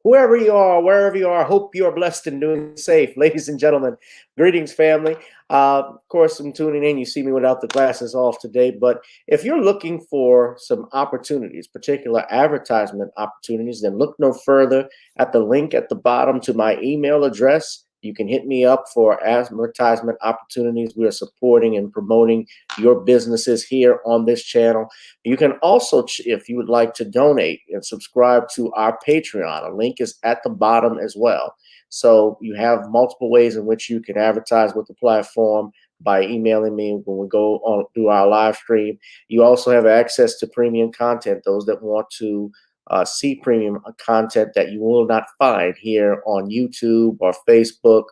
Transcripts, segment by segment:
whoever you are, wherever you are, hope you are blessed and doing safe. Ladies and gentlemen, greetings, family. Of course, I'm tuning in. You see me without the glasses off today. But if you're looking for some opportunities, particular advertisement opportunities, then look no further at the link at the bottom to my email address. You can hit me up for advertisement opportunities. We are supporting and promoting your businesses here on this channel. You can also, if you would like to donate and subscribe to our Patreon, a link is at the bottom as well. So you have multiple ways in which you can advertise with the platform by emailing me when we go on do our live stream. You also have access to premium content, those that want to see premium content that you will not find here on YouTube or Facebook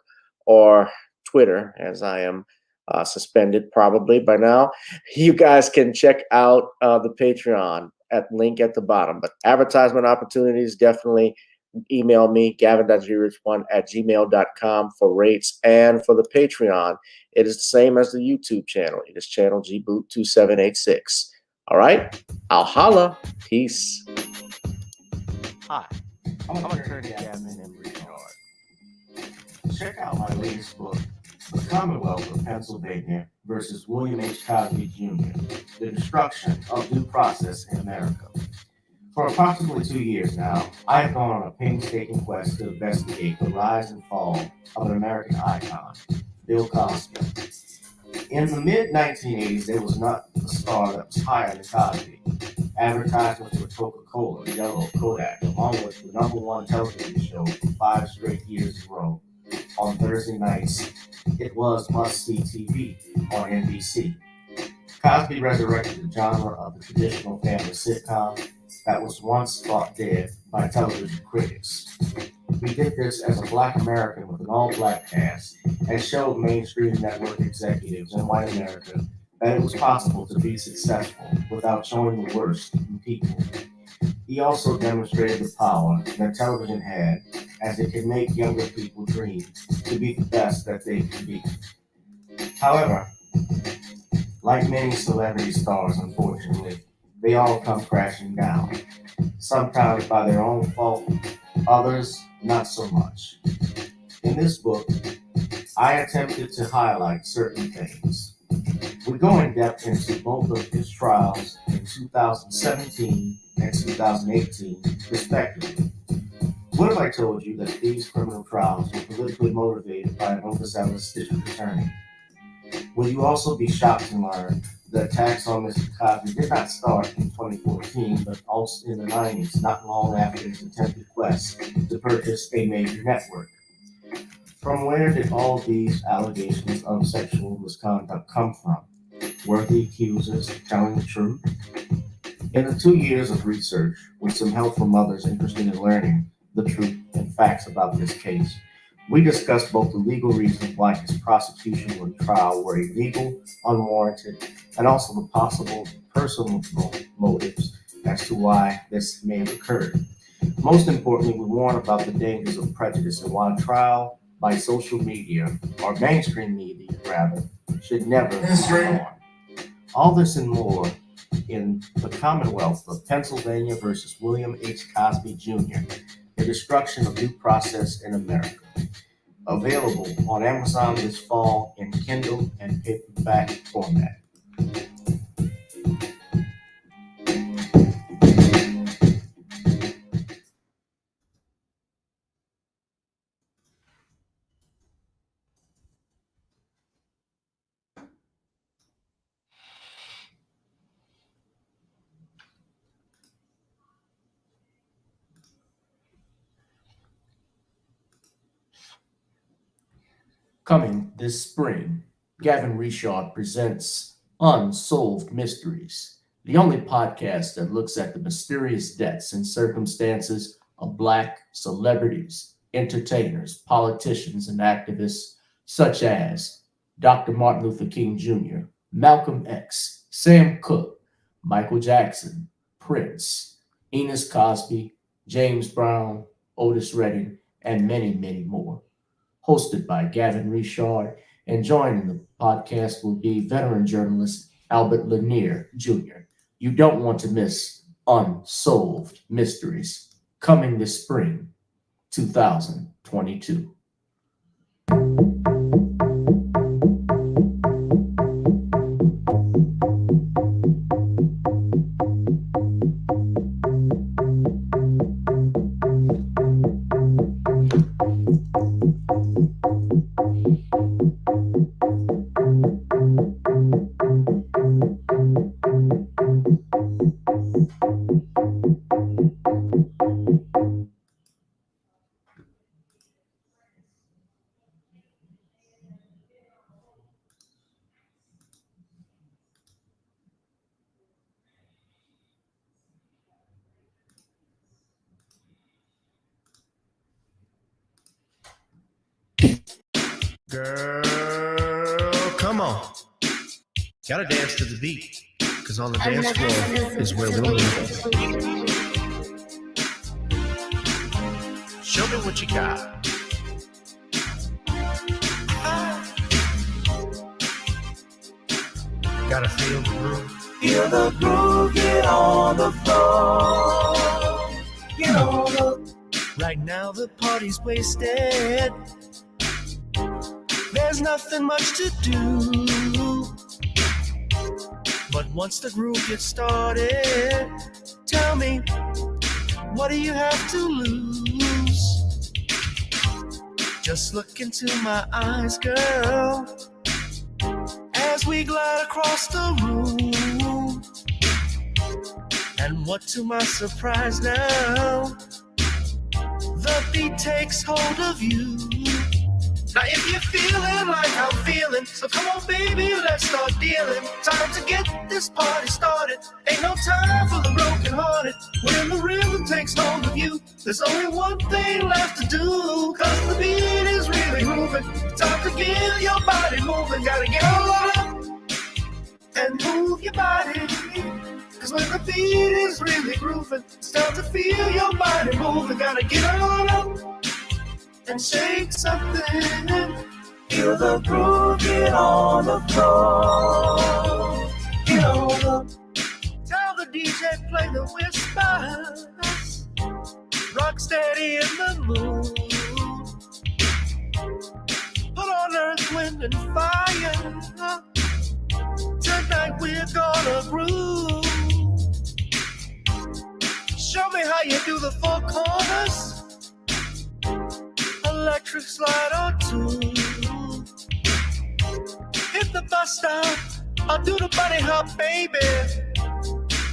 or Twitter, as I am suspended probably by now. You guys can check out the Patreon at link at the bottom. But advertisement opportunities, definitely email me, gavin.001@gmail.com for rates. And for the Patreon, it is the same as the YouTube channel. It is channel gboot2786. All right, I'll holla. Peace. Hi, I'm Attorney Gavin M. Check out my latest book, The Commonwealth of Pennsylvania versus William H. Cosby Jr., The Destruction of Due Process in America. For approximately 2 years now, I have gone on a painstaking quest to investigate the rise and fall of an American icon, Bill Cosby. In the mid-1980s, there was not a star that was higher than Cosby. Advertisements for Coca-Cola, Yellow, Kodak, along with the #1 television show for 5 straight years in a row on Thursday nights. It was must-see TV on NBC. Cosby resurrected the genre of the traditional family sitcom that was once thought dead by television critics. He did this as a Black American with an all-Black cast and showed mainstream network executives in white America that it was possible to be successful without showing the worst in people. He also demonstrated the power that television had, as it could make younger people dream to be the best that they can be. However, like many celebrity stars, unfortunately, they all come crashing down, sometimes by their own fault, others not so much. In this book, I attempted to highlight certain things. We go in depth into both of his trials in 2017 and 2018, respectively. What if I told you that these criminal trials were politically motivated by an overzealous district attorney? Will you also be shocked to learn the attacks on Mr. Cosby did not start in 2014, but also in the 90s, not long after his attempted quest to purchase a major network? From where did all these allegations of sexual misconduct come from? Were the accusers telling the truth? In the 2 years of research, with some help from others interested in learning the truth and facts about this case, we discussed both the legal reasons why his prosecution and trial were illegal, unwarranted, and also the possible personal motives as to why this may have occurred. Most importantly, we warn about the dangers of prejudice and why trial by social media, or mainstream media rather, should never be on. All this and more in The Commonwealth of Pennsylvania versus William H. Cosby Jr., The Destruction of Due Process in America. Available on Amazon this fall in Kindle and paperback format. Coming this spring, Gavin Richard presents Unsolved Mysteries, the only podcast that looks at the mysterious deaths and circumstances of Black celebrities, entertainers, politicians, and activists such as Dr. Martin Luther King Jr., Malcolm X, Sam Cooke, Michael Jackson, Prince, Enos Cosby, James Brown, Otis Redding, and many, many more. Hosted by Gavin Richard, and joining the podcast will be veteran journalist Albert Lanier Jr. You don't want to miss Unsolved Mysteries, coming this spring 2022. Girl, come on. Gotta dance to the beat, cause on the dance floor is where we'll live. Show me what you got. Gotta feel the groove. Feel the groove, get on the floor. Get on the... Right now the party's wasted. There's nothing much to do. But once the groove gets started, tell me, what do you have to lose? Just look into my eyes, girl, as we glide across the room. And what to my surprise now, the beat takes hold of you. Now if you're feeling like I'm feeling, so come on baby, let's start dealing. Time to get this party started. Ain't no time for the broken hearted. When the rhythm takes hold of you, there's only one thing left to do. Cause the beat is really moving. Time to get your body moving. Gotta get on up and move your body. Cause when the beat is really grooving, it's time to feel your body moving. Gotta get on up and shake something. Feel the groove, get on the floor. Get on the... Tell the DJ play the whispers. Rock steady in the mood. Put on earth, wind, and fire. Tonight we're gonna groove. Show me how you do the four corners. Electric slide or two. Hit the bus stop or do the bunny hop, baby.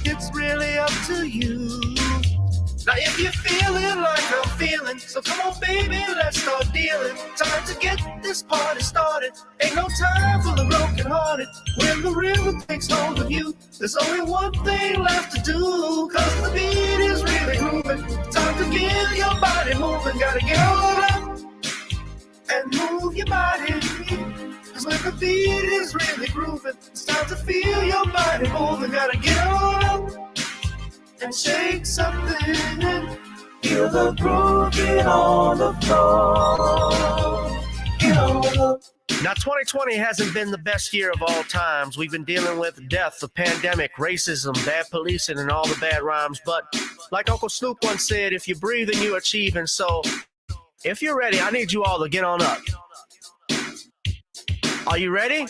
It's really up to you. Now if you're feeling like I'm feeling, so come on baby, let's start dealing. Time to get this party started. Ain't no time for the broken hearted. When the rhythm takes hold of you, there's only one thing left to do. Cause the beat is really grooving. Time to get your body moving. Gotta get on up and move your body. Cause when the beat is really grooving, it's time to feel your body moving. Gotta get on up and shake something. Feel the groove, get on the floor. Get on up. Now 2020 hasn't been the best year of all times. We've been dealing with death, the pandemic, racism, bad policing, and all the bad rhymes. But like Uncle Snoop once said, if you breathe and you achieve. And so if you're ready, I need you all to get on up. Are you ready?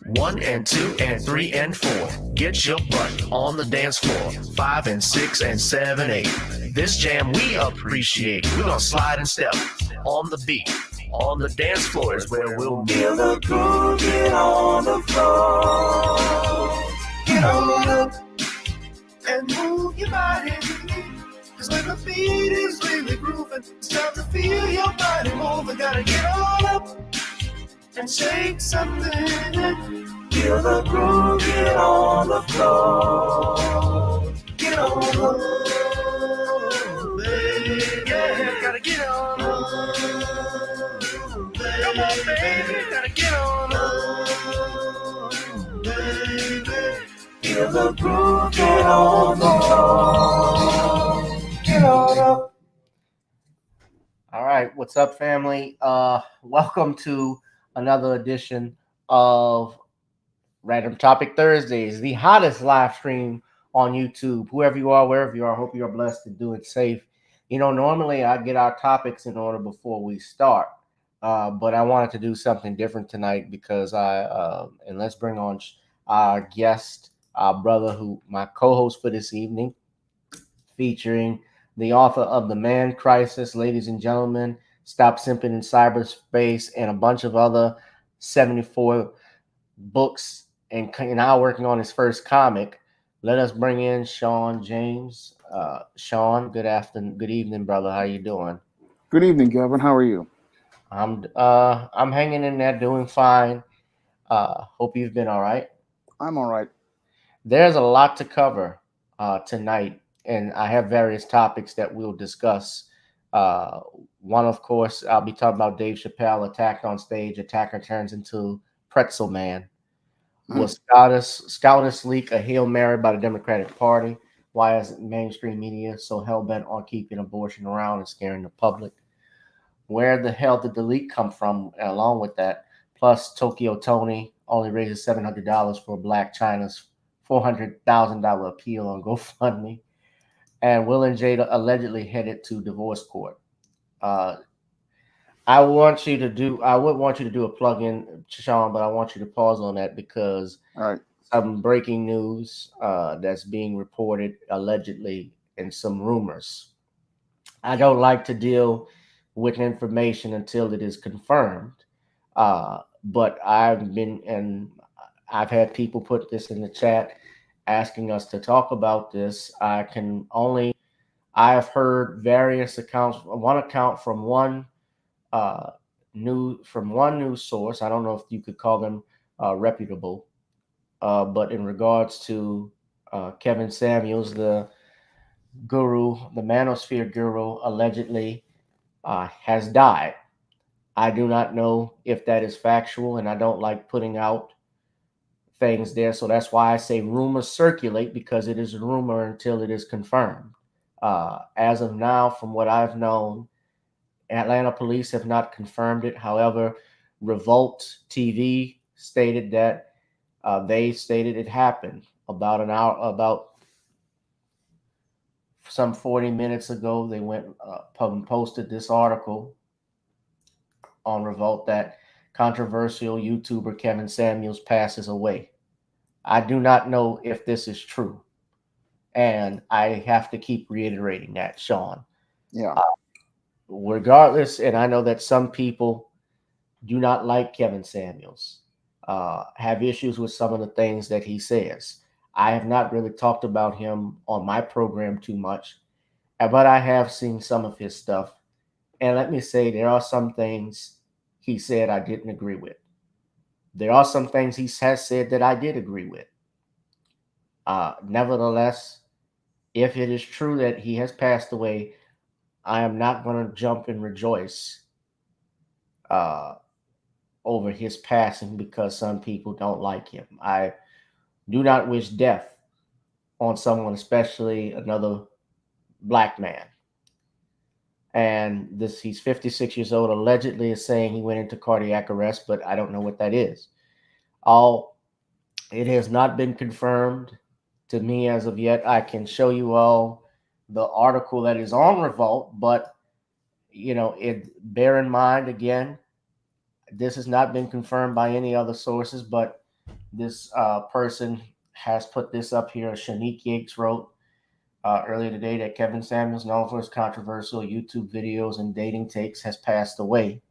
1 and 2 and 3 and 4. Get your butt on the dance floor. 5 and 6 and 7, 8. This jam we appreciate. We're gonna slide and step on the beat. On the dance floor is where we'll be. Feel the groove, get on the floor. Get on up and move your body. Cause when the beat is really grooving, it's time to feel your body moving. Gotta get on up and shake something. Feel the groove, get on the floor. Get on up, baby. Yeah, gotta get on up. Come on, baby, gotta get on up, baby. Feel the groove, get on the floor. Get on up. All right, what's up, family? Welcome to another edition of Random Topic Thursdays, the hottest live stream on YouTube. Whoever you are, wherever you are, I hope you are blessed and doing safe. Normally I get our topics in order before we start, but I wanted to do something different tonight because and let's bring on our guest, our brother, my co-host for this evening, featuring the author of The Man Crisis, ladies and gentlemen, Stop Simping in Cyberspace, and a bunch of other 74 books, and now working on his first comic. Let us bring in Shawn James. Shawn, good evening, brother. How you doing? Good evening, Gavin. How are you? I'm hanging in there, doing fine. Hope you've been all right. I'm all right. There's a lot to cover tonight, and I have various topics that we'll discuss. One, of course, I'll be talking about Dave Chappelle attacked on stage. Attacker turns into Pretzel Man. Will SCOTUS leak a Hail Mary by the Democratic Party? Why is mainstream media so hell-bent on keeping abortion around and scaring the public? Where the hell did the leak come from along with that? Plus, Tokyo Toni only raises $700 for Blac Chyna's $400,000 appeal on GoFundMe. And Will and Jada allegedly headed to divorce court. I would want you to do a plug-in, Shawn, but I want you to pause on that because some breaking news that's being reported allegedly and some rumors. I don't like to deal with information until it is confirmed. But I've had people put this in the chat asking us to talk about this. I have heard various accounts. One account from one news source. I don't know if you could call them reputable, but in regards to Kevin Samuels, the guru, the manosphere guru, allegedly has died. I do not know if that is factual, and I don't like putting out things there. So that's why I say rumors circulate, because it is a rumor until it is confirmed. As of now, from what I've known, Atlanta police have not confirmed it. However, Revolt TV stated that they stated it happened about some 40 minutes ago. They went and posted this article on Revolt that controversial YouTuber Kevin Samuels passes away. I do not know if this is true, and I have to keep reiterating that, Shawn. Yeah. Regardless, and I know that some people do not like Kevin Samuels, have issues with some of the things that he says. I have not really talked about him on my program too much, but I have seen some of his stuff. And let me say, there are some things he said I didn't agree with. There are some things he has said that I did agree with. Nevertheless, if it is true that he has passed away, I am not going to jump and rejoice over his passing because some people don't like him. I do not wish death on someone, especially another black man. And he's 56 years old, allegedly is saying he went into cardiac arrest, but I don't know what that is. It has not been confirmed to me as of yet. I can show you all the article that is on Revolt, but bear in mind, again, this has not been confirmed by any other sources, but this person has put this up here. Shanique Yates wrote earlier today that Kevin Samuels, known for his controversial YouTube videos and dating takes, has passed away.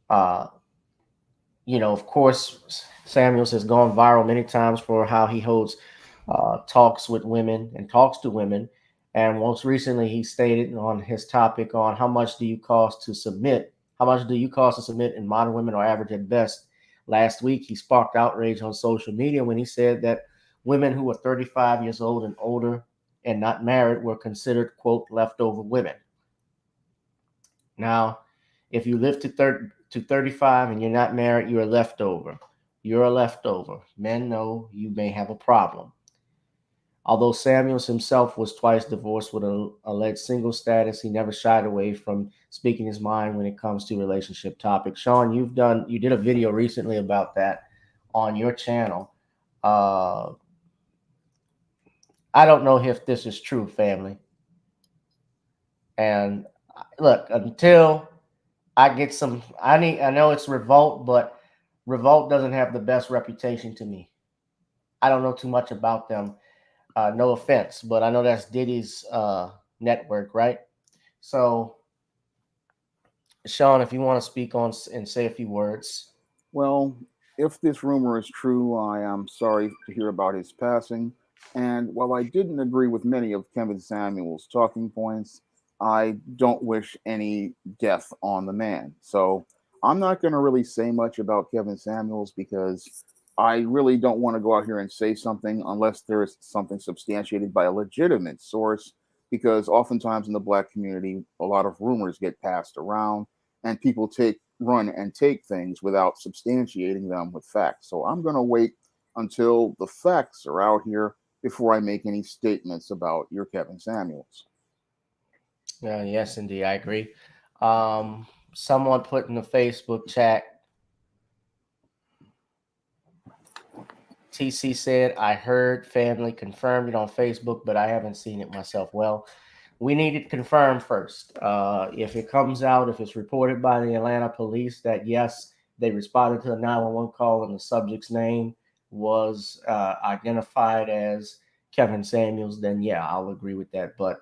Of course, Samuels has gone viral many times for how he holds talks with women and talks to women. And most recently, he stated on his topic on how much do you cost to submit? How much do you cost to submit in modern women or average at best? Last week, he sparked outrage on social media when he said that women who were 35 years old and older and not married were considered, quote, leftover women. Now, if you live to 35 and you're not married, you're a leftover. You're a leftover. Men know you may have a problem. Although Samuels himself was twice divorced with an alleged single status, he never shied away from speaking his mind when it comes to relationship topics. Shawn, you did a video recently about that on your channel. I don't know if this is true, family. And look, until I get some, I know it's Revolt, but Revolt doesn't have the best reputation to me. I don't know too much about them. No offense, but I know that's Diddy's network, right? So, Shawn, if you want to speak on and say a few words. Well, if this rumor is true, I am sorry to hear about his passing. And while I didn't agree with many of Kevin Samuel's talking points, I don't wish any death on the man. So I'm not going to really say much about Kevin Samuels because I really don't want to go out here and say something unless there's something substantiated by a legitimate source. Because oftentimes in the Black community, a lot of rumors get passed around and people run and take things without substantiating them with facts. So I'm going to wait until the facts are out here before I make any statements about your Kevin Samuels. Yes, indeed, I agree. Someone put in the Facebook chat, TC said, I heard family confirmed it on Facebook, but I haven't seen it myself. Well, we need it confirmed first. If it comes out, if it's reported by the Atlanta police that, yes, they responded to a 911 call and the subject's name was identified as Kevin Samuels, then yeah, I'll agree with that. But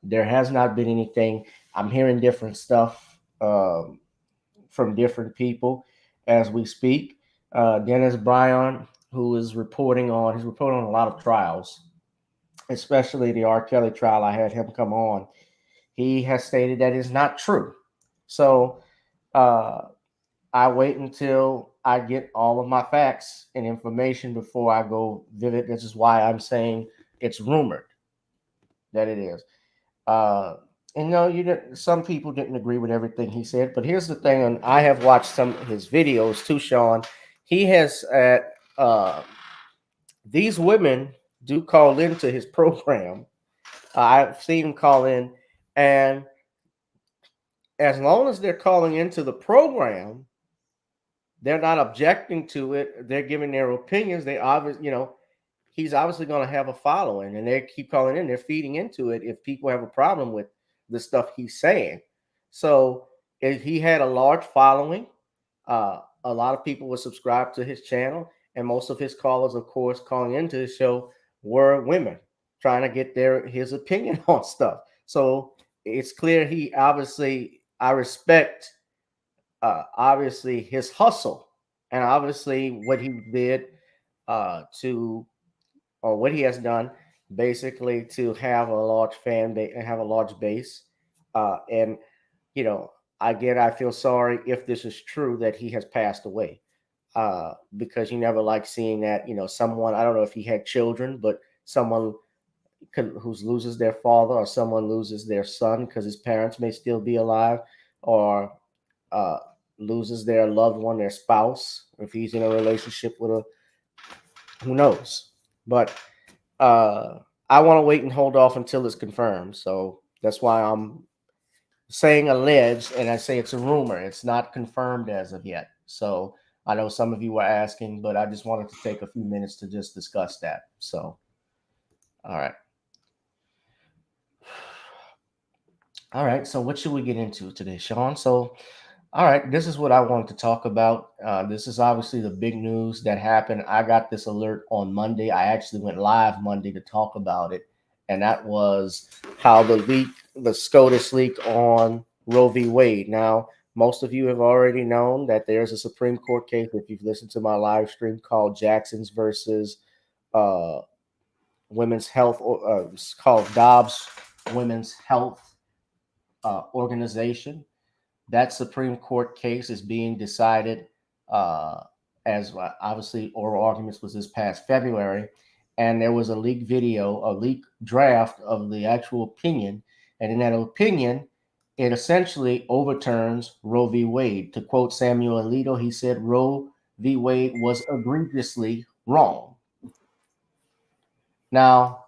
there has not been anything. I'm hearing different stuff from different people as we speak. Dennis Bryan, who is reporting on, he's reporting on a lot of trials, especially the R. Kelly trial. I had him come on. He has stated that it's not true. So I wait until I get all of my facts and information before I go vivid. This is why I'm saying it's rumored that it is. And no, you didn't. Some people didn't agree with everything he said, but here's the thing. And I have watched some of his videos too, Shawn. He has these women do call into his program. I've seen him call in, and as long as they're calling into the program, they're not objecting to it. They're giving their opinions. They obviously, he's obviously going to have a following, and they keep calling in. They're feeding into it if people have a problem with the stuff he's saying. So if he had a large following, a lot of people would subscribe to his channel, and most of his callers, of course, calling into his show were women trying to get his opinion on stuff. So it's clear he obviously, I respect obviously his hustle and obviously what he did or what he has done basically to have a large fan base and have a large base. And, I feel sorry if this is true that he has passed away because you never like seeing that, someone, I don't know if he had children, but someone who loses their father or someone loses their son because his parents may still be alive or loses their loved one, their spouse, if he's in a relationship with who knows. But I want to wait and hold off until it's confirmed. So that's why I'm saying alleged, and I say it's a rumor. It's not confirmed as of yet. So I know some of you were asking, but I just wanted to take a few minutes to just discuss that. So, all right. All right. So what should we get into today, Shawn? So, all right, this is what I wanted to talk about. This is obviously the big news that happened. I got this alert on Monday. I actually went live Monday to talk about it, and that was how the SCOTUS leak on Roe v. Wade. Now, most of you have already known that there's a Supreme Court case, if you've listened to my live stream, called Jackson's versus Women's Health, it's called Dobbs Women's Health Organization. That Supreme Court case is being decided as obviously oral arguments was this past February. And there was a leaked video, a leaked draft of the actual opinion. And in that opinion, it essentially overturns Roe v. Wade. To quote Samuel Alito, he said Roe v. Wade was egregiously wrong. Now,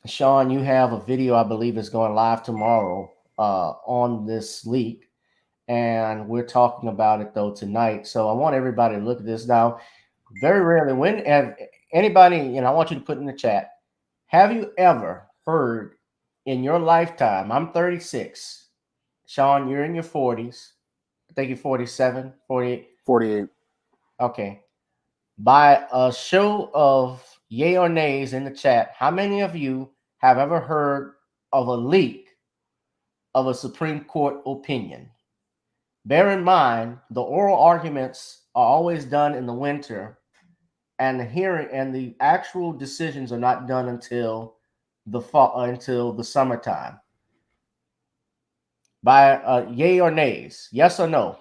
Shawn, you have a video, I believe, is going live tomorrow on this leak. And we're talking about it though tonight. So I want everybody to look at this now. Very rarely, when anybody, I want you to put in the chat, have you ever heard in your lifetime, I'm 36. Shawn, you're in your 40s. I think you're 47, 48. 48. Okay. By a show of yay or nays in the chat, how many of you have ever heard of a leak of a Supreme Court opinion? Bear in mind, the oral arguments are always done in the winter, and the hearing and the actual decisions are not done until the fall, until the summertime. By yay or nays, yes or no?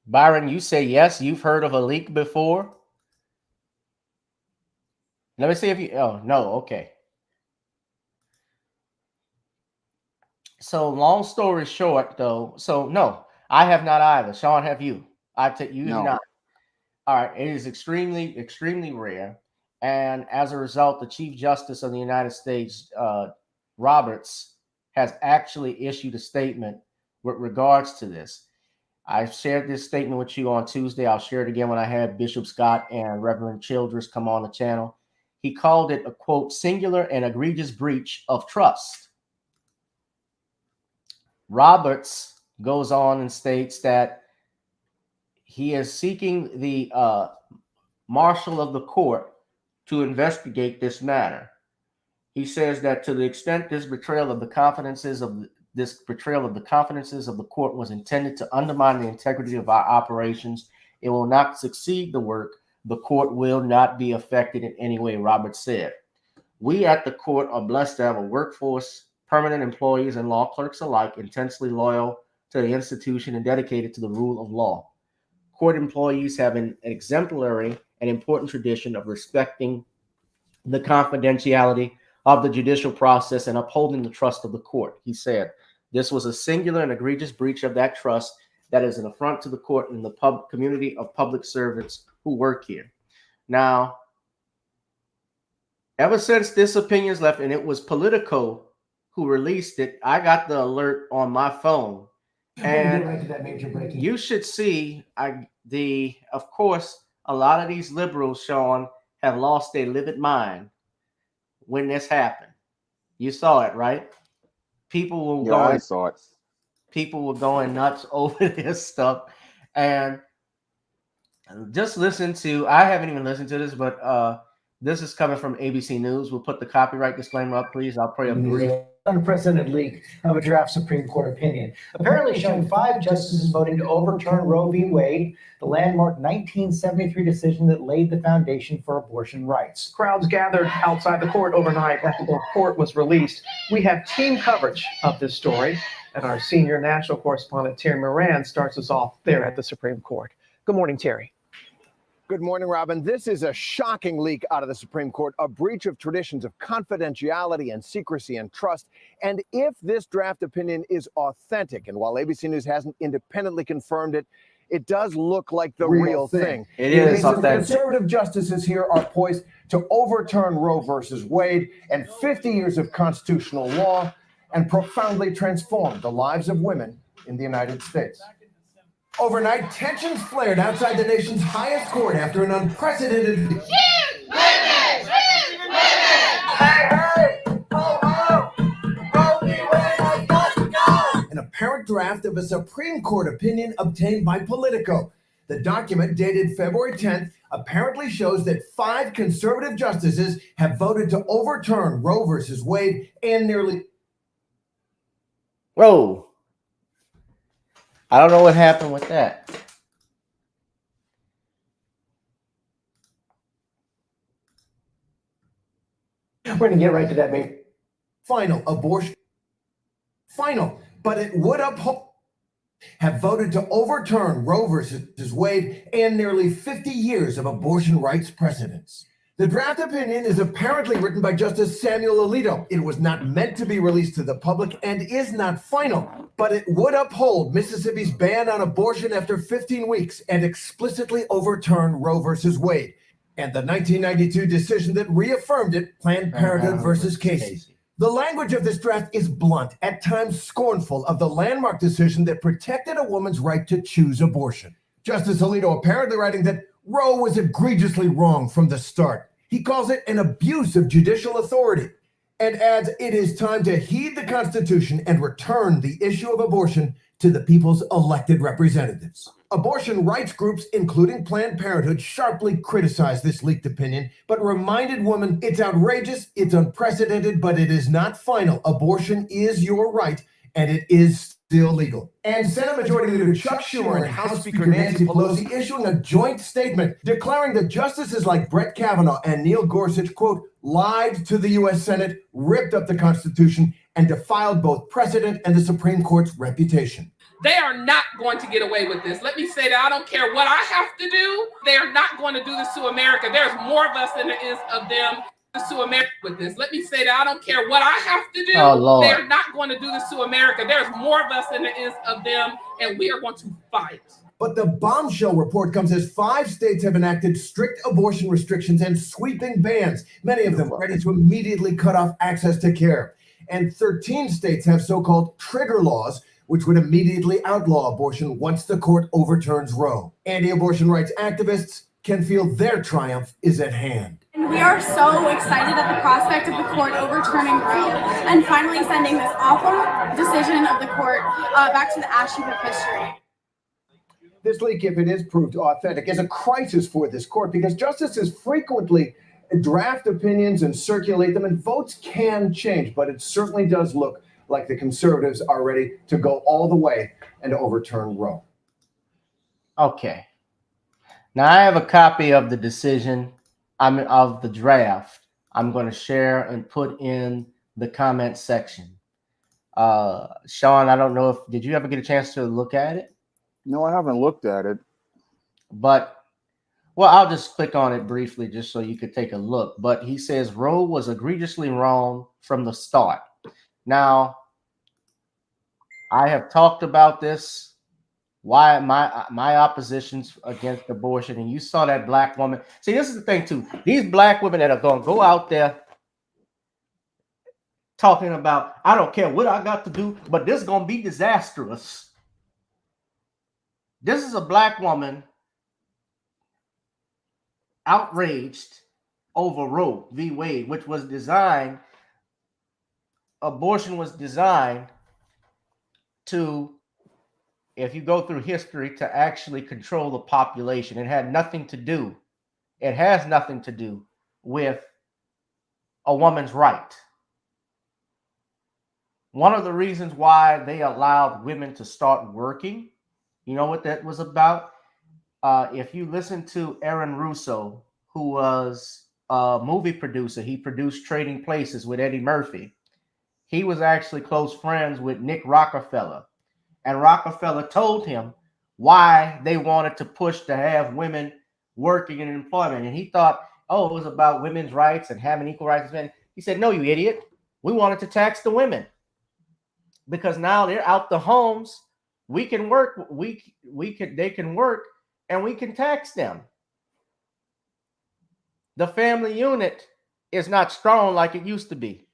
Byron, you say yes, you've heard of a leak before? Let me see if you, oh, no, okay. So long story short, though, so no, I have not either. Shawn, have you? You have not. All right, it is extremely, extremely rare. And as a result, the Chief Justice of the United States, Roberts, has actually issued a statement with regards to this. I shared this statement with you on Tuesday. I'll share it again when I had Bishop Scott and Reverend Childress come on the channel. He called it a, quote, singular and egregious breach of trust. Roberts goes on and states that he is seeking the marshal of the court to investigate this matter. He says that to the extent this betrayal of the confidences of the court was intended to undermine the integrity of our operations, it will not succeed the work. The court will not be affected in any way, Roberts said. We at the court are blessed to have a workforce, permanent employees and law clerks alike, intensely loyal to the institution and dedicated to the rule of law. Court employees have an exemplary and important tradition of respecting the confidentiality of the judicial process and upholding the trust of the court. He said, this was a singular and egregious breach of that trust that is an affront to the court and the community of public servants who work here. Now, ever since this opinion's left, and it was Politico who released it, I got the alert on my phone. And you should see, of course, a lot of these liberals, Shawn, have lost their livid mind when this happened. You saw it, right? I saw it. People were going nuts over this stuff. And just listen to, I haven't even listened to this, but this is coming from ABC News. We'll put the copyright disclaimer up, please. I'll pray a brief. Unprecedented leak of a draft Supreme Court opinion, apparently showing 5 justices voting to overturn Roe v. Wade, the landmark 1973 decision that laid the foundation for abortion rights. Crowds gathered outside the court overnight after the report was released. We have team coverage of this story, and our senior national correspondent, Terry Moran, starts us off there at the Supreme Court. Good morning, Terry. Good morning, Robin. This is a shocking leak out of the Supreme Court, a breach of traditions of confidentiality and secrecy and trust. And if this draft opinion is authentic, and while ABC News hasn't independently confirmed it, it does look like the real thing. It is authentic. Conservative justices here are poised to overturn Roe versus Wade and 50 years of constitutional law and profoundly transform the lives of women in the United States. Overnight, tensions flared outside the nation's highest court after an unprecedented... An apparent draft of a Supreme Court opinion obtained by Politico. The document, dated February 10th, apparently shows that 5 conservative justices have voted to overturn Roe versus Wade and nearly... Whoa. I don't know what happened with that. We're going to get right to that, baby. Final abortion. Final, but it would uphold. Have voted to overturn Roe versus Wade and nearly 50 years of abortion rights precedents. The draft opinion is apparently written by Justice Samuel Alito. It was not meant to be released to the public and is not final, but it would uphold Mississippi's ban on abortion after 15 weeks and explicitly overturn Roe versus Wade and the 1992 decision that reaffirmed it, Planned Parenthood versus Casey. The language of this draft is blunt, at times scornful, of the landmark decision that protected a woman's right to choose abortion. Justice Alito apparently writing that Roe was egregiously wrong from the start. He calls it an abuse of judicial authority and adds it is time to heed the Constitution and return the issue of abortion to the people's elected representatives. Abortion rights groups, including Planned Parenthood, sharply criticized this leaked opinion, but reminded women it's outrageous, it's unprecedented, but it is not final. Abortion is your right, and it is still legal. And Senate Majority Leader Chuck Schumer and House Speaker Nancy Pelosi issuing a joint statement declaring that justices like Brett Kavanaugh and Neil Gorsuch, quote, lied to the U.S. Senate, ripped up the Constitution, and defiled both precedent and the Supreme Court's reputation. They are not going to get away with this. Let me say that I don't care what I have to do. They are not going to do this to America. There's more of us than there is of them to America with this. Let me say that I don't care what I have to do. Oh, Lord. They are not going to do this to America. There's more of us than there is of them, and we are going to fight. But the bombshell report comes as 5 states have enacted strict abortion restrictions and sweeping bans, many of them ready to immediately cut off access to care. And 13 states have so-called trigger laws, which would immediately outlaw abortion once the court overturns Roe. Anti-abortion rights activists can feel their triumph is at hand. And we are so excited at the prospect of the court overturning Roe and finally sending this awful decision of the court back to the ash heap of history. This leak, if it is proved authentic, is a crisis for this court because justices frequently draft opinions and circulate them, and votes can change, but it certainly does look like the conservatives are ready to go all the way and overturn Roe. Okay. Now I have a copy of the decision, of the draft. I'm going to share and put in the comment section. Shawn, I don't know if, did you ever get a chance to look at it? No, I haven't looked at it. But, well, I'll just click on it briefly just so you could take a look. But he says Roe was egregiously wrong from the start. Now, I have talked about this, why my opposition's against abortion, and you saw that black woman. See, this is the thing too. These black women that are going to go out there talking about, I don't care what I got to do, but this is going to be disastrous. This is a black woman outraged over Roe v. Wade, which was designed, abortion was designed to, if you go through history, to actually control the population. It had nothing to do, it has nothing to do with a woman's right. One of the reasons why they allowed women to start working, you know what that was about? If you listen to Aaron Russo, who was a movie producer, he produced Trading Places with Eddie Murphy. He was actually close friends with Nick Rockefeller. And Rockefeller told him why they wanted to push to have women working in employment. And he thought, oh, it was about women's rights and having equal rights as men. He said, no, you idiot. We wanted to tax the women because now they're out the homes. We can work. They can work and we can tax them. The family unit is not strong like it used to be.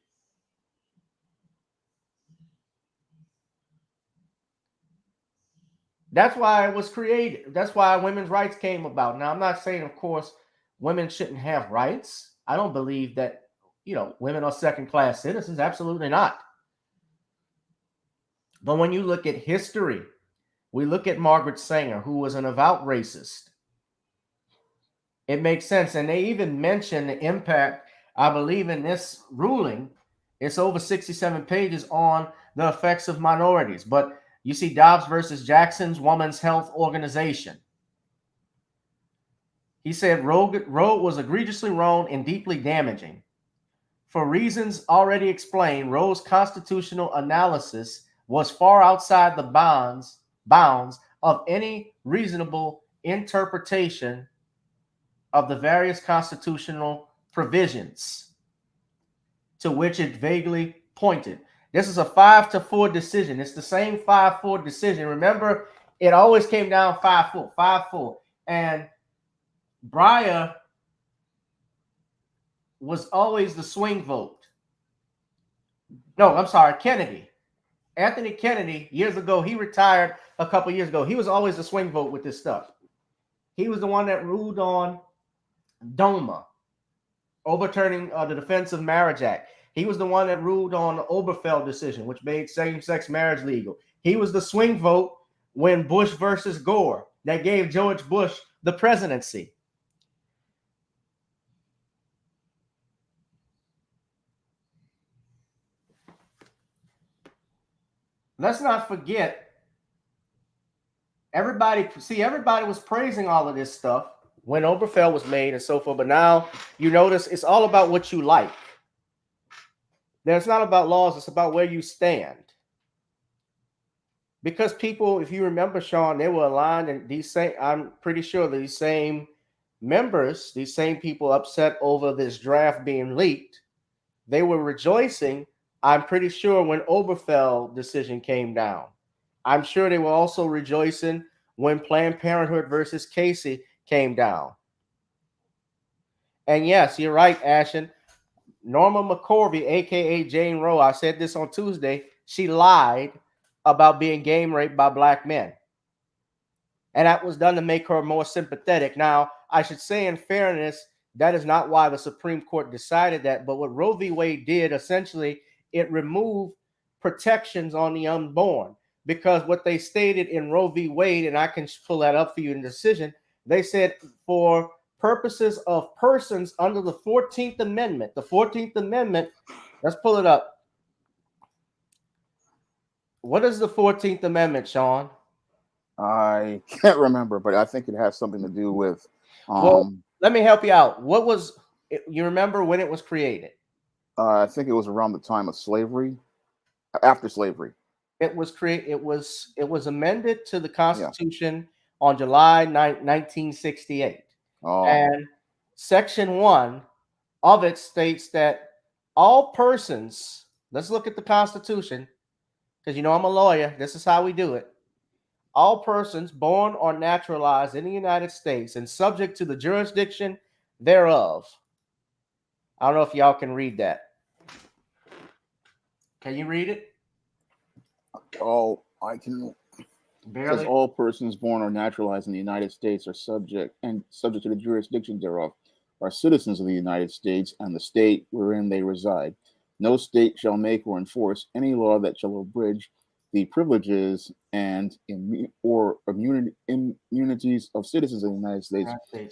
That's why it was created. That's why women's rights came about. Now, I'm not saying, of course, women shouldn't have rights. I don't believe that, women are second-class citizens. Absolutely not. But when you look at history, we look at Margaret Sanger, who was an avowed racist. It makes sense. And they even mention the impact, I believe, in this ruling. It's over 67 pages on the effects of minorities. But you see Dobbs versus Jackson's Women's Health Organization. He said Roe was egregiously wrong and deeply damaging. For reasons already explained, Roe's constitutional analysis was far outside the bounds of any reasonable interpretation of the various constitutional provisions to which it vaguely pointed. This is a 5-4 decision. It's the same 5-4 decision. Remember, it always came down 5-4, 5-4. And Breyer was always the swing vote. No, I'm sorry, Kennedy. Anthony Kennedy, years ago, he retired a couple years ago. He was always the swing vote with this stuff. He was the one that ruled on DOMA, overturning the Defense of Marriage Act. He was the one that ruled on the Obergefell decision, which made same-sex marriage legal. He was the swing vote when Bush versus Gore, that gave George Bush the presidency. Let's not forget, everybody was praising all of this stuff when Obergefell was made and so forth, but now you notice it's all about what you like. It's not about laws, it's about where you stand. Because people, if you remember, Shawn, they were aligned, and I'm pretty sure these same members, these same people upset over this draft being leaked, they were rejoicing, I'm pretty sure, when Obergefell decision came down. I'm sure they were also rejoicing when Planned Parenthood versus Casey came down. And yes, you're right, Ashton. Norma McCorvey, aka Jane Roe, I said this on Tuesday, she lied about being gang raped by black men. And that was done to make her more sympathetic. Now, I should say in fairness, that is not why the Supreme Court decided that. But what Roe v. Wade did, essentially, it removed protections on the unborn. Because what they stated in Roe v. Wade, and I can pull that up for you in the decision, they said for purposes of persons under the 14th Amendment, let's pull it up. What is the 14th Amendment, Shawn? I can't remember, but I think it has something to do with. Well, let me help you out. You remember when it was created? I think it was around the time of slavery, after slavery. It was amended to the Constitution on July 9, 1968. And Section 1 of it states that all persons, let's look at the Constitution, because you know I'm a lawyer. This is how we do it. All persons born or naturalized in the United States and subject to the jurisdiction thereof. I don't know if y'all can read that. Can you read it? Oh, I can. Barely. Says all persons born or naturalized in the United States are subject to the jurisdiction thereof are citizens of the United States and the state wherein they reside. No state shall make or enforce any law that shall abridge the privileges and immunities of citizens of the United States,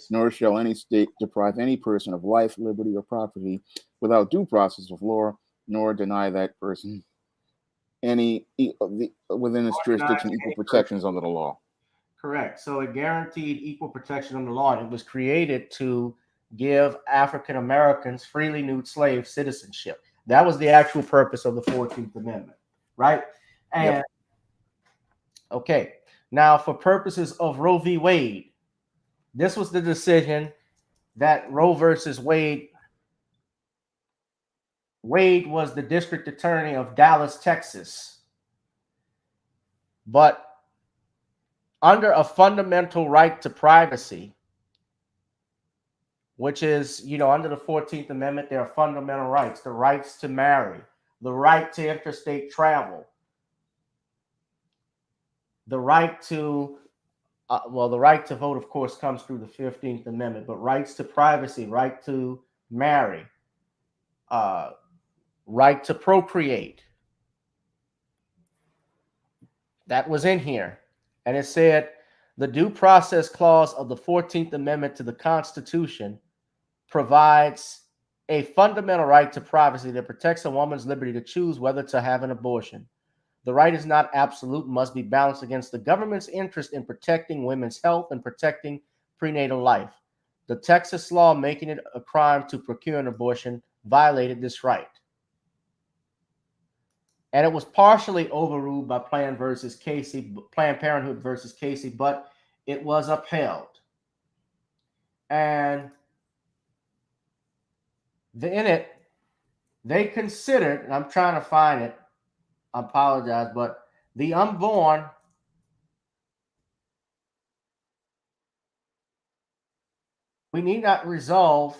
nor shall any state deprive any person of life, liberty, or property without due process of law, nor deny that person within its jurisdiction equal protections under the law. Correct. So it guaranteed equal protection under the law, and it was created to give African Americans freely nude slave citizenship. That was the actual purpose of the 14th Amendment, right? And okay, now for purposes of Roe v. Wade, this was the decision that Roe versus Wade. Wade was the district attorney of Dallas, Texas. But under a fundamental right to privacy, which is, under the 14th Amendment, there are fundamental rights, the rights to marry, the right to interstate travel, the right to, the right to vote, of course, comes through the 15th Amendment, but rights to privacy, right to marry, right to procreate. That was in here. And it said the due process clause of the 14th Amendment to the Constitution provides a fundamental right to privacy that protects a woman's liberty to choose whether to have an abortion. The right is not absolute and must be balanced against the government's interest in protecting women's health and protecting prenatal life. The Texas law making it a crime to procure an abortion violated this right. And it was partially overruled by Planned Parenthood versus Casey, but it was upheld. And in it, they considered, and I'm trying to find it, I apologize, but the unborn we need not resolve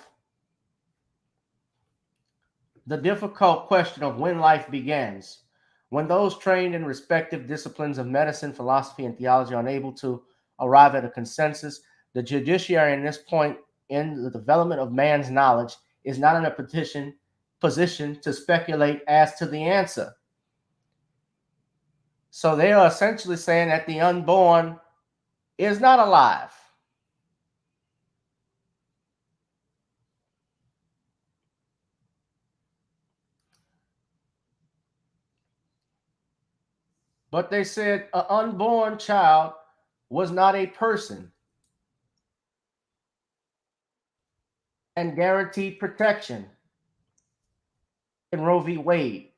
the difficult question of when life begins. When those trained in respective disciplines of medicine, philosophy, and theology are unable to arrive at a consensus, the judiciary in this point in the development of man's knowledge is not in a position to speculate as to the answer. So they are essentially saying that the unborn is not alive. But they said an unborn child was not a person and guaranteed protection in Roe v. Wade.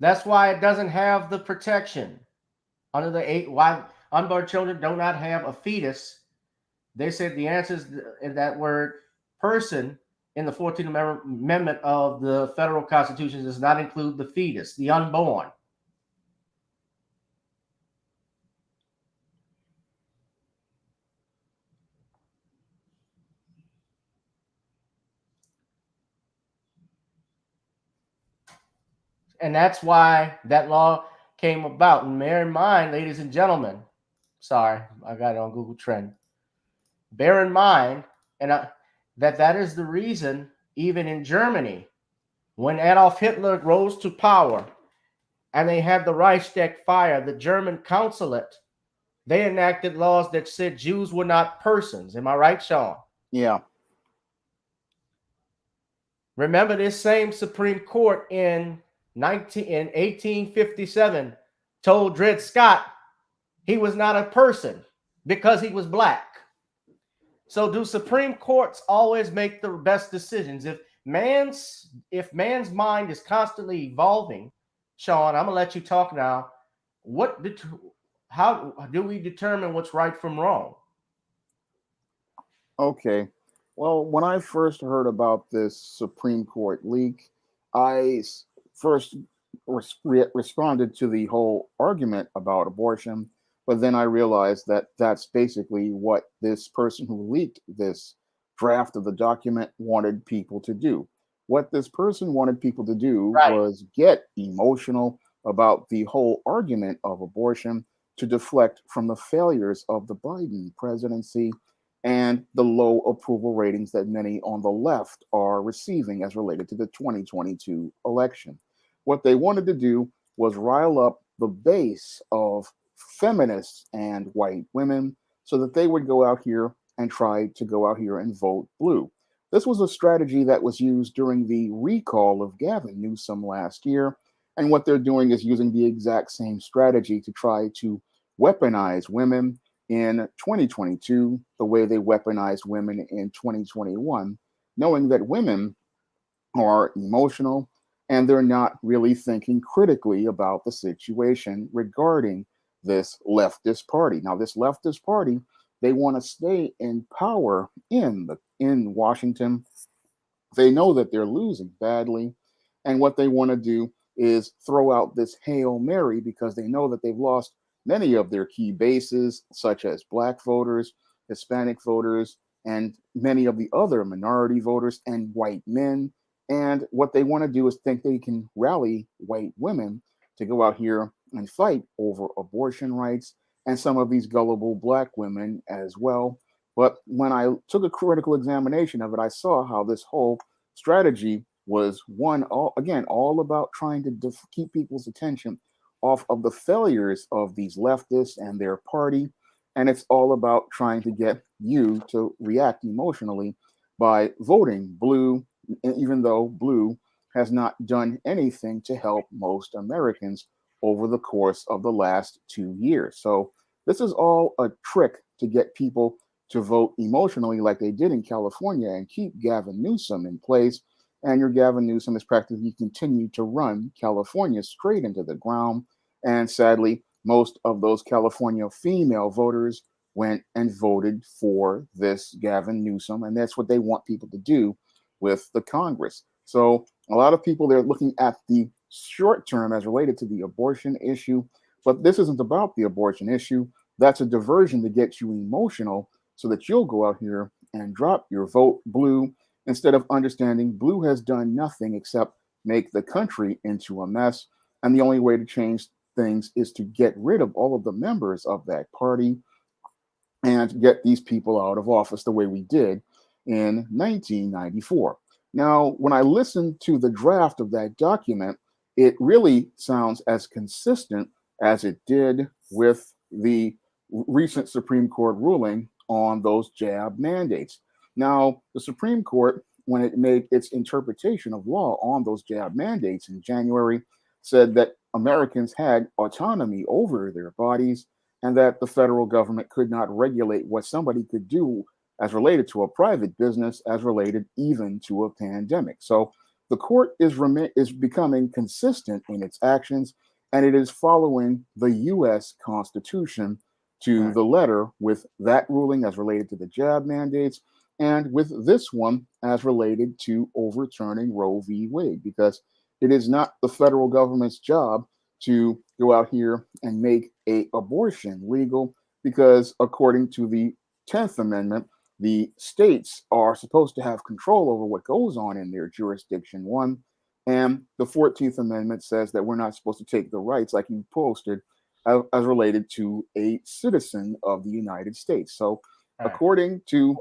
That's why it doesn't have the protection. Under the why unborn children do not have a fetus. They said the answer is in that word person in the 14th Amendment of the federal Constitution does not include the fetus, the unborn. And that's why that law came about. And bear in mind, ladies and gentlemen, sorry, I got it on Google Trend. Bear in mind that is the reason, even in Germany, when Adolf Hitler rose to power and they had the Reichstag fire, the German consulate, they enacted laws that said Jews were not persons. Am I right, Shawn? Yeah. Remember, this same Supreme Court in 1857 told Dred Scott he was not a person because he was black. So do Supreme Courts always make the best decisions? If man's mind is constantly evolving, Shawn, I'm gonna let you talk now. How do we determine what's right from wrong? Okay. Well, when I first heard about this Supreme Court leak, I first responded to the whole argument about abortion, but then I realized that that's basically what this person who leaked this draft of the document wanted people to do. What this person wanted people to do was get emotional about the whole argument of abortion to deflect from the failures of the Biden presidency and the low approval ratings that many on the left are receiving as related to the 2022 election. What they wanted to do was rile up the base of feminists and white women so that they would go out here and try to go out here and vote blue. This was a strategy that was used during the recall of Gavin Newsom last year. And what they're doing is using the exact same strategy to try to weaponize women in 2022 the way they weaponized women in 2021, knowing that women are emotional and they're not really thinking critically about the situation regarding this leftist party. Now, this leftist party, they want to stay in power in Washington. They know that they're losing badly, and what they want to do is throw out this Hail Mary because they know that they've lost many of their key bases, such as Black voters, Hispanic voters, and many of the other minority voters and white men. And what they want to do is think they can rally white women to go out here and fight over abortion rights, and some of these gullible Black women as well. But when I took a critical examination of it, I saw how this whole strategy was all about trying to keep people's attention off of the failures of these leftists and their party. And it's all about trying to get you to react emotionally by voting blue, even though blue has not done anything to help most Americans over the course of the last 2 years. So this is all a trick to get people to vote emotionally like they did in California and keep Gavin Newsom in place. And your Gavin Newsom has practically continued to run California straight into the ground. And sadly, most of those California female voters went and voted for this Gavin Newsom. And that's what they want people to do with the Congress. So a lot of people, they're looking at the short term as related to the abortion issue. But this isn't about the abortion issue. That's a diversion to get you emotional so that you'll go out here and drop your vote blue instead of understanding blue has done nothing except make the country into a mess. And the only way to change things is to get rid of all of the members of that party and get these people out of office the way we did in 1994. Now, when I listened to the draft of that document, it really sounds as consistent as it did with the recent Supreme Court ruling on those jab mandates. Now, the Supreme Court, when it made its interpretation of law on those jab mandates in January, said that Americans had autonomy over their bodies and that the federal government could not regulate what somebody could do as related to a private business, as related even to a pandemic. So the court is becoming consistent in its actions, and it is following the U.S. Constitution to the letter with that ruling as related to the jab mandates, and with this one as related to overturning Roe v. Wade, because it is not the federal government's job to go out here and make a abortion legal, because according to the 10th Amendment, the states are supposed to have control over what goes on in their jurisdiction, one. And the 14th Amendment says that we're not supposed to take the rights, like you posted, as related to a citizen of the United States. So according to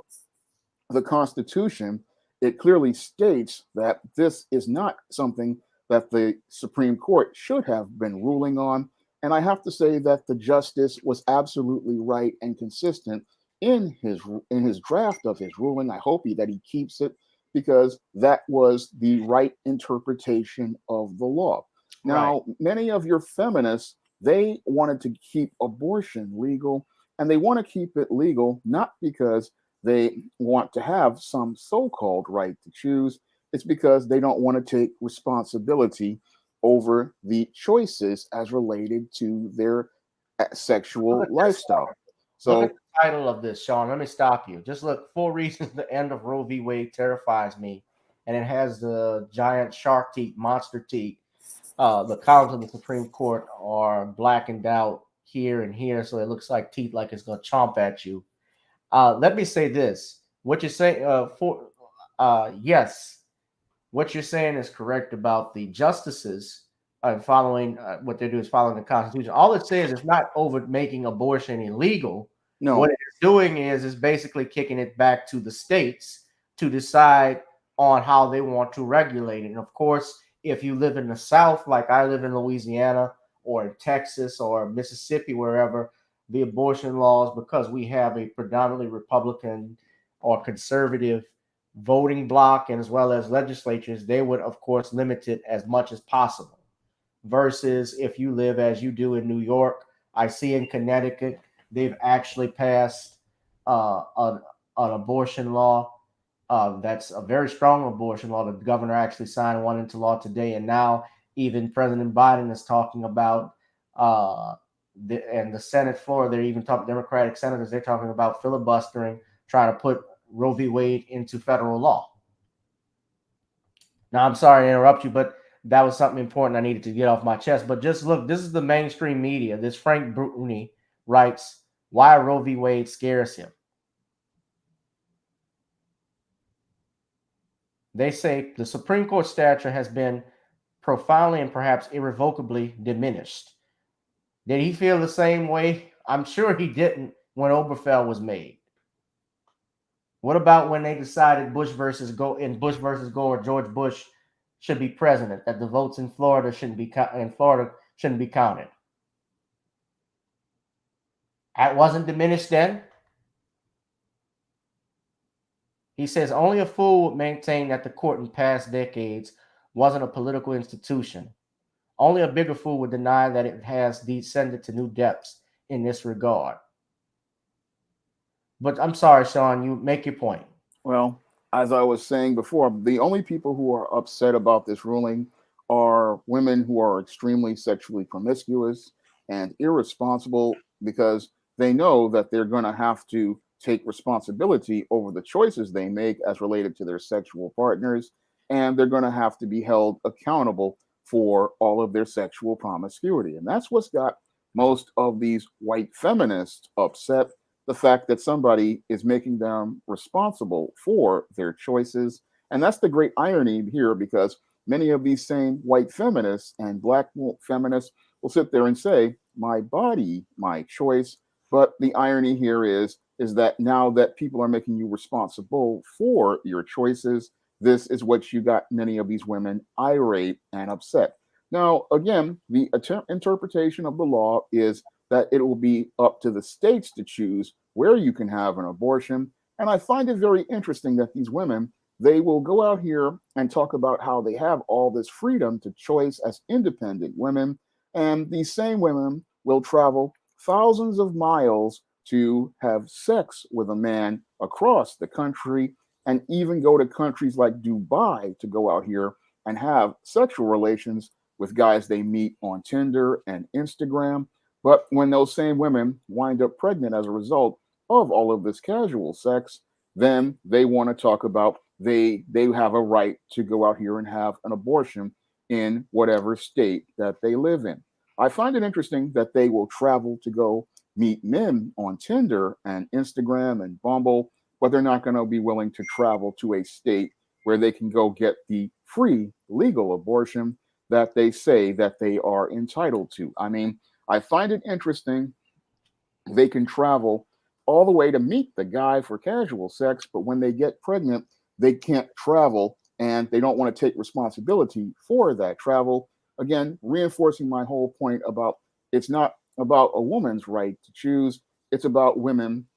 the Constitution, it clearly states that this is not something that the Supreme Court should have been ruling on. And I have to say that the justice was absolutely right and consistent in his draft of his ruling. I hope that he keeps it, because that was the right interpretation of the law. Now, many of your feminists, they wanted to keep abortion legal, and they want to keep it legal not because they want to have some so-called right to choose. It's because they don't want to take responsibility over the choices as related to their sexual lifestyle. So look at the title of this, Shawn. Let me stop you. Just look, 4 reasons the end of Roe v. Wade terrifies me. And it has the giant shark teeth, monster teeth. The columns of the Supreme Court are blackened out here and here, so it looks like teeth, like it's going to chomp at you. Let me say this. What you're saying, yes, what you're saying is correct about the justices following what they do is following the Constitution. All it says is not over making abortion illegal. no, What it's doing is basically kicking it back to the states to decide on how they want to regulate it. And of course, if you live in the South, like I live in Louisiana or in Texas or Mississippi, wherever, the abortion laws, because we have a predominantly Republican or conservative voting bloc, and as well as legislatures, they would, of course, limit it as much as possible. Versus if you live as you do in New York, I see in Connecticut, they've actually passed an abortion law. That's a very strong abortion law. The governor actually signed one into law today. And now even President Biden is talking about, and the Senate floor, they're even talking, Democratic senators, they're talking about filibustering, trying to put Roe v. Wade into federal law. Now, I'm sorry to interrupt you, but that was something important I needed to get off my chest. But just look, this is the mainstream media. This Frank Bruni writes, why Roe v. Wade scares him. They say the Supreme Court stature has been profoundly and perhaps irrevocably diminished. Did he feel the same way? I'm sure he didn't when Obergefell was made. What about when they decided Bush versus Gore, George Bush should be president, that the votes in Florida shouldn't be counted? That wasn't diminished then. He says only a fool would maintain that the court in past decades wasn't a political institution. Only a bigger fool would deny that it has descended to new depths in this regard. But I'm sorry, Shawn, you make your point. well, as I was saying before, the only people who are upset about this ruling are women who are extremely sexually promiscuous and irresponsible, because they know that they're going to have to take responsibility over the choices they make as related to their sexual partners, and they're going to have to be held accountable for all of their sexual promiscuity. And that's what's got most of these white feminists upset, the fact that somebody is making them responsible for their choices. And that's the great irony here, because many of these same white feminists and black feminists will sit there and say, my body, my choice. But the irony here is that now that people are making you responsible for your choices, this is what you got many of these women irate and upset. Now, again, the interpretation of the law is that it will be up to the states to choose where you can have an abortion. And I find it very interesting that these women, they will go out here and talk about how they have all this freedom to choice as independent women. And these same women will travel thousands of miles to have sex with a man across the country, and even go to countries like Dubai to go out here and have sexual relations with guys they meet on Tinder and Instagram. But when those same women wind up pregnant as a result of all of this casual sex, then they want to talk about they have a right to go out here and have an abortion in whatever state that they live in. I find it interesting that they will travel to go meet men on Tinder and Instagram and Bumble, but they're not going to be willing to travel to a state where they can go get the free legal abortion that they say that they are entitled to. I mean, I find it interesting they can travel all the way to meet the guy for casual sex, but when they get pregnant, they can't travel and they don't want to take responsibility for that travel. Again, reinforcing my whole point about it's not about a woman's right to choose. It's about women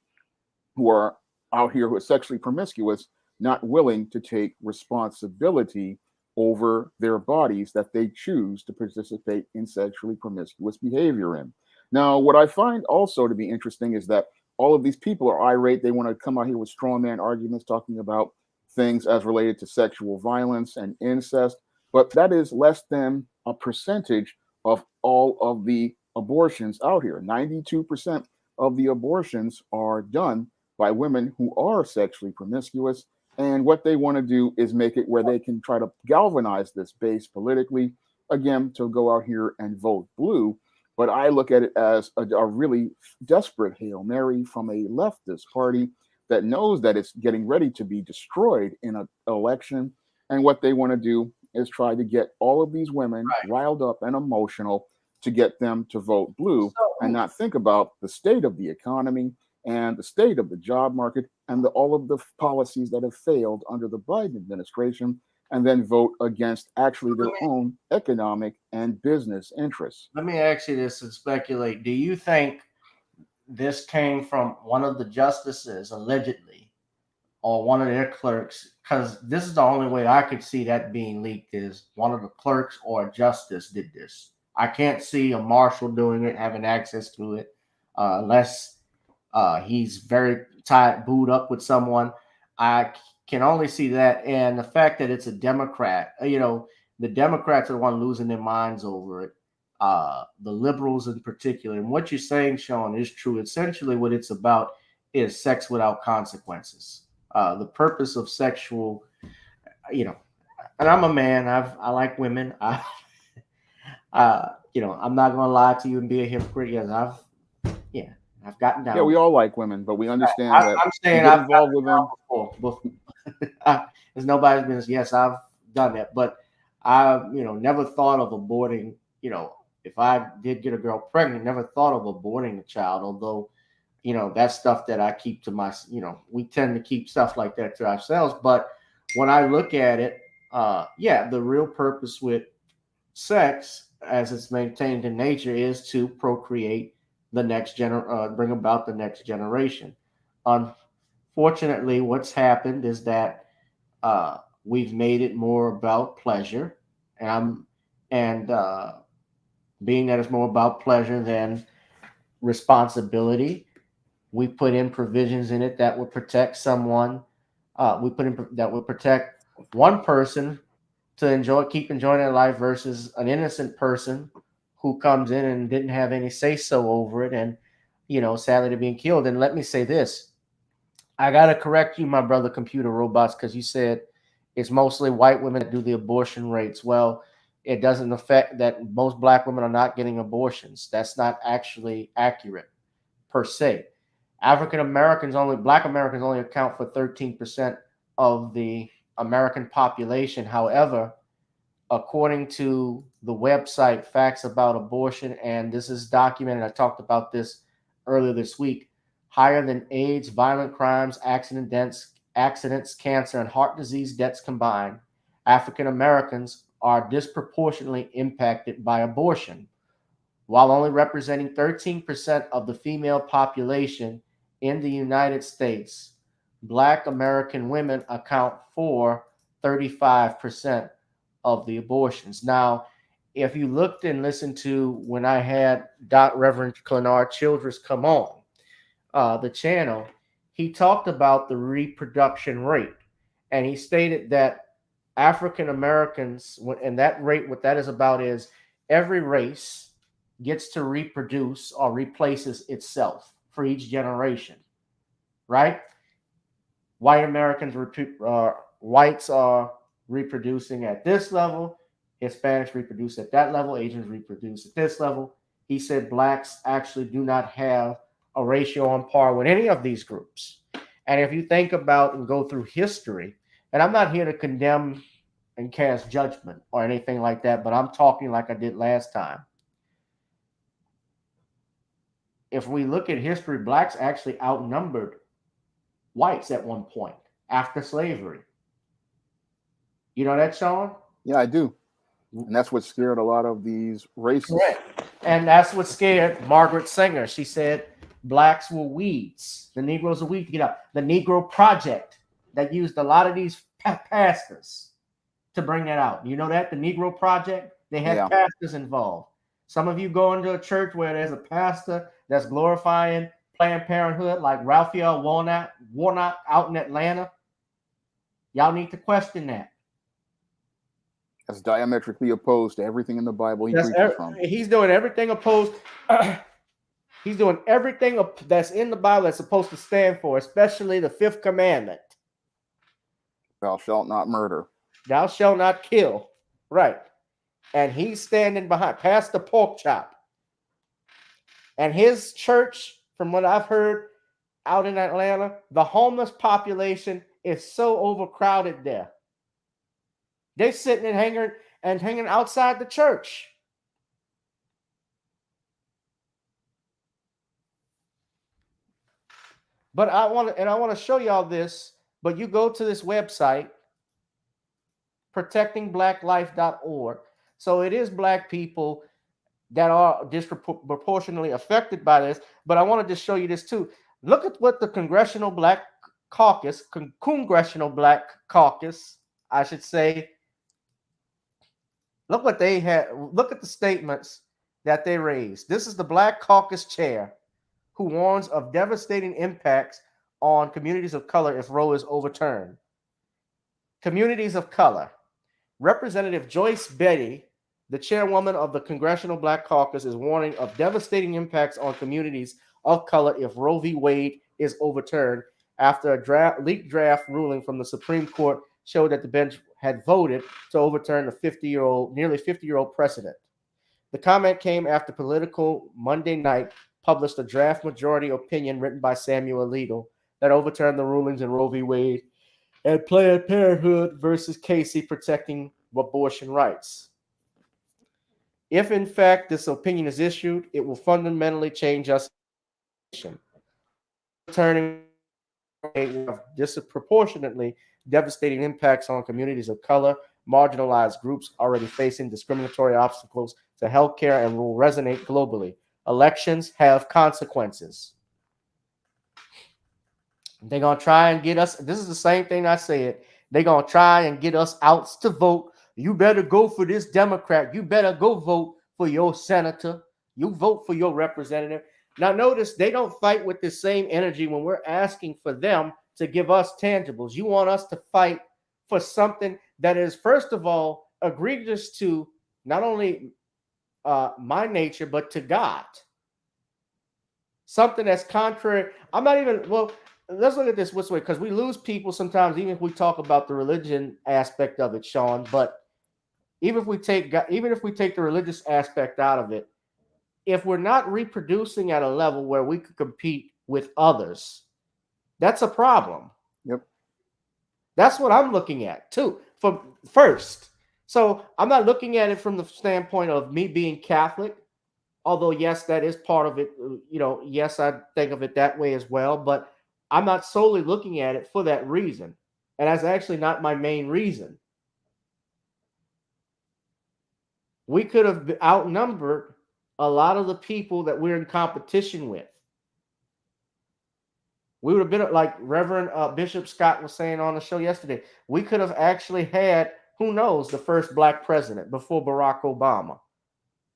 who are out here who are sexually promiscuous, not willing to take responsibility over their bodies that they choose to participate in sexually promiscuous behavior in. Now, what I find also to be interesting is that all of these people are irate. They want to come out here with strongman arguments talking about things as related to sexual violence and incest, but that is less than a percentage of all of the abortions out here. 92% of the abortions are done by women who are sexually promiscuous. And what they want to do is make it where they can try to galvanize this base politically, again, to go out here and vote blue. But I look at it as a really desperate Hail Mary from a leftist party that knows that it's getting ready to be destroyed in an election. And what they want to do is try to get all of these women riled up and emotional to get them to vote blue and not think about the state of the economy and the state of the job market and all of the policies that have failed under the Biden administration, and then vote against actually their own economic and business interests. Let me ask you this and speculate. Do you think this came from one of the justices, allegedly, or one of their clerks? Because this is the only way I could see that being leaked, is one of the clerks or a justice did this. I can't see a marshal doing it, having access to it, unless he's very tied, booed up with someone. I can only see that. And the fact that it's a Democrat, the Democrats are the one losing their minds over it. The liberals in particular. And what you're saying, Shawn, is true. Essentially what it's about is sex without consequences. The purpose of sexual, and I'm a man, I like women. I'm not going to lie to you and be a hypocrite. Yes, I've gotten down. Yeah, we all like women, but we understand that I'm saying I've I've involved with them before. There's nobody's business. Yes, I've done that, but I, never thought of aborting. If I did get a girl pregnant, never thought of aborting the child. Although, that's stuff that I keep to my. We tend to keep stuff like that to ourselves. But when I look at it, the real purpose with sex, as it's maintained in nature, is to procreate the next bring about the next generation. Unfortunately, what's happened is that we've made it more about pleasure, and being that it's more about pleasure than responsibility, we put in provisions in it that would protect someone. That would protect one person to keep enjoying their life versus an innocent person who comes in and didn't have any say so over it, and sadly, they're being killed. And let me say this: I gotta correct you, my brother, computer robots, because you said it's mostly white women that do the abortion rates. Well, it doesn't affect that most Black women are not getting abortions. That's not actually accurate per se. Black Americans only account for 13% of the American population. However, according to the website Facts About Abortion, and this is documented, I talked about this earlier this week, higher than AIDS, violent crimes, accidents, cancer, and heart disease deaths combined, African Americans are disproportionately impacted by abortion. While only representing 13% of the female population in the United States, Black American women account for 35% of the abortions. Now, if you looked and listened to when I had Reverend Clenard Childress come on the channel, he talked about the reproduction rate, and he stated that African Americans, and that rate, what that is about is every race gets to reproduce or replaces itself for each generation, right? Whites are reproducing at this level, Hispanics reproduce at that level, Asians reproduce at this level. He said Blacks actually do not have a ratio on par with any of these groups. And if you think about and go through history, and I'm not here to condemn and cast judgment or anything like that, but I'm talking like I did last time. If we look at history, Blacks actually outnumbered whites at one point after slavery. You know that, Shawn? Yeah, I do. And that's what scared a lot of these racists. Correct. And that's what scared Margaret Sanger. She said Blacks were weeds. The Negroes are weeds to get out. The Negro Project that used a lot of these pastors to bring that out. You know that? The Negro Project? They had pastors involved. Some of you go into a church where there's a pastor that's glorifying Planned Parenthood, like Raphael Warnock out in Atlanta. Y'all need to question that. That's diametrically opposed to everything in the Bible he preaches from. He's doing everything opposed. He's doing everything that's in the Bible that's supposed to stand for, especially the 5th commandment. Thou shalt not murder. Thou shalt not kill. Right. And he's standing behind Pastor Porkchop. And his church, from what I've heard out in Atlanta, the homeless population is so overcrowded there. They're sitting and hanging outside the church. But I want to show y'all this, but you go to this website, protectingblacklife.org. So it is Black people that are disproportionately affected by this. But I wanted to show you this too. Look at what the Congressional Black Caucus, I should say. Look what they had. Look at the statements that they raised. This is the Black Caucus chair who warns of devastating impacts on communities of color if Roe is overturned. Communities of color. Representative Joyce Betty, the chairwoman of the Congressional Black Caucus, is warning of devastating impacts on communities of color if Roe v. Wade is overturned after a leaked draft ruling from the Supreme Court showed that the bench had voted to overturn the nearly 50-year-old precedent. The comment came after Politico Monday night published a draft majority opinion written by Samuel Alito that overturned the rulings in Roe v. Wade and Planned Parenthood versus Casey protecting abortion rights. If, in fact, this opinion is issued, it will fundamentally change us. Turning disproportionately devastating impacts on communities of color, marginalized groups already facing discriminatory obstacles to healthcare, and will resonate globally. Elections have consequences. They're going to try and get us. This is the same thing I said. They're going to try and get us out to vote. You better go for this Democrat. You better go vote for your senator. You vote for your representative. Now, notice they don't fight with the same energy when we're asking for them to give us tangibles. You want us to fight for something that is, first of all, egregious to not only my nature, but to God. Something that's contrary. I'm not even, well, let's look at this way, because we lose people sometimes, even if we talk about the religion aspect of it, Shawn. But even if we take the religious aspect out of it, if we're not reproducing at a level where we could compete with others, that's a problem. Yep. That's what I'm looking at too. For first, so I'm not looking at it from the standpoint of me being Catholic, although yes, that is part of it. Yes, I think of it that way as well. But I'm not solely looking at it for that reason, and that's actually not my main reason. We could have outnumbered a lot of the people that we're in competition with. We would have been like Reverend Bishop Scott was saying on the show yesterday. We could have actually had, who knows, the first black president before Barack Obama.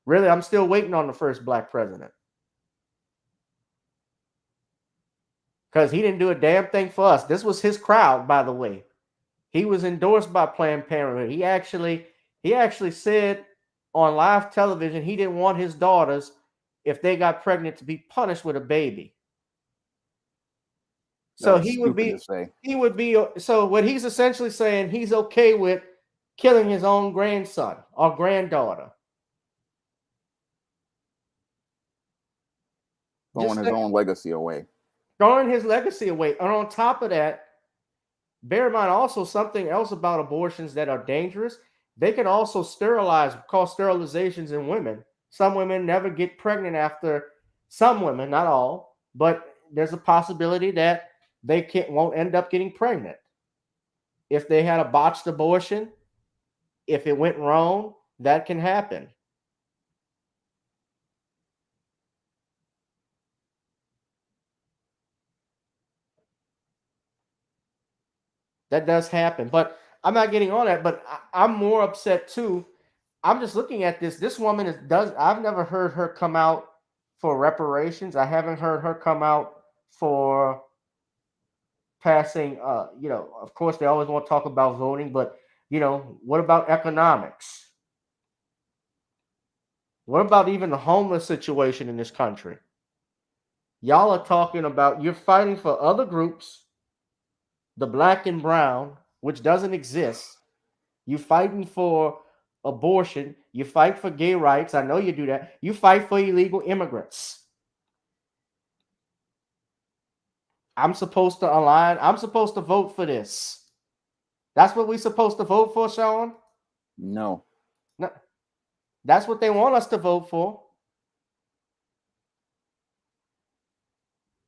Really, I'm still waiting on the first black president. Because he didn't do a damn thing for us. This was his crowd, by the way. He was endorsed by Planned Parenthood. He actually said on live television he didn't want his daughters, if they got pregnant, to be punished with a baby. So so what he's essentially saying, he's okay with killing his own grandson or granddaughter. Throwing his own legacy away. Throwing his legacy away. And on top of that, bear in mind also something else about abortions that are dangerous. They can also cause sterilizations in women. Some women never get pregnant after, some women, not all, but there's a possibility that they won't end up getting pregnant. If they had a botched abortion, if it went wrong, that can happen. That does happen, but I'm not getting on that. But I'm more upset too. I'm just looking at this. This woman I've never heard her come out for reparations. I haven't heard her come out for passing. Of course, they always want to talk about voting, but what about economics? What about even the homeless situation in this country? Y'all are talking about you're fighting for other groups. The black and brown, which doesn't exist. You fighting for abortion. You fight for gay rights. I know you do that. You fight for illegal immigrants. I'm supposed to align. I'm supposed to vote for this. That's what we're supposed to vote for, Shawn? No. That's what they want us to vote for.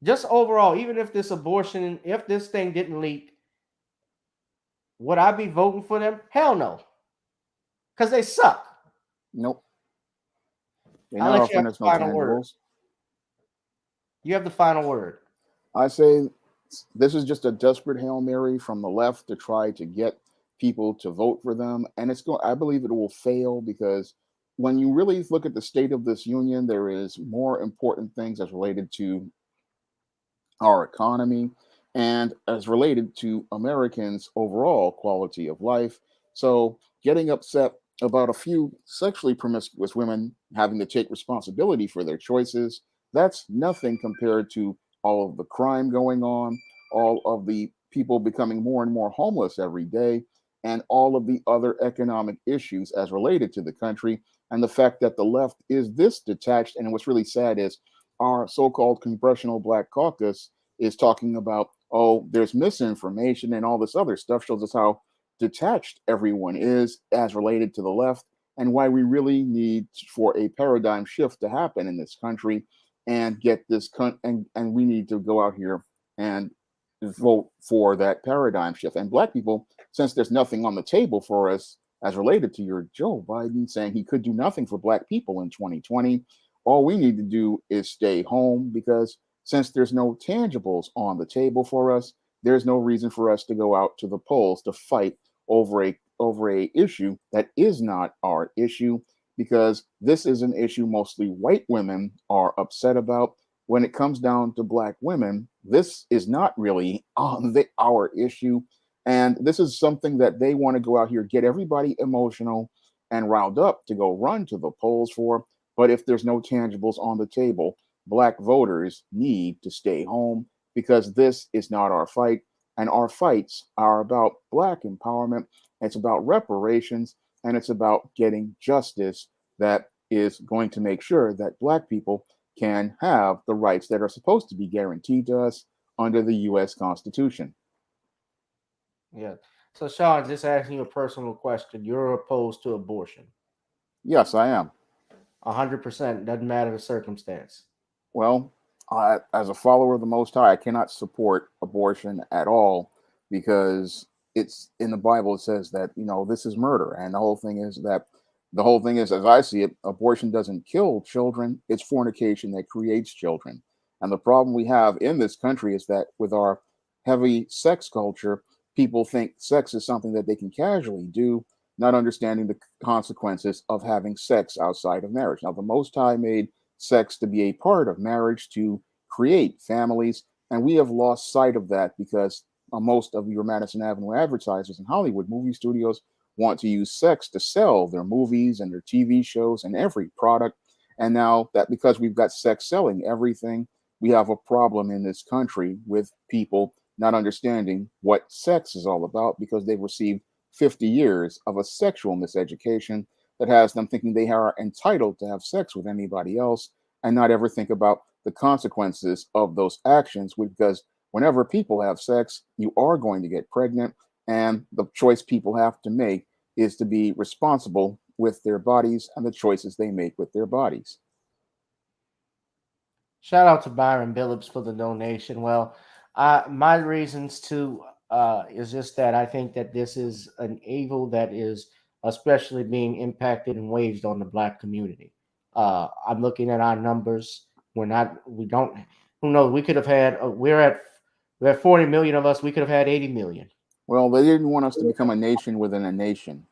Just overall, even if this thing didn't leak, would I be voting for them? Hell no. Because they suck. Nope. I'll let you have the final word. You have the final word. I say this is just a desperate Hail Mary from the left to try to get people to vote for them. And I believe it will fail, because when you really look at the state of this union, there is more important things as related to our economy and as related to Americans' overall quality of life. So getting upset about a few sexually promiscuous women having to take responsibility for their choices, that's nothing compared to all of the crime going on, all of the people becoming more and more homeless every day, and all of the other economic issues as related to the country. And the fact that the left is this detached. And what's really sad is our so-called Congressional Black Caucus is talking about, oh, there's misinformation and all this other stuff, shows us how detached everyone is as related to the left, and why we really need for a paradigm shift to happen in this country and get this and we need to go out here and vote for that paradigm shift. And Black people, since there's nothing on the table for us as related to your Joe Biden saying he could do nothing for Black people in 2020, all we need to do is stay home, because since there's no tangibles on the table for us, there's no reason for us to go out to the polls to fight over a issue that is not our issue, because this is an issue mostly white women are upset about. When it comes down to Black women, this is not really our issue. And this is something that they want to go out here, get everybody emotional and riled up to go run to the polls for. But if there's no tangibles on the table, Black voters need to stay home, because this is not our fight. And our fights are about Black empowerment. It's about reparations. and it's about getting justice that is going to make sure that Black people can have the rights that are supposed to be guaranteed to us under the U.S. Constitution. Yeah. So, Shawn, just asking you a personal question. You're opposed to abortion. Yes, I am. 100%. Doesn't matter the circumstance. Well, as a follower of the Most High, I cannot support abortion at all because it's in the Bible. It says that, you know, this is murder. And the whole thing is, as I see it, abortion doesn't kill children. It's fornication that creates children. And the problem we have in this country is that with our heavy sex culture, people think sex is something that they can casually do, not understanding the consequences of having sex outside of marriage. Now, the Most High made sex to be a part of marriage to create families, and we have lost sight of that because most of your Madison Avenue advertisers in Hollywood movie studios want to use sex to sell their movies and their TV shows and every product. And now that because we've got sex selling everything, we have a problem in this country with people not understanding what sex is all about because they've received 50 years of a sexual miseducation that has them thinking they are entitled to have sex with anybody else and not ever think about the consequences of those actions. Because whenever people have sex, you are going to get pregnant, and the choice people have to make is to be responsible with their bodies and the choices they make with their bodies. Shout out to Byron Billups for the donation. Well, my reasons to is just that I think that this is an evil that is especially being impacted and waged on the Black community. I'm looking at our numbers. Who knows? We could have had, we're at 40 million of us. We could have had 80 million. Well, they didn't want us to become a nation within a nation.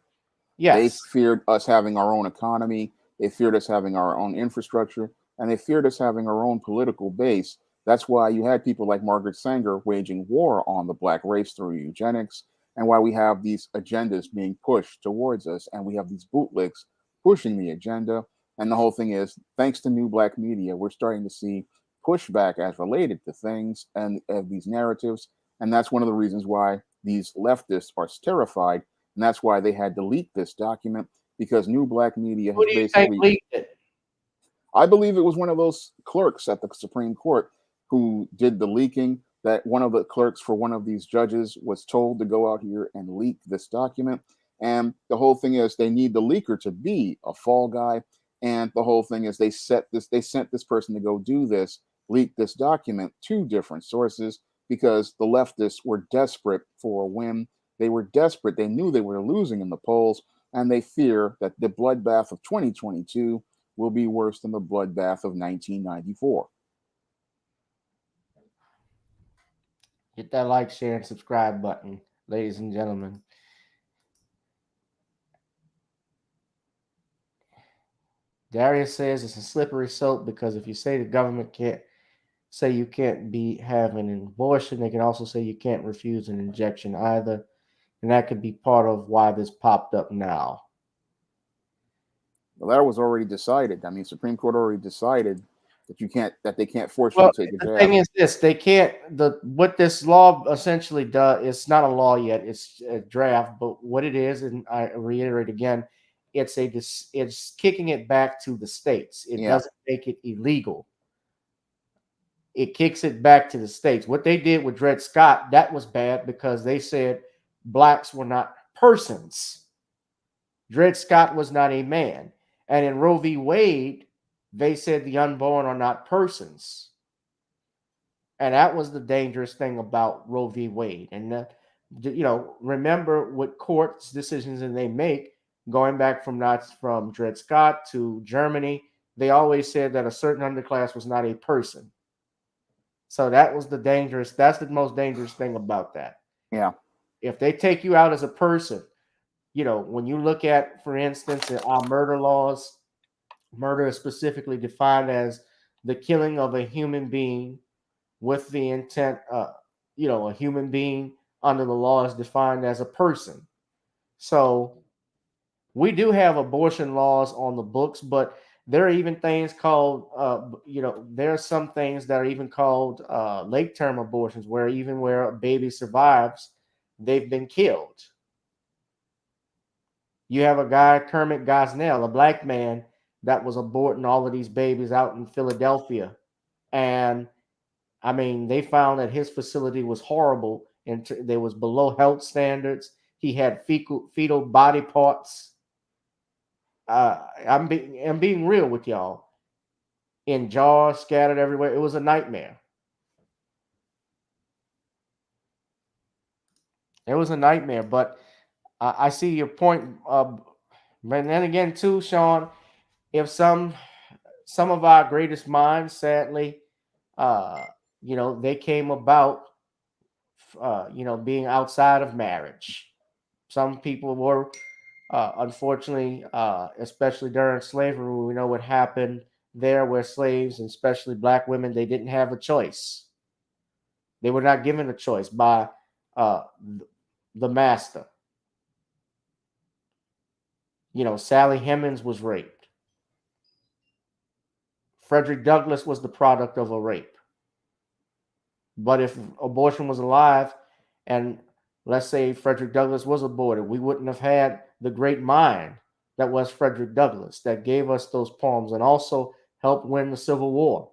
Yes. They feared us having our own economy. They feared us having our own infrastructure, and they feared us having our own political base. That's why you had people like Margaret Sanger waging war on the Black race through eugenics, and why we have these agendas being pushed towards us, and we have these bootlegs pushing the agenda. And the whole thing is, thanks to new Black media, we're starting to see pushback as related to things and these narratives. And that's one of the reasons why these leftists are terrified. And that's why they had to leak this document, because new Black media has basically leaked it? I believe it was one of those clerks at the Supreme Court who did the leaking, that one of the clerks for one of these judges was told to go out here and leak this document. And the whole thing is they need the leaker to be a fall guy. And the whole thing is they sent this person to go do this, leak this document to different sources because the leftists were desperate for a win. They were desperate. They knew they were losing in the polls, and they fear that the bloodbath of 2022 will be worse than the bloodbath of 1994. Hit that like, share, and subscribe button, ladies and gentlemen. Darius says it's a slippery slope because if you say the government can't say you can't have an abortion, they can also say you can't refuse an injection either. And that could be part of why this popped up now. Well, that was already decided. I mean, Supreme Court already decided that they can't force you to take a jab. The thing is this, they can't, what this law essentially does, it's not a law yet, it's a draft, but what it is, and I reiterate again, it's kicking it back to the states. It doesn't make it illegal. It kicks it back to the states. What they did with Dred Scott, that was bad because they said blacks were not persons. Dred Scott was not a man. And in Roe v. Wade, they said the unborn are not persons. And that was the dangerous thing about Roe v. Wade. And, remember what courts decisions that they make, going back from Dred Scott to Germany, they always said that a certain underclass was not a person. So that's the most dangerous thing about that. Yeah. If they take you out as a person, when you look at, for instance, our murder laws, murder is specifically defined as the killing of a human being with the intent, a human being under the law is defined as a person. So we do have abortion laws on the books, but there are even things called, there are some things that are even called late term abortions, where a baby survives, they've been killed. You have a guy, Kermit Gosnell, a black man that was aborting all of these babies out in Philadelphia. And I mean, they found that his facility was horrible and there was below health standards. He had fetal body parts. I'm being real with y'all. In jars scattered everywhere. It was a nightmare. It was a nightmare, but I see your point. But then again, too, Shawn, if some of our greatest minds, sadly, they came about, being outside of marriage. Some people were, unfortunately, especially during slavery, we know what happened there, where slaves, and especially black women, they didn't have a choice. They were not given a choice by the master. Sally Hemings was raped. Frederick Douglass was the product of a rape. But if abortion was alive, and let's say Frederick Douglass was aborted, we wouldn't have had the great mind that was Frederick Douglass that gave us those poems and also helped win the Civil War,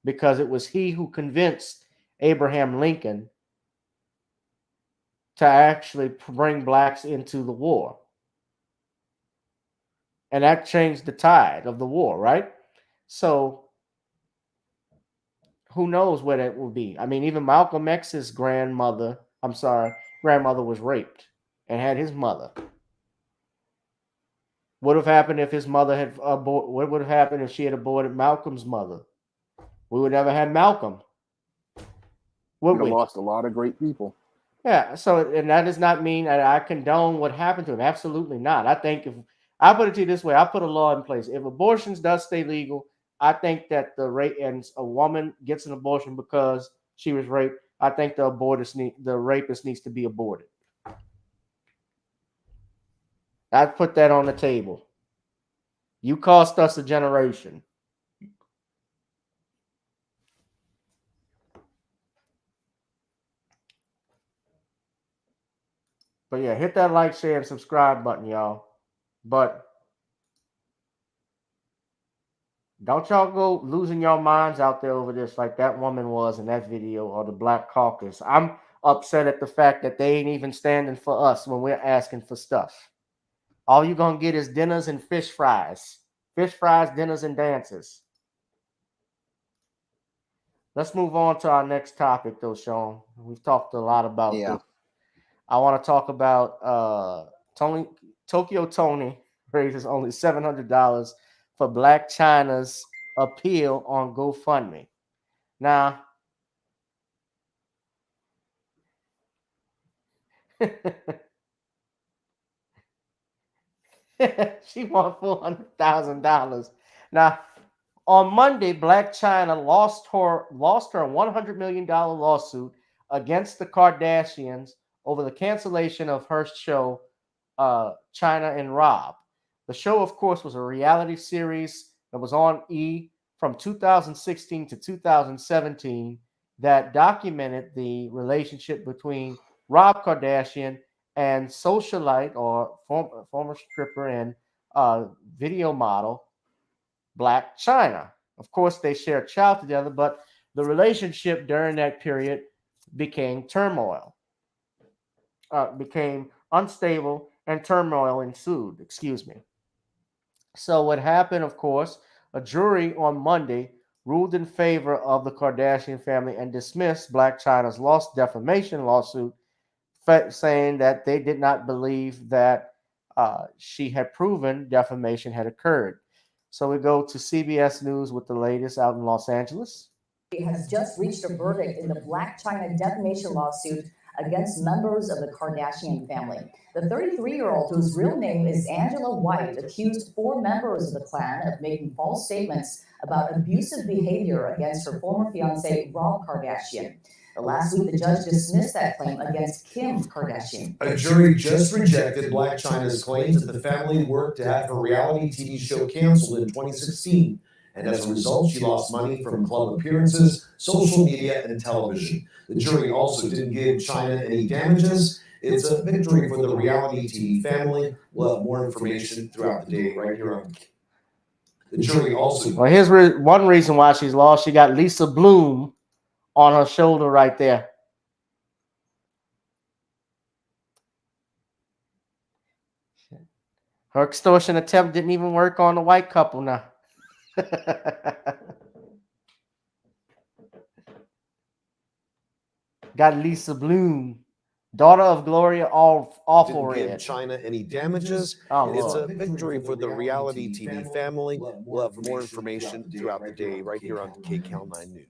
because it was he who convinced Abraham Lincoln to actually bring blacks into the war. And that changed the tide of the war, right? So who knows where that will be? I mean, even Malcolm X's grandmother was raped and had his mother. What would have happened if his mother had what would have happened if she had aborted Malcolm's mother? We would never have Malcolm. Would we? Lost a lot of great people. Yeah, so, and that does not mean that I condone what happened to him. Absolutely not. I think if I put it to you this way, I put a law in place. If abortions does stay legal, I think that the a woman gets an abortion because she was raped, I think the rapist needs to be aborted. I'd put that on the table. You cost us a generation. But yeah, hit that like, share, and subscribe button, y'all. But don't y'all go losing your minds out there over this like that woman was in that video, or the Black Caucus. I'm upset at the fact that they ain't even standing for us when we're asking for stuff. All you're going to get is dinners and fish fries. Fish fries, dinners, and dances. Let's move on to our next topic, though, Shawn. We've talked a lot about this. I want to talk about Tokyo Toni raises only $700 for Blac Chyna's appeal on GoFundMe. Now, she won $400,000. Now, on Monday, Blac Chyna lost her $100 million lawsuit against the Kardashians over the cancellation of her show, Chyna and Rob. The show, of course, was a reality series that was on E! From 2016 to 2017 that documented the relationship between Rob Kardashian and socialite, or former stripper and video model, Blac Chyna. Of course, they share a child together, but the relationship during that period became turmoil. Became unstable, and turmoil ensued. So what happened, of course, a jury on Monday ruled in favor of the Kardashian family and dismissed Blac Chyna's defamation lawsuit, saying that they did not believe that she had proven defamation had occurred. So we go to CBS News with the latest out in Los Angeles. Has just reached a verdict in the Blac Chyna defamation lawsuit against members of the Kardashian family. The 33-year-old, whose real name is Angela White, accused 4 members of the clan of making false statements about abusive behavior against her former fiancé, Rob Kardashian. Last week, the judge dismissed that claim against Kim Kardashian. A jury just rejected Blac Chyna's claims that the family worked to have her reality TV show canceled in 2016. And as a result, she lost money from club appearances, social media, and television. The jury also didn't give Chyna any damages, It's a victory for the reality TV family. We'll have more information throughout the day right here on the jury. Also, well, here's one reason why she's lost. She got Lisa Bloom on her shoulder right there. Her extortion attempt didn't even work on the white couple now. Got Lisa Bloom, daughter of Gloria Awful didn't give Red. Chyna any damages. Oh, It's Lord. a victory for the reality TV family. We'll have more information throughout the day right here on KCAL 9 News.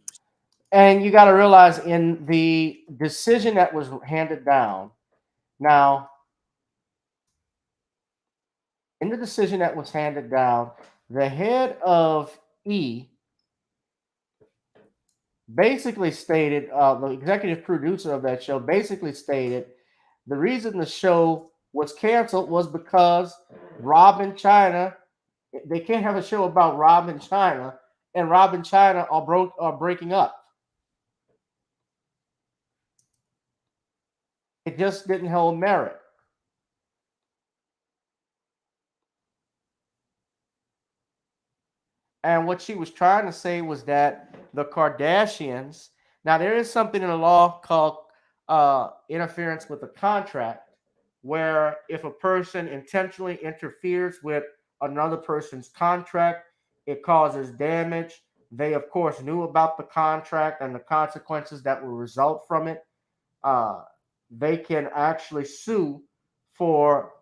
And you got to realize in the decision that was handed down, now, in the decision that was handed down, the head of E basically stated, the executive producer of that show basically stated, the reason the show was canceled was because Rob and Chyna, they can't have a show about Rob and Chyna, and Rob and Chyna are breaking up. It just didn't hold merit. And what she was trying to say was that the Kardashians, now there is something in the law called interference with a contract, where if a person intentionally interferes with another person's contract, it causes damage. They, of course, knew about the contract and the consequences that will result from it. They can actually sue for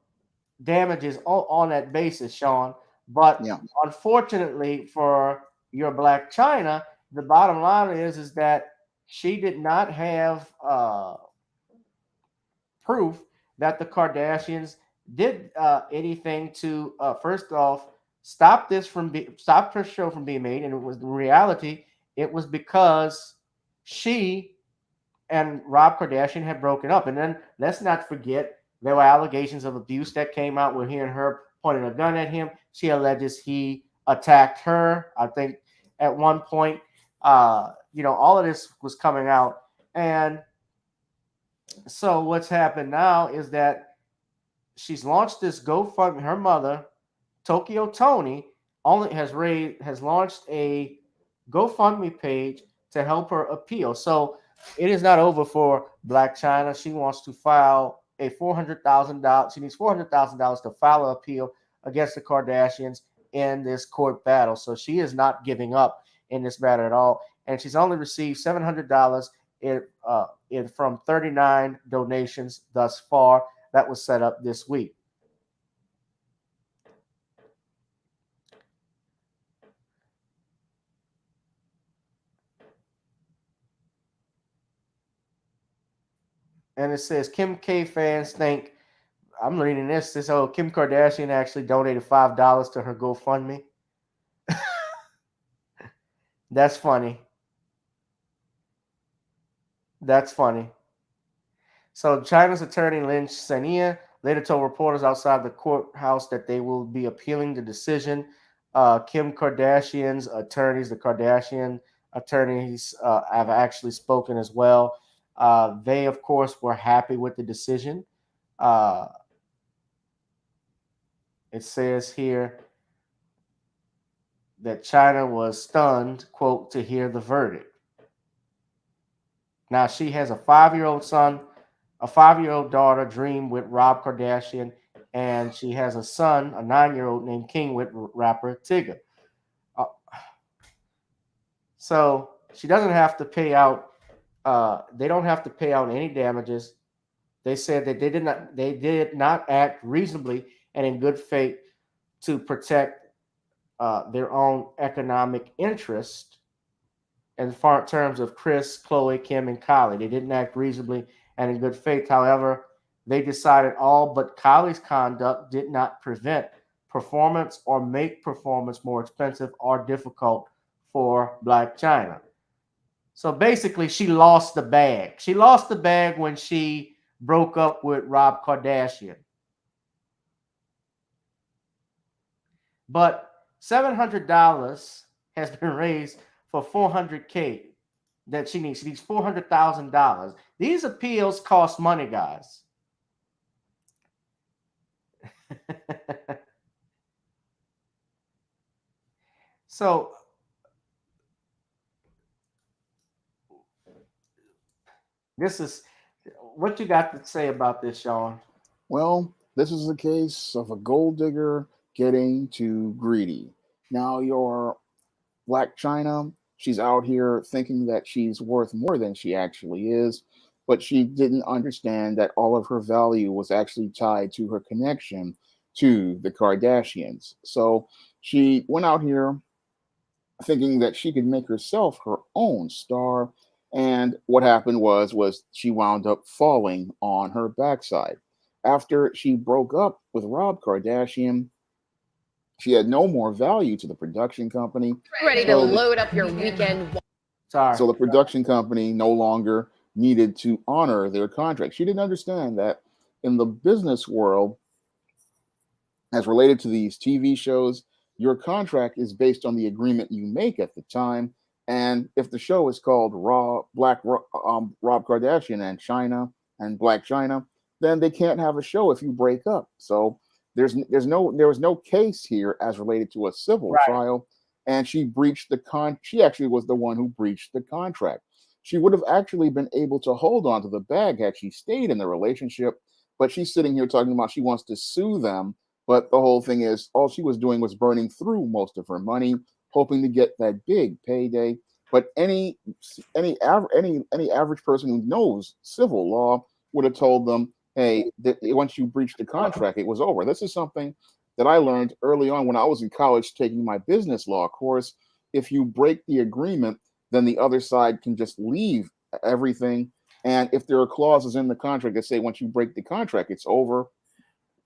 damages on that basis, Shawn. But unfortunately for your Blac Chyna, the bottom line is that she did not have proof that the Kardashians did anything to, first off, stop her show from being made. And it was the reality. It was because she and Rob Kardashian had broken up. And then let's not forget, there were allegations of abuse that came out with he and her pointing a gun at him. She alleges he attacked her, I think, at one point. All of this was coming out. And so what's happened now is that she's launched this GoFundMe. Her mother, Tokyo Toni, has launched a GoFundMe page to help her appeal. So it is not over for Blac Chyna. She wants to file a $400,000. She needs $400,000 to file an appeal against the Kardashians in this court battle. So she is not giving up in this battle at all. And she's only received $700 from 39 donations thus far. That was set up this week. And it says Kim K fans think, I'm reading this. This Kim Kardashian actually donated $5 to her GoFundMe. That's funny. That's funny. So Chyna's attorney, Lynch Sania, later told reporters outside the courthouse that they will be appealing the decision. Kim Kardashian's attorneys, the Kardashian attorneys, have actually spoken as well. They, of course, were happy with the decision. It says here that Chyna was stunned, quote, to hear the verdict. Now, she has a 5-year-old son, a 5-year-old daughter, Dream, with Rob Kardashian, and she has a son, a 9-year-old named King, with rapper Tigger. So she doesn't have to pay out. They don't have to pay out any damages. They said that they did not act reasonably and in good faith to protect their own economic interest in terms of Kris, Khloe, Kim, and Kylie. They didn't act reasonably and in good faith. However, they decided all but Kylie's conduct did not prevent performance or make performance more expensive or difficult for Blac Chyna. So basically, she lost the bag. She lost the bag when she broke up with Rob Kardashian. But $700 has been raised for $400K that she needs. She needs $400,000. These appeals cost money, guys. So this is what you got to say about this, Shawn. Well, this is a case of a gold digger getting too greedy. Now, your Blac Chyna, she's out here thinking that she's worth more than she actually is, but she didn't understand that all of her value was actually tied to her connection to the Kardashians. So she went out here thinking that she could make herself her own star. And what happened was she wound up falling on her backside. After she broke up with Rob Kardashian, she had no more value to the production company. Ready to So load up your weekend. Sorry. so the production company no longer needed to honor their contract. She didn't understand that in the business world, as related to these TV shows, your contract is based on the agreement you make at the time. And if the show is called Rob Kardashian and Chyna and Blac Chyna, then they can't have a show if you break up. So there was no case here as related to a civil trial, and she breached the she actually was the one who breached the contract. She would have actually been able to hold on to the bag had she stayed in the relationship, but she's sitting here talking about she wants to sue them. But the whole thing is, all she was doing was burning through most of her money, hoping to get that big payday. But any average person who knows civil law would have told them, hey, once you breach the contract, it was over. This is something that I learned early on when I was in college taking my business law course. If you break the agreement, then the other side can just leave everything. And if there are clauses in the contract that say once you break the contract, it's over.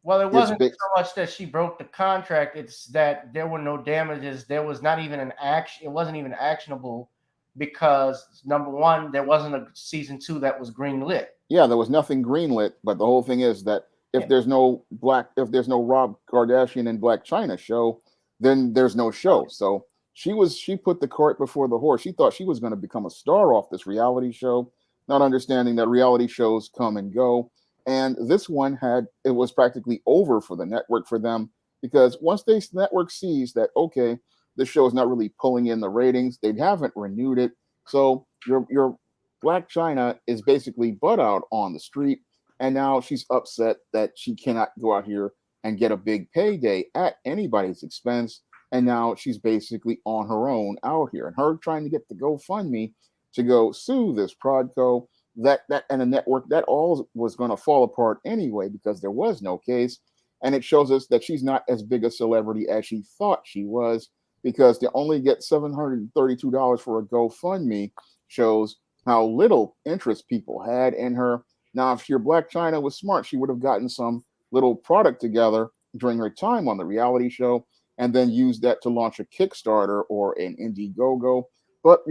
Well, it wasn't so much that she broke the contract, it's that there were no damages. There was not even an action. It wasn't even actionable because, number one, there wasn't a season 2 that was greenlit. Yeah, there was nothing greenlit, but the whole thing is that if there's no Rob Kardashian and Blac Chyna show, then there's no show. So she put the cart before the horse. She thought she was going to become a star off this reality show, not understanding that reality shows come and go. And this one it was practically over for the network for them, because once the network sees that, okay, this show is not really pulling in the ratings, they haven't renewed it. So your Blac Chyna is basically butt out on the street. And now she's upset that she cannot go out here and get a big payday at anybody's expense. And now she's basically on her own out here. And her trying to get the GoFundMe to go sue this Prodco, that and the network, that all was going to fall apart anyway because there was no case. And it shows us that she's not as big a celebrity as she thought she was, because to only get $732 for a GoFundMe shows how little interest people had in her. Now, if your Blac Chyna was smart, she would have gotten some little product together during her time on the reality show and then used that to launch a Kickstarter or an Indiegogo. But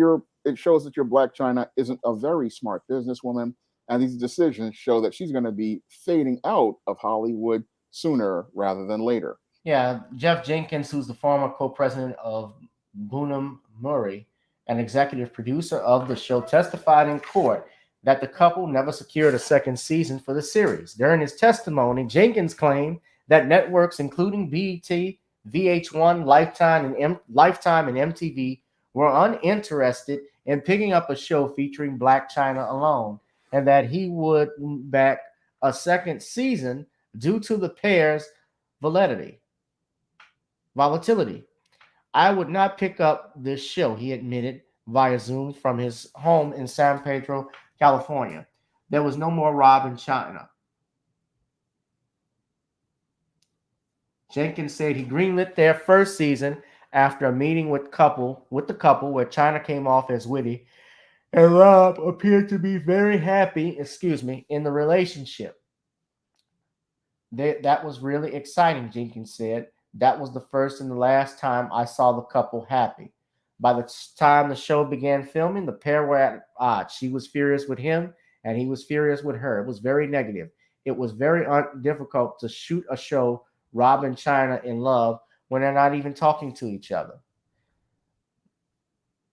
it shows that your Blac Chyna isn't a very smart businesswoman, and these decisions show that she's going to be fading out of Hollywood sooner rather than later. Yeah, Jeff Jenkins, who's the former co-president of Bunham Murray and executive producer of the show, testified in court that the couple never secured a second season for the series. During his testimony, Jenkins claimed that networks including BET, VH1, Lifetime, and MTV were uninterested in picking up a show featuring Blac Chyna alone, and that he would back a second season due to the pair's volatility. I would not pick up this show, he admitted via Zoom from his home in San Pedro, California. There was no more Rob and Chyna. Jenkins said he greenlit their first season after a meeting with the couple where Chyna came off as witty and Rob appeared to be very happy, in the relationship. That was really exciting, Jenkins said. That was the first and the last time I saw the couple happy. By the time the show began filming, the pair were at odds. She was furious with him, and he was furious with her. It was very negative. It was very difficult to shoot a show, Rob and Chyna in love, when they're not even talking to each other.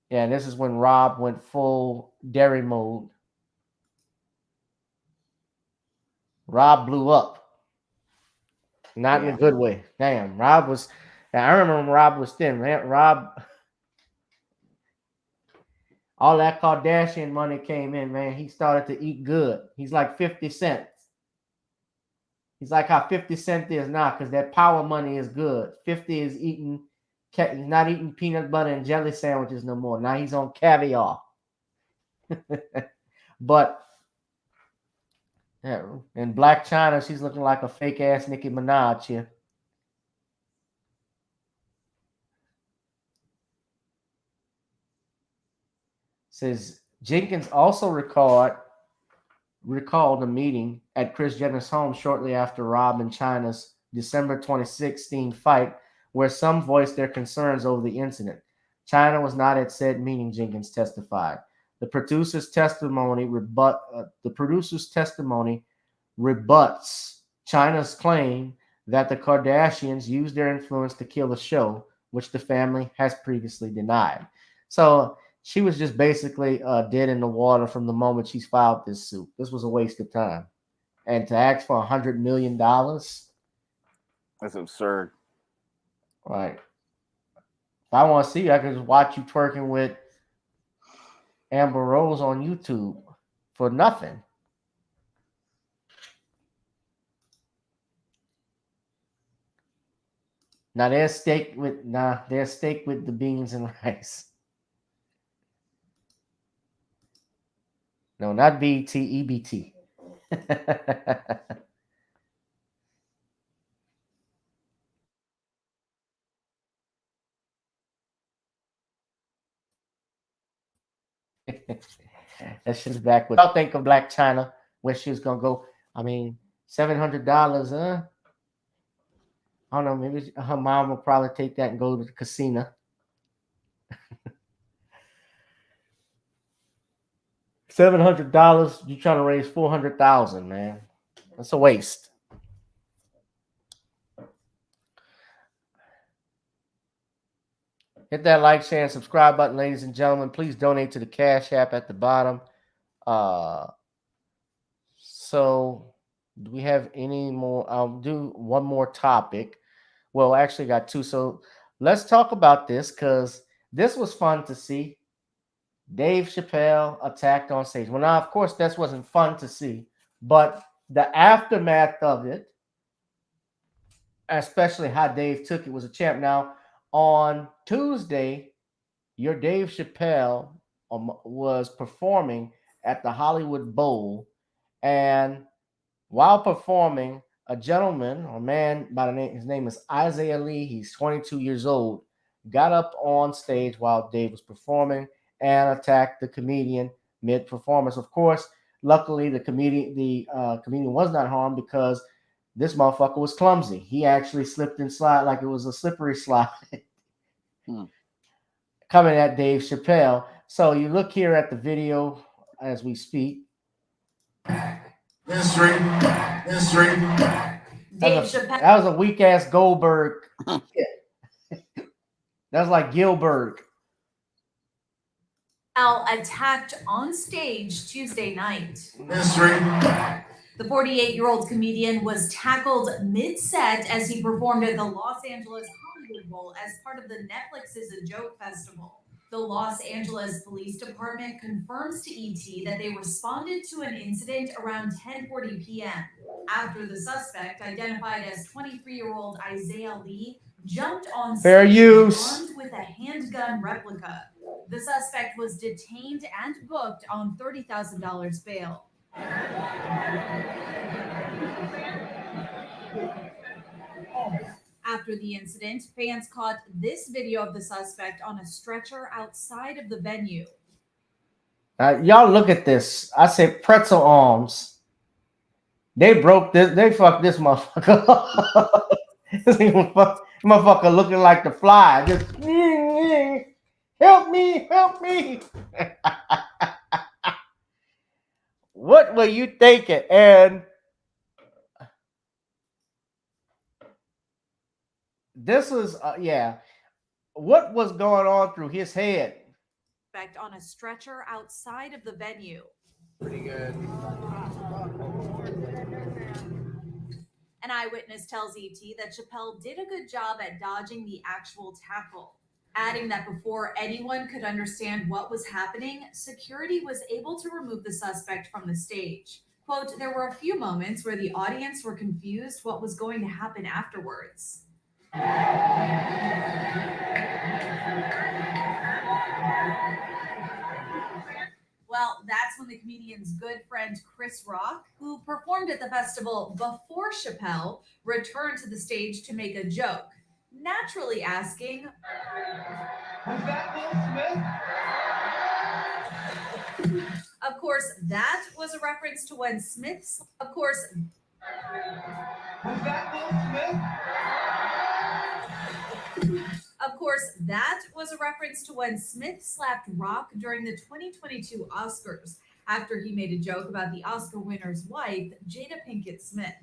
Yeah, and this is when Rob went full dairy mode. Rob blew up. Not in a good way. Damn, Rob was. I remember when Rob was thin. Man, Rob, all that Kardashian money came in, man. He started to eat good. He's like 50 Cent. He's like how 50 Cent is now, because that power money is good. 50 is eating, he's not eating peanut butter and jelly sandwiches no more. Now he's on caviar. But yeah, and Blac Chyna, she's looking like a fake ass Nicki Minaj here. Says Jenkins also recalled a meeting at Kris Jenner's home shortly after Rob and Chyna's December 2016 fight, where some voiced their concerns over the incident. Chyna was not at said meeting, Jenkins testified. The producer's testimony rebutts Chyna's claim that the Kardashians used their influence to kill the show, which the family has previously denied. So she was just basically dead in the water from the moment she's filed this suit. This was a waste of time. And to ask for $100 million? That's absurd. Right. If I want to see you, I can just watch you twerking with Amber Rose on YouTube for nothing. Now there's steak with the beans and rice. No, not BT, EBT. That shit's backwards. I think of Blac Chyna, where she was gonna go. I mean, $700, huh? I don't know. Maybe her mom will probably take that and go to the casino. $700. You trying to raise $400,000, man? That's a waste. Hit that like, share, and subscribe button, ladies and gentlemen. Please donate to the Cash App at the bottom. So, do we have any more? I'll do one more topic. Well, actually, got two. So, let's talk about this because this was fun to see. Dave Chappelle attacked on stage. Well, now, of course, that wasn't fun to see, but the aftermath of it, especially how Dave took it, was a champ. Now, on Tuesday, your Dave Chappelle was performing at the Hollywood Bowl, and while performing, a gentleman or man by the name, his name is Isaiah Lee, he's 22 years old, got up on stage while Dave was performing and attacked the comedian mid-performance. Of course, luckily the comedian was not harmed because this motherfucker was clumsy. He actually slipped and slid like it was a slippery slide coming at Dave Chappelle. So you look here at the video as we speak. History. That was a weak ass Goldberg. That was like Gilbert. Al attacked on stage Tuesday night. History. The 48-year-old comedian was tackled mid-set as he performed at the Los Angeles Hollywood Bowl as part of the Netflix's A Joke Festival. The Los Angeles Police Department confirms to ET that they responded to an incident around 10:40 p.m. after the suspect, identified as 23-year-old Isaiah Lee, jumped on stage armed with a handgun replica. The suspect was detained and booked on $30,000 bail. After the incident, fans caught this video of the suspect on a stretcher outside of the venue. Y'all look at this. I say pretzel arms. They broke this. They fucked this motherfucker. This motherfucker looking like the Fly. Just help me, help me. What were you thinking? And this is, what was going on through his head? On a stretcher outside of the venue. Pretty good. An eyewitness tells ET that Chappelle did a good job at dodging the actual tackle, adding that before anyone could understand what was happening, security was able to remove the suspect from the stage. Quote, there were a few moments where the audience were confused what was going to happen afterwards. Well, that's when the comedian's good friend Chris Rock, who performed at the festival before Chappelle, returned to the stage to make a joke, naturally asking, was that Will Smith? Of course, that was a reference to when Smith's, was that Will Smith? Of course, that was a reference to when Smith slapped Rock during the 2022 Oscars after he made a joke about the Oscar winner's wife, Jada Pinkett Smith.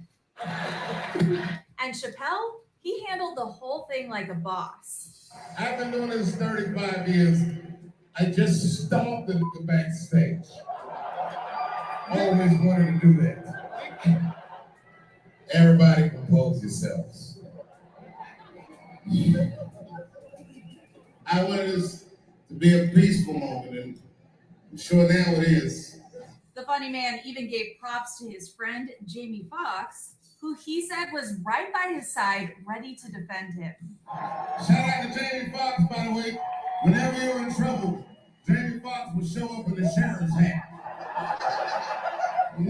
And Chappelle, he handled the whole thing like a boss. I've been doing this 35 years. I just stomped the backstage. Always wanted to do that. Everybody compose yourselves. I wanted this to be a peaceful moment, and I'm sure now it is. The funny man even gave props to his friend, Jamie Foxx, who he said was right by his side, ready to defend him. Shout out to Jamie Foxx, by the way. Whenever you're in trouble, Jamie Foxx will show up in the sheriff's hat. I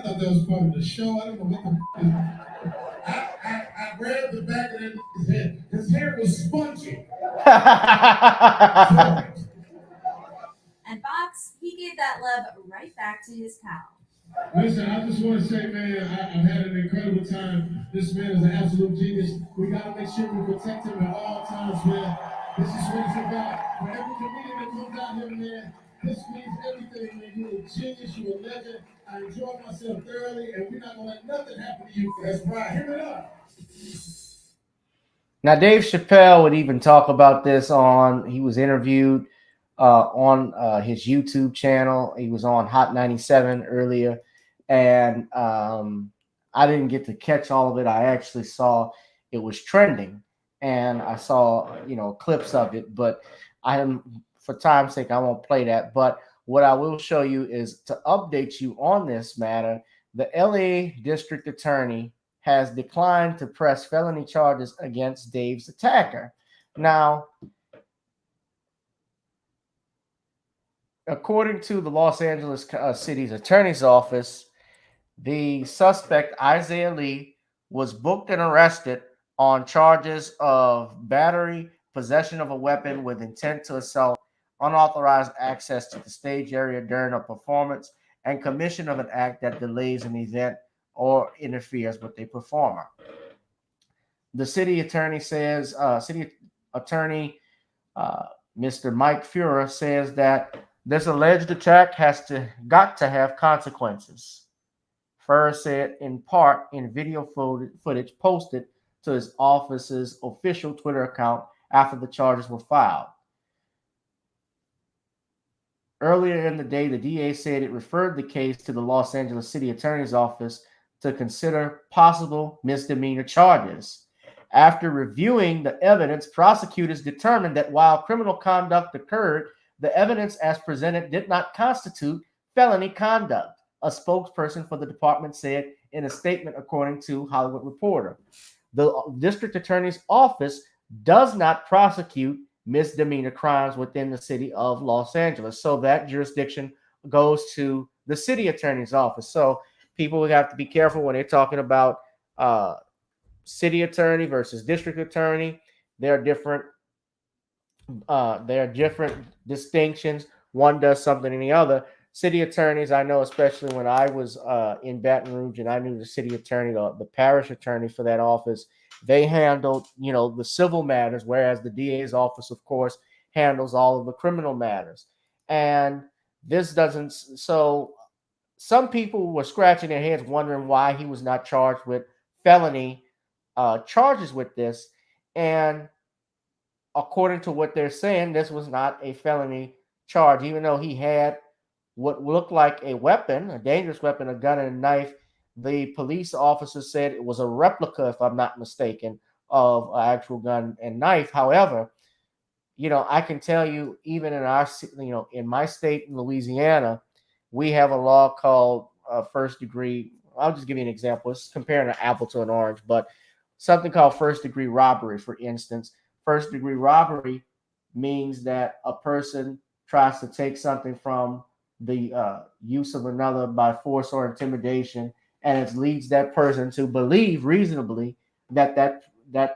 thought that was part of the show. I don't know what the... I grabbed the back of his head. His hair was spongy. And Fox, he gave that love right back to his pal. Listen, I just want to say, man, I've had an incredible time. This man is an absolute genius. We got to make sure we protect him at all times, man. This is what it's about. For every comedian that comes out here, man, this means everything, man. You're a genius, you're a legend. I enjoy myself thoroughly, and we're not going to let nothing happen to you. That's right. Hear it up. Now, Dave Chappelle would even talk about this he was interviewed on his YouTube channel. He was on Hot 97 earlier, and I didn't get to catch all of it. I actually saw it was trending, and I saw, clips of it, but for time's sake, I won't play that. But what I will show you is to update you on this matter. The LA District Attorney has declined to press felony charges against Dave's attacker. Now, according to the Los Angeles City's Attorney's Office, the suspect, Isaiah Lee, was booked and arrested on charges of battery, possession of a weapon with intent to assault, unauthorized access to the stage area during a performance, and commission of an act that delays an event or interferes with a performer. The city attorney says, Mr. Mike Furrer says that this alleged attack got to have consequences. Furrer said in part in video footage posted to his office's official Twitter account after the charges were filed. Earlier in the day, the DA said it referred the case to the Los Angeles City Attorney's Office to consider possible misdemeanor charges. After reviewing the evidence, prosecutors determined that while criminal conduct occurred, the evidence as presented did not constitute felony conduct, a spokesperson for the department said in a statement, according to Hollywood Reporter. The district attorney's office does not prosecute misdemeanor crimes within the city of Los Angeles. So that jurisdiction goes to the city attorney's office. So people would have to be careful when they're talking about city attorney versus district attorney. There are different distinctions. One does something in the other. City attorneys, I know, especially when I was in Baton Rouge and I knew the city attorney, the parish attorney for that office, they handled, the civil matters, whereas the DA's office, of course, handles all of the criminal matters. And this doesn't, so some people were scratching their heads wondering why he was not charged with felony charges with this. And according to what they're saying, this was not a felony charge, even though he had what looked like a weapon, a dangerous weapon, a gun and a knife The police officer said it was a replica, if I'm not mistaken, of an actual gun and knife. However, I can tell you, even in in my state in Louisiana, we have a law called first degree. I'll just give you an example. It's comparing an apple to an orange, but something called first degree robbery, for instance. First degree robbery means that a person tries to take something from the use of another by force or intimidation, and it leads that person to believe reasonably that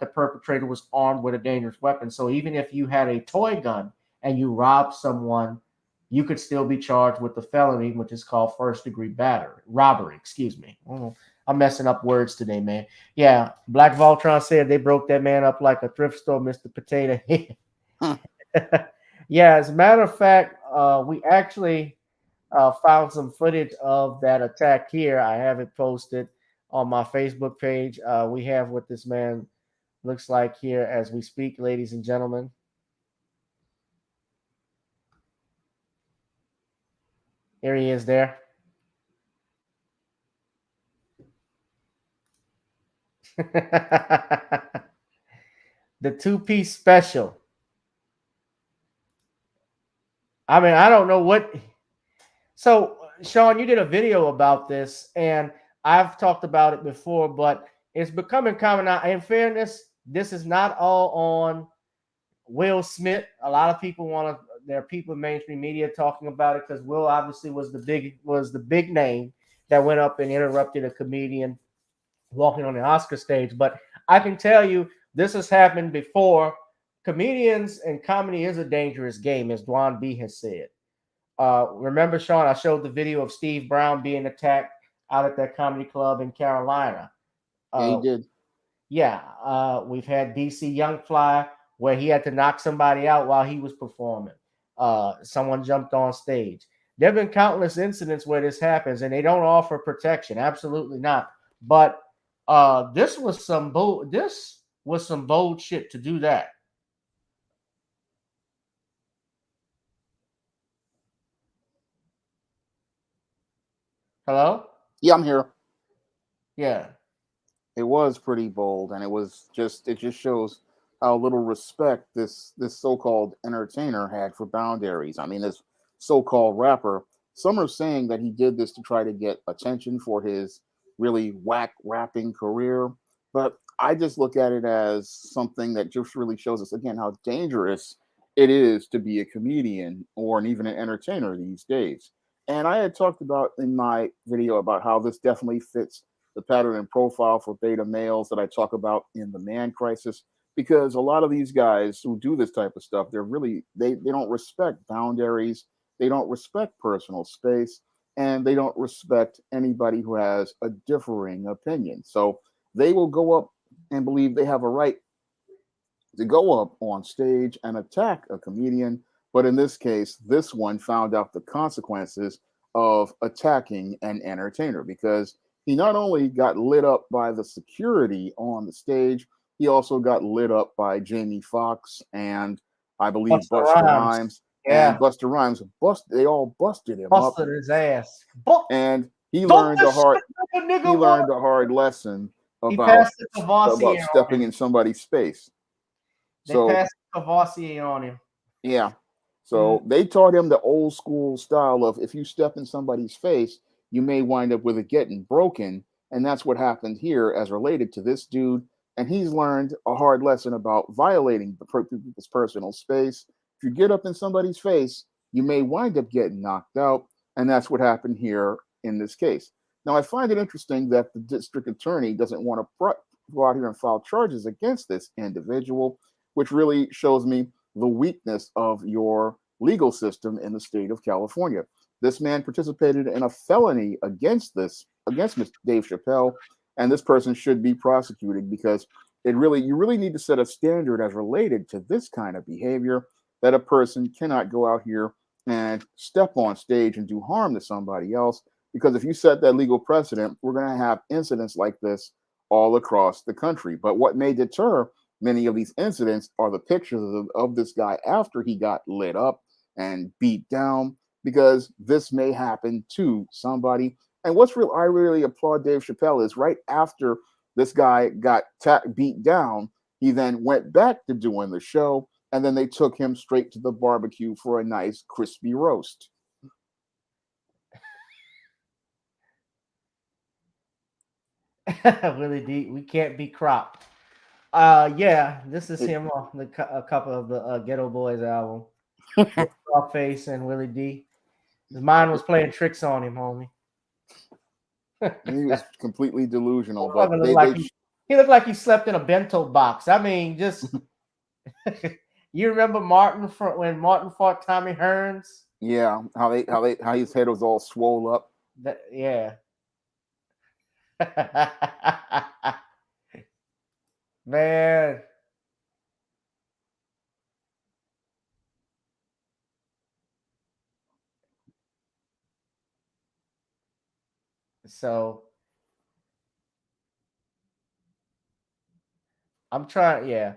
the perpetrator was armed with a dangerous weapon. So even if you had a toy gun and you robbed someone, you could still be charged with the felony, which is called first degree robbery. Excuse me. I'm messing up words today, man. Yeah, Black Voltron said they broke that man up like a thrift store, Mr. Potato Head. Yeah, as a matter of fact, we actually found some footage of that attack here. I have it posted on my Facebook page. We have what this man looks like here as we speak, ladies and gentlemen. Here he is there. The two-piece special. I mean, I don't know what. So, Shawn, you did a video about this, and I've talked about it before, but it's becoming common now. In fairness, this is not all on Will Smith. A lot of people there are people in mainstream media talking about it because Will obviously was the big name that went up and interrupted a comedian walking on the Oscar stage. But I can tell you this has happened before. Comedians and comedy is a dangerous game, as Dwan B has said. Remember, Shawn, I showed the video of Steve Brown being attacked out at that comedy club in Carolina. Yeah, he did. Yeah, we've had DC Young Fly where he had to knock somebody out while he was performing. Someone jumped on stage. There have been countless incidents where this happens, and they don't offer protection. Absolutely not. But this was some bold shit to do that. Hello? Yeah, I'm here. Yeah. It was pretty bold, and it just shows how little respect this so-called entertainer had for boundaries. I mean, this so-called rapper, some are saying that he did this to try to get attention for his really whack rapping career, but I just look at it as something that just really shows us again how dangerous it is to be a comedian or even an entertainer these days. And I had talked about in my video about how this definitely fits the pattern and profile for beta males that I talk about in the Man Crisis, because a lot of these guys who do this type of stuff, they don't respect boundaries, they don't respect personal space, and they don't respect anybody who has a differing opinion. So they will go up and believe they have a right to go up on stage and attack a comedian. But in this case, this one found out the consequences of attacking an entertainer, because he not only got lit up by the security on the stage, he also got lit up by Jamie Foxx and I believe Busta Rhymes. Yeah. And Busta Rhymes they all busted him up. Busted his ass. And he learned a hard lesson about stepping in somebody's space. They passed Cavassier on him. Yeah. So they taught him the old school style of if you step in somebody's face, you may wind up with it getting broken. And that's what happened here as related to this dude. And he's learned a hard lesson about violating people's personal space. If you get up in somebody's face, you may wind up getting knocked out. And that's what happened here in this case. Now, I find it interesting that the district attorney doesn't want to go out here and file charges against this individual, which really shows me the weakness of your legal system in the state of California. This man participated in a felony against Mr. Dave Chappelle, and this person should be prosecuted because you really need to set a standard as related to this kind of behavior, that a person cannot go out here and step on stage and do harm to somebody else, because if you set that legal precedent, we're going to have incidents like this all across the country. But what may deter many of these incidents are the pictures of this guy after he got lit up and beat down, because this may happen to somebody. And I really applaud Dave Chappelle is right after this guy got beat down, he then went back to doing the show, and then they took him straight to the barbecue for a nice crispy roast. Willie D, we can't be cropped. Yeah, this is him off a couple of the Ghetto Boys album. Face and Willie D. His mind was playing tricks on him, homie. He was completely delusional. But he looked like he slept in a bento box. I mean, just you remember when Martin fought Tommy Hearns? Yeah, how his head was all swole up. Yeah. Man. So I'm trying, yeah.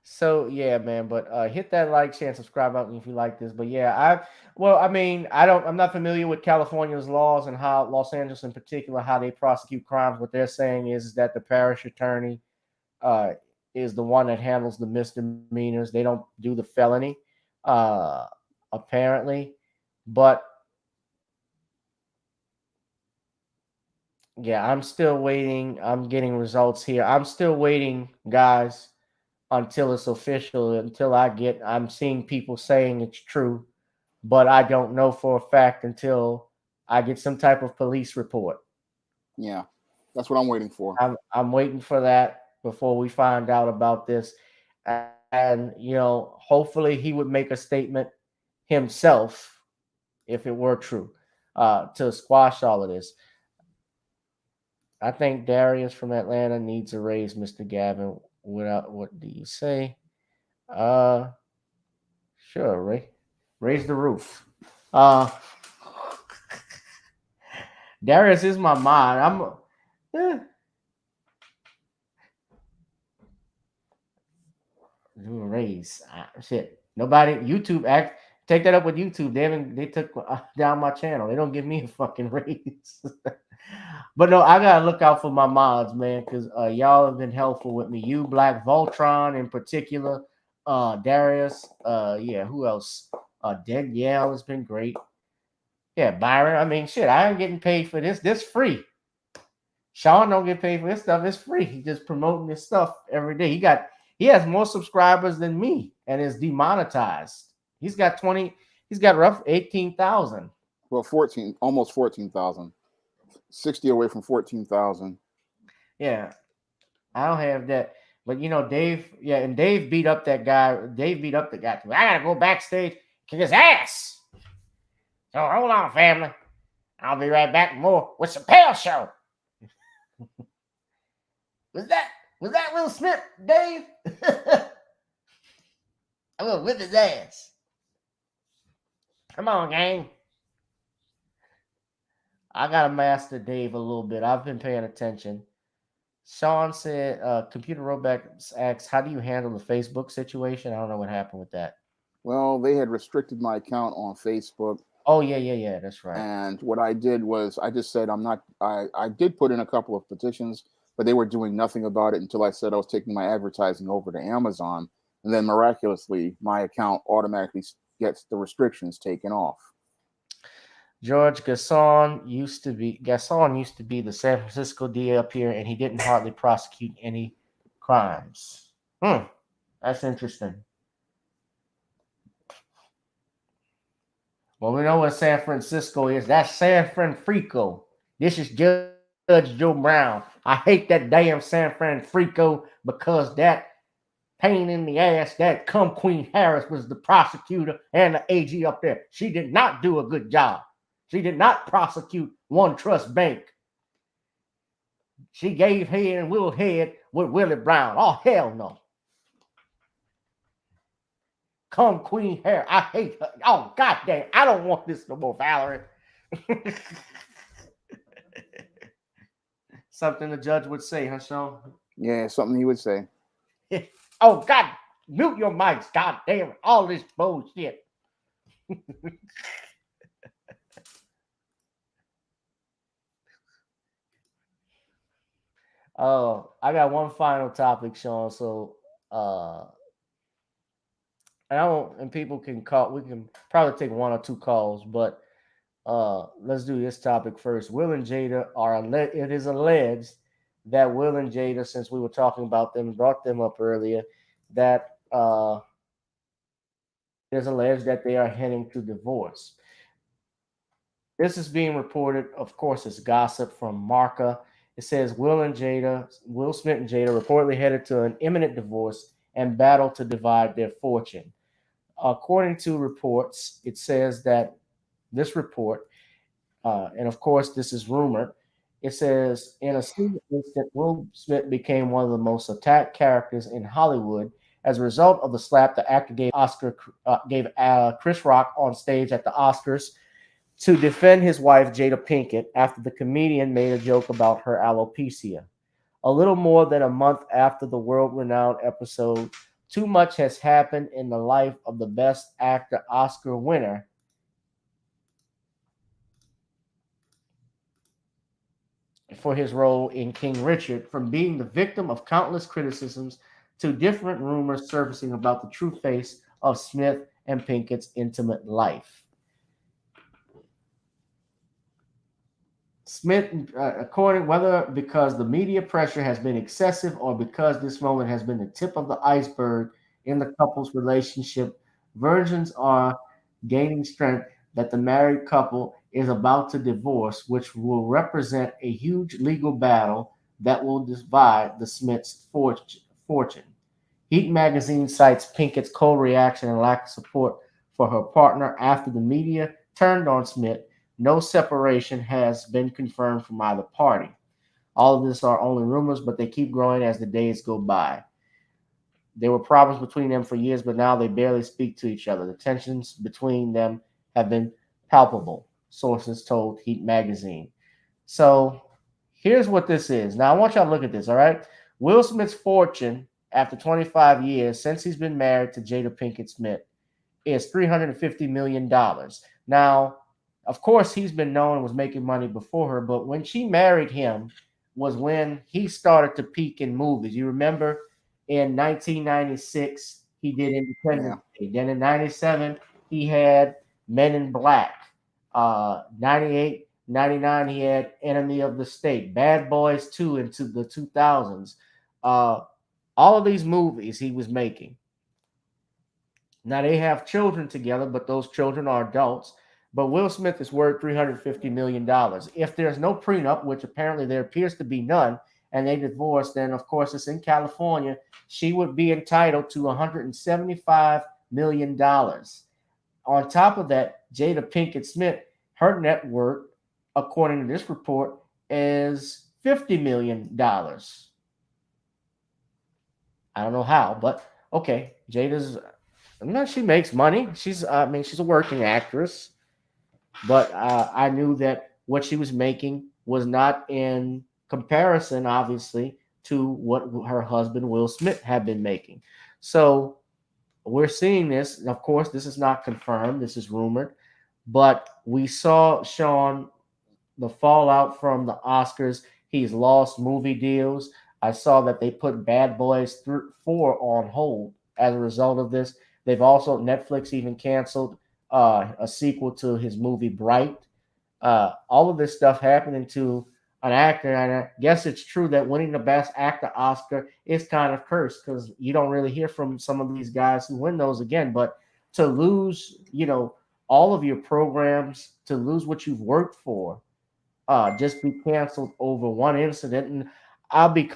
So yeah, man, but hit that like, share, and subscribe button if you like this. But yeah, I'm not familiar with California's laws and how Los Angeles in particular, how they prosecute crimes. What they're saying is that the parish attorney is the one that handles the misdemeanors. They don't do the felony, apparently. But yeah, I'm still waiting. I'm getting results here. I'm still waiting, guys, until it's official, I'm seeing people saying it's true, but I don't know for a fact until I get some type of police report. Yeah, that's what I'm waiting for. I'm waiting for that before we find out about this. And, hopefully he would make a statement himself, if it were true, to squash all of this. I think Darius from Atlanta needs a raise, Mr. Gavin. What do you say? Sure, Ray. Raise the roof. Darius is my mod. Do a raise. Shit. Nobody. YouTube take that up with YouTube. They took down my channel. They don't give me a fucking raise. But no, I gotta look out for my mods, man, because y'all have been helpful with me. You, Black Voltron in particular, Darius, who else? Danielle has been great. Yeah, Byron. I mean, shit, I ain't getting paid for this. This free. Shawn don't get paid for this stuff. It's free. He's just promoting this stuff every day. He has more subscribers than me and is demonetized. He's got rough 18,000. Well, almost 14,000. 60 away from 14,000. Yeah, I don't have that. But Dave, and Dave beat up that guy. Dave beat up the guy. I gotta go backstage, kick his ass. So hold on, family. I'll be right back more with Chappelle show. Was that Will Smith, Dave? I will whip his ass. Come on, gang. I gotta master Dave a little bit. I've been paying attention. Sean said, Computer Robex asks, how do you handle the Facebook situation? I don't know what happened with that. Well, they had restricted my account on Facebook. Oh, yeah, that's right. And what I did was I just said I did put in a couple of petitions, but they were doing nothing about it until I said I was taking my advertising over to Amazon. And then miraculously, my account automatically gets the restrictions taken off. George Gasson used to be the San Francisco DA up here, and he didn't hardly prosecute any crimes. That's interesting. Well, we know what San Francisco is. That's San Francisco. This is Judge Joe Brown. I hate that damn San Francisco because that pain in the ass, that cum Queen Harris was the prosecutor and the AG up there. She did not do a good job. She did not prosecute One Trust Bank. She gave head and will head with Willie Brown. Oh, hell no. Come Queen Hair. I hate her. Oh, goddamn. I don't want this no more, Valerie. Something the judge would say, huh, Sean? Yeah, something he would say. Oh, God. Mute your mics. God damn it. All this bullshit. I got one final topic, Sean. So, and I won't, and people can call. We can probably take one or two calls, but let's do this topic first. Will and Jada it is alleged that Will and Jada, since we were talking about them, brought them up earlier, that it is alleged that they are heading to divorce. This is being reported, of course, as gossip from Marca. It says Will Smith and Jada reportedly headed to an imminent divorce and battle to divide their fortune. According to reports, it says that this report, and of course, this is rumored. It says in a single instant, Will Smith became one of the most attacked characters in Hollywood as a result of the slap the actor gave Chris Rock on stage at the Oscars to defend his wife Jada Pinkett after the comedian made a joke about her alopecia. A little more than a month after the world-renowned episode, too much has happened in the life of the Best Actor Oscar winner for his role in King Richard, from being the victim of countless criticisms to different rumors surfacing about the true face of Smith and Pinkett's intimate life. Smith, according whether because the media pressure has been excessive or because this moment has been the tip of the iceberg in the couple's relationship, versions are gaining strength that the married couple is about to divorce, which will represent a huge legal battle that will divide the Smiths' fortune. Heat magazine cites Pinkett's cold reaction and lack of support for her partner after the media turned on Smith. No separation has been confirmed from either party. All of this are only rumors, but they keep growing as the days go by. There were problems between them for years, but now they barely speak to each other. The tensions between them have been palpable, sources told Heat magazine. So here's what this is. Now, I want y'all to look at this, all right? Will Smith's fortune after 25 years since he's been married to Jada Pinkett Smith is $350 million. Now, of course, he's been known and was making money before her, but when she married him was when he started to peak in movies. You remember in 1996, he did Independence Day. Then in 97, he had Men in Black. 98, 99, he had Enemy of the State. Bad Boys 2 into the 2000s. All of these movies he was making. Now they have children together, but those children are adults. But Will Smith is worth $350 million. If there's no prenup, which apparently there appears to be none, and they divorce, then of course it's in California, she would be entitled to $175 million. On top of that, Jada Pinkett Smith, her net worth, according to this report, is $50 million. I don't know how, but okay, Jada's. No, she makes money. She's a working actress, but I knew that what she was making was not in comparison, obviously, to what her husband Will Smith had been making. So we're seeing this. Of course, this is not confirmed. This is rumored, but we saw Sean the fallout from the Oscars. He's lost movie deals. I saw that they put Bad Boys 4 on hold as a result of this. They've also, Netflix even canceled a sequel to his movie Bright. All of this stuff happening to an actor, and I guess it's true that winning the Best Actor Oscar is kind of cursed because you don't really hear from some of these guys who win those again. But to lose, all of your programs, to lose what you've worked for, just be canceled over one incident, and I'll be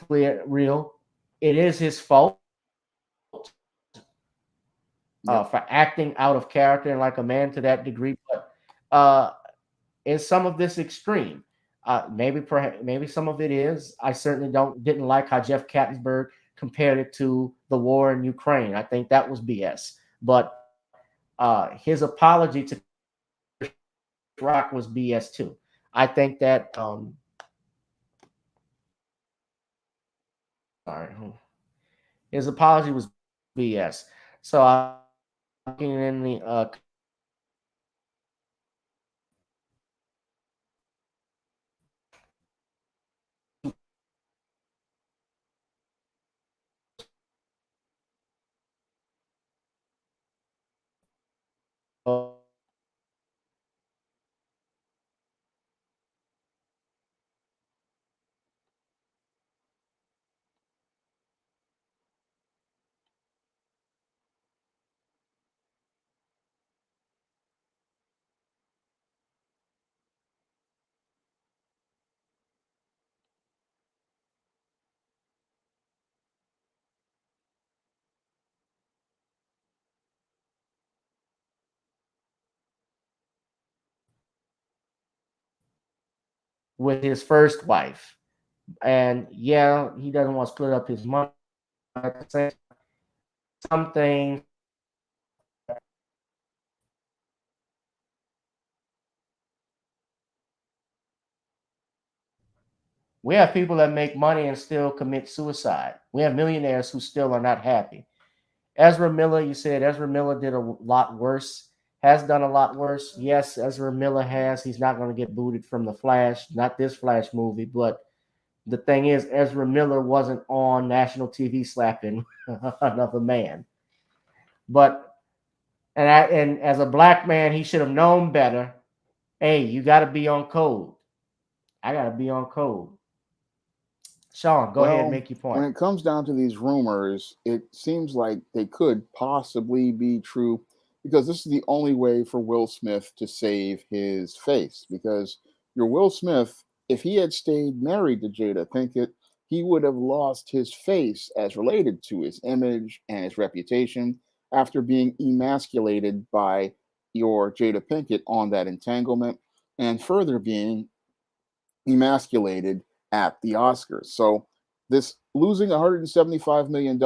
real, it is his fault. For acting out of character and like a man to that degree, but in some of this extreme, maybe some of it is. I certainly didn't like how Jeff Katzenberg compared it to the war in Ukraine. I think that was BS. But his apology to Rock was BS too. I think that his apology was BS. So I'm looking in the with his first wife. And yeah, he doesn't want to split up his money. At the same time, some things we have people that make money and still commit suicide. We have millionaires who still are not happy. Ezra Miller, you said Ezra Miller did a lot worse, has done a lot worse. Yes, Ezra Miller has. He's not going to get booted from the Flash, not this Flash movie. But the thing is, Ezra Miller wasn't on national TV slapping another man. But and as a black man, he should have known better. Hey, you got to be on code. I got to be on code. Shawn, go ahead and make your point. When it comes down to these rumors, it seems like they could possibly be true because this is the only way for Will Smith to save his face. Because your Will Smith, if he had stayed married to Jada Pinkett, he would have lost his face as related to his image and his reputation after being emasculated by your Jada Pinkett on that entanglement and further being emasculated at the Oscars. So this losing $175 million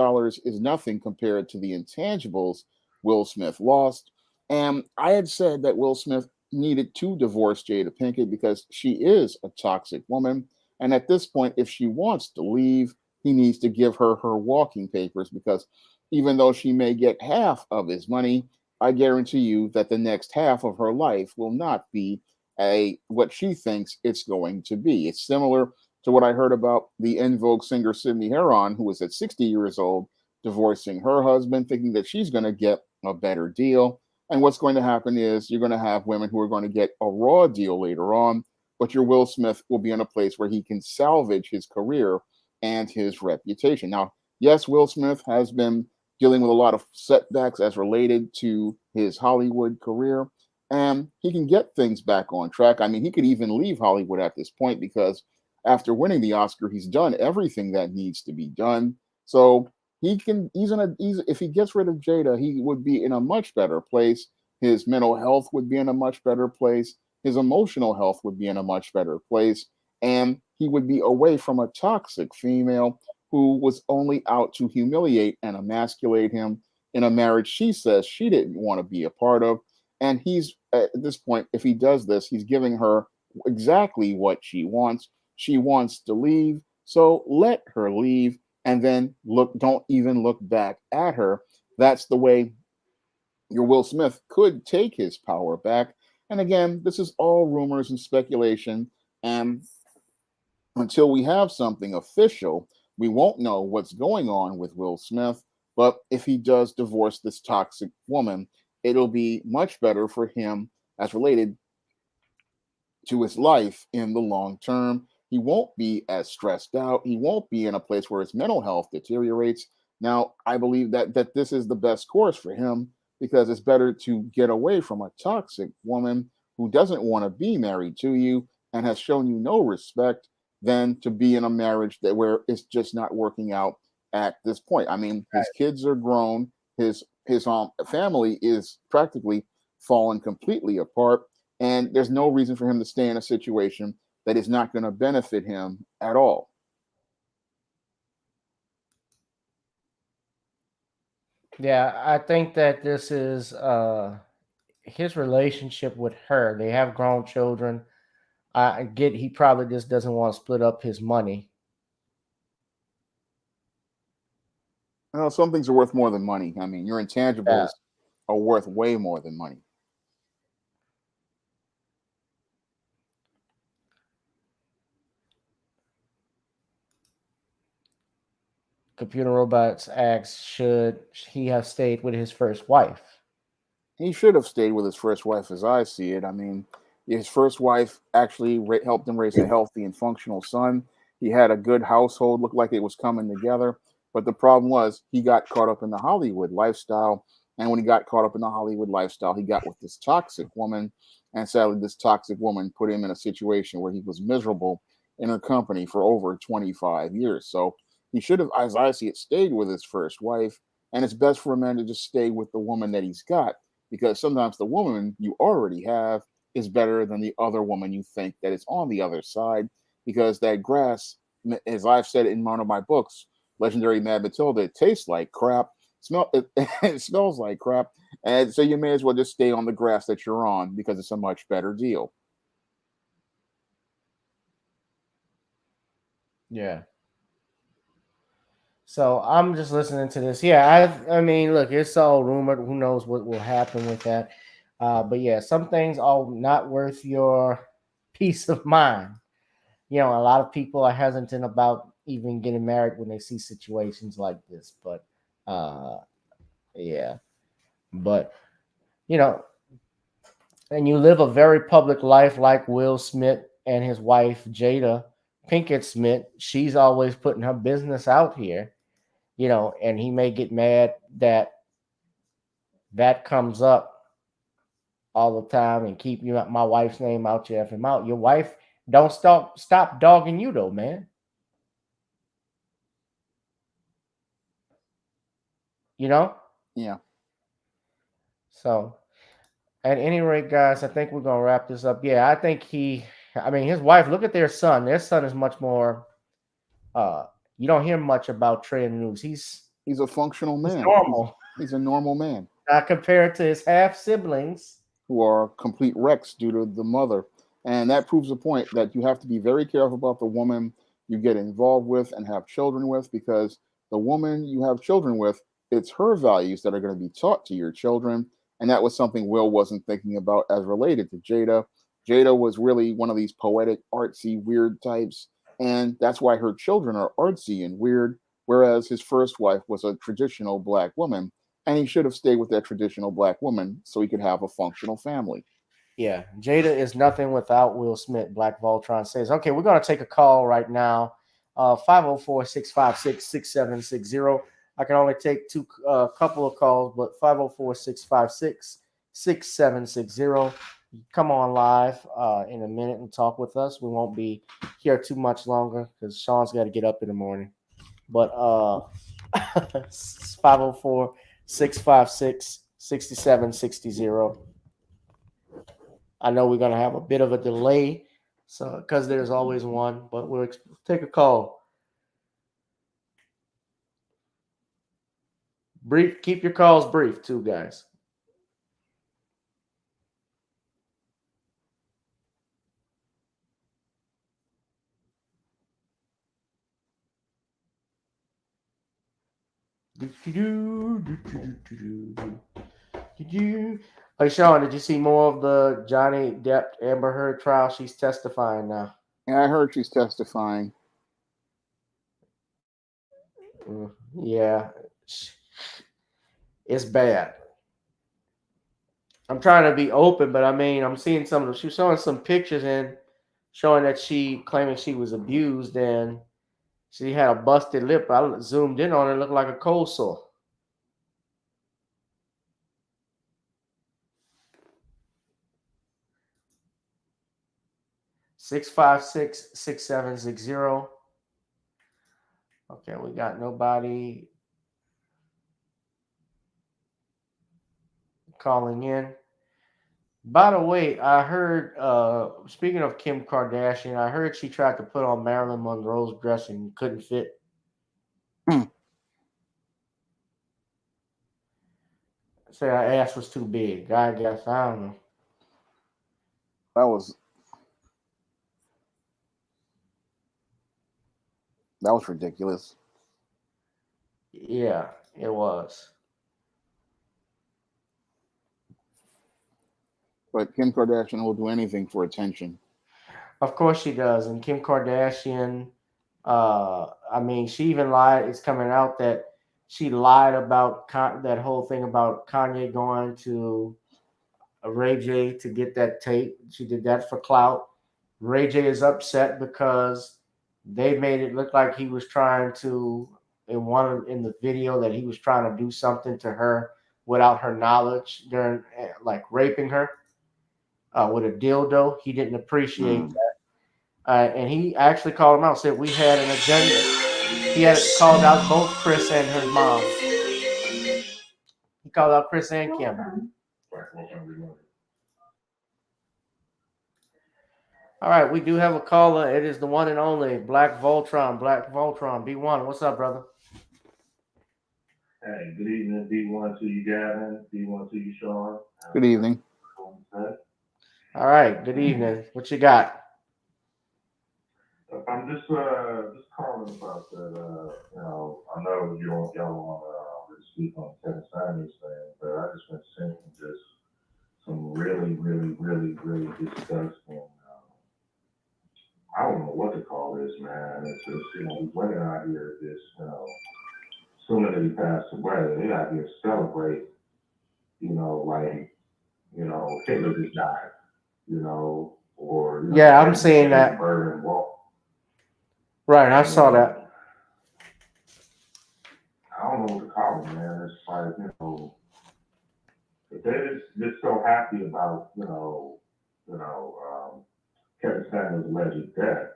is nothing compared to the intangibles Will Smith lost. And I had said that Will Smith needed to divorce Jada Pinkett because she is a toxic woman. And at this point, if she wants to leave, he needs to give her her walking papers because even though she may get half of his money, I guarantee you that the next half of her life will not be what she thinks it's going to be. It's similar to what I heard about the En Vogue singer Sydney Heron, who was at 60 years old, divorcing her husband, thinking that she's going to get a better deal. And what's going to happen is you're going to have women who are going to get a raw deal later on, but your Will Smith will be in a place where he can salvage his career and his reputation. Now, yes, Will Smith has been dealing with a lot of setbacks as related to his Hollywood career, and he can get things back on track. I mean, he could even leave Hollywood at this point because after winning the Oscar, he's done everything that needs to be done. So if he gets rid of Jada, he would be in a much better place. His mental health would be in a much better place. His emotional health would be in a much better place. And he would be away from a toxic female who was only out to humiliate and emasculate him in a marriage she says she didn't want to be a part of. And he's at this point, if he does this, he's giving her exactly what she wants. She wants to leave, so let her leave, and then don't even look back at her. That's the way your Will Smith could take his power back. And again, this is all rumors and speculation. And until we have something official, we won't know what's going on with Will Smith. But if he does divorce this toxic woman, it'll be much better for him as related to his life in the long term. He won't be as stressed out. He won't be in a place where his mental health deteriorates. Now, I believe that this is the best course for him because it's better to get away from a toxic woman who doesn't want to be married to you and has shown you no respect than to be in a marriage where it's just not working out at this point. I mean, his kids are grown. His family is practically fallen completely apart. And there's no reason for him to stay in a situation that is not going to benefit him at all. Yeah, I think that this is his relationship with her. They have grown children. I get he probably just doesn't want to split up his money. Well, some things are worth more than money. I mean, your intangibles are worth way more than money. Computer Robots asks, should he have stayed with his first wife? He should have stayed with his first wife, as I see it. I mean, his first wife actually helped him raise a healthy and functional son. He had a good household, looked like it was coming together. But the problem was he got caught up in the Hollywood lifestyle. And when he got caught up in the Hollywood lifestyle, he got with this toxic woman. And sadly, this toxic woman put him in a situation where he was miserable in her company for over 25 years. So he should have, as I see it, stayed with his first wife. And it's best for a man to just stay with the woman that he's got, because sometimes the woman you already have is better than the other woman you think that is on the other side, because that grass, as I've said in one of my books, Legendary Mad Matilda, it tastes like crap, it smells like crap, and so you may as well just stay on the grass that you're on because it's a much better deal. Yeah. So I'm just listening to this. Yeah, I mean, look, it's all rumored. Who knows what will happen with that? But yeah, some things are not worth your peace of mind. You know, a lot of people are hesitant about even getting married when they see situations like this. But yeah, but you know, and you live a very public life like Will Smith and his wife Jada Pinkett Smith. She's always putting her business out here. You know, and he may get mad that that comes up all the time and keep my wife's name out your effing mouth. Your wife don't stop dogging you though, man. You know? Yeah. So at any rate, guys, I think we're gonna wrap this up. Yeah, I think his wife, look at their son. Their son is much more you don't hear much about Trey in the news. He's a functional man. He's normal. He's a normal man. Compared to his half siblings, who are complete wrecks due to the mother. And that proves the point that you have to be very careful about the woman you get involved with and have children with, because the woman you have children with, it's her values that are going to be taught to your children. And that was something Will wasn't thinking about as related to Jada. Jada was really one of these poetic, artsy, weird types. And that's why her children are artsy and weird, whereas his first wife was a traditional Black woman. And he should have stayed with that traditional Black woman so he could have a functional family. Yeah, Jada is nothing without Will Smith, Black Voltron says. Okay, we're going to take a call right now. 504-656-6760. I can only take a couple of calls, but 504-656-6760. Come on live in a minute and talk with us. We won't be here too much longer because Sean's got to get up in the morning. But 504-656-6760. I know we're going to have a bit of a delay, so because there's always one, but we'll take a call. Brief. Keep your calls brief, too, guys. Hey, Sean, did you see more of the Johnny Depp Amber Heard trial? She's testifying now. Yeah, I heard she's testifying. Yeah, it's bad. I'm trying to be open, but I mean, I'm seeing she's showing some pictures and showing that claiming she was abused and she had a busted lip. I zoomed in on it, looked like a cold sore. (656-6760). Okay, we got nobody calling in. By the way, I heard, speaking of Kim Kardashian, I heard she tried to put on Marilyn Monroe's dress and couldn't fit. Say her ass was too big. I guess, I don't know. That was ridiculous. Yeah, it was. But Kim Kardashian will do anything for attention. Of course she does. And Kim Kardashian, I mean, she even lied. It's coming out that she lied about that whole thing about Kanye going to Ray J to get that tape. She did that for clout. Ray J is upset because they made it look like he was trying to, in the video, that he was trying to do something to her without her knowledge during, like, raping her with a dildo. He didn't appreciate that. And he actually called him out, said we had an agenda. He had called out both Chris and her mom. He called out Chris and Kim. All right, we do have a caller. It is the one and only Black Voltron. Black Voltron, B1. What's up, brother? Hey, good evening, B1 to you, Gavin. B1 to you, Shawn. Good evening. All right, good evening. What you got? I'm just calling about that. I know y'all want to speak on Kevin Samuels thing, but I just been seeing just some really disgusting. I don't know what to call this, man. It's just these women out here just assuming that he passed away, they out here celebrate. Hitler just died. Or yeah, I'm seeing that. Right, I saw that. I don't know what to call it, man. It's like, if they're just so happy about, Kevin Samuels' alleged death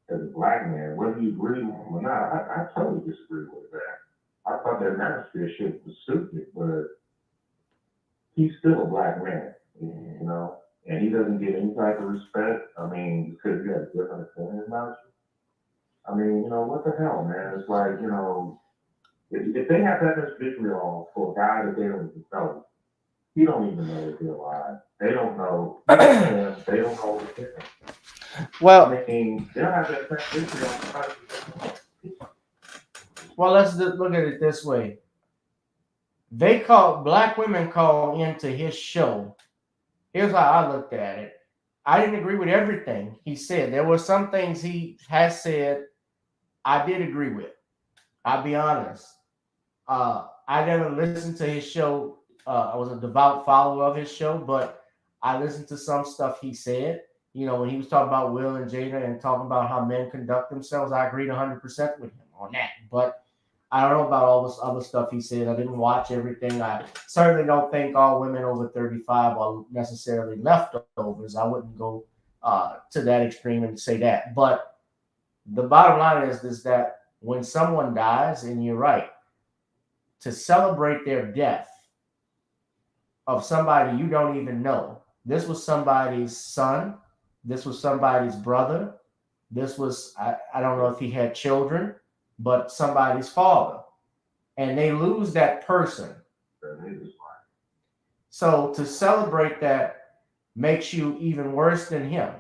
as a black man, whether you agree with him or not, I totally disagree with that. I thought that atmosphere shit was stupid, but he's still a black man, and he doesn't get any type of respect. I mean, because he has a different opinion about you. I mean, what the hell, man? It's like, if they have that much vitriol for a guy that they don't even know, he don't even know if they're alive. They don't know. They don't know the difference. Well, I mean, they don't have that much vitriol. Well, let's look at it this way. Black women call into his show. Here's how I looked at it. I didn't agree with everything he said. There were some things he has said I did agree with. I'll be honest. I never listened to his show. I was a devout follower of his show, but I listened to some stuff he said. When he was talking about Will and Jada and talking about how men conduct themselves, I agreed 100% with him on that. But I don't know about all this other stuff he said. I didn't watch everything. I certainly don't think all women over 35 are necessarily leftovers. I wouldn't go to that extreme and say that. But the bottom line is that when someone dies, and you're right, to celebrate their death of somebody you don't even know. This was somebody's son. This was somebody's brother. This was, I don't know if he had children, but somebody's father. And they lose that person. So to celebrate that makes you even worse than him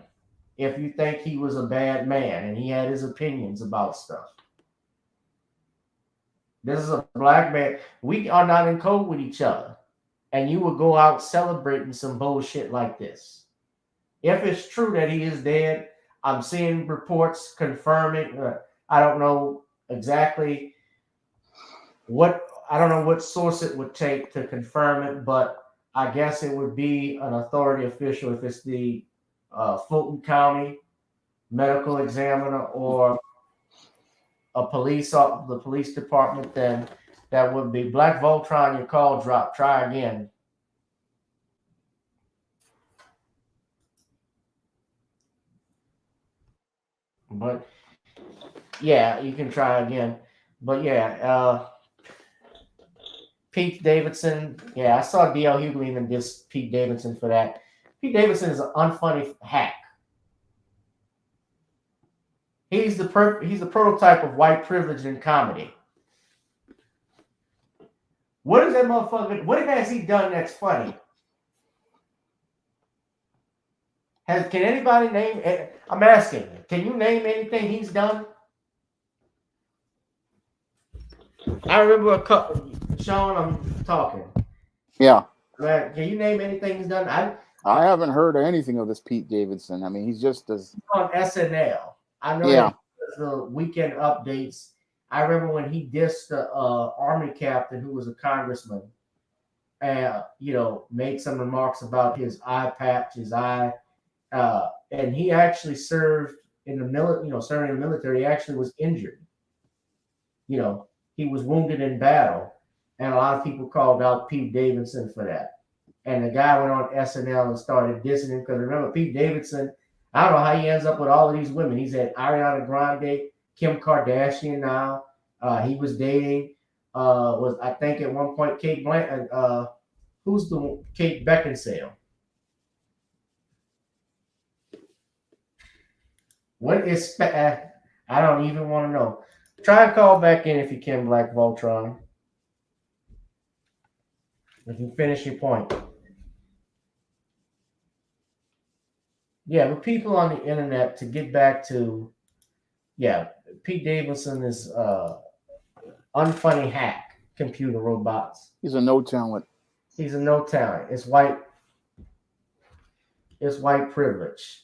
if you think he was a bad man and he had his opinions about stuff. This is a black man. We are not in code with each other. And you will go out celebrating some bullshit like this. If it's true that he is dead, I'm seeing reports confirming. I don't know exactly I don't know what source it would take to confirm it, but I guess it would be an authority official if it's the Fulton County medical examiner or the police department, then that would be Black Voltron. Your call dropped. Try again. But yeah, you can try again. But yeah, Pete Davidson. Yeah, I saw DL Hughley even diss Pete Davidson for that. Pete Davidson is an unfunny hack. He's the prototype of white privilege in comedy. What is that motherfucker? What has he done that's funny? Can anybody name? I'm asking. Can you name anything he's done? I remember a couple. Shawn, I'm talking. Yeah. Man, can you name anything he's done? I haven't heard anything of this Pete Davidson. I mean, he's just as on SNL. I know that the weekend updates. I remember when he dissed the army captain who was a congressman, and made some remarks about his eye patch, his eye, and he actually served in the military. Serving in the military, he actually was injured. He was wounded in battle, and a lot of people called out Pete Davidson for that. And the guy went on SNL and started dissing him because remember, Pete Davidson, I don't know how he ends up with all of these women. He's had Ariana Grande, Kim Kardashian now. He was dating, I think at one point, Kate Beckinsale. What is I don't even want to know. Try and call back in if you can, Black Voltron. If you finish your point. Yeah, but people on the internet, to get back to, yeah, Pete Davidson is unfunny hack computer robots. He's a no talent. He's a no talent. It's white privilege.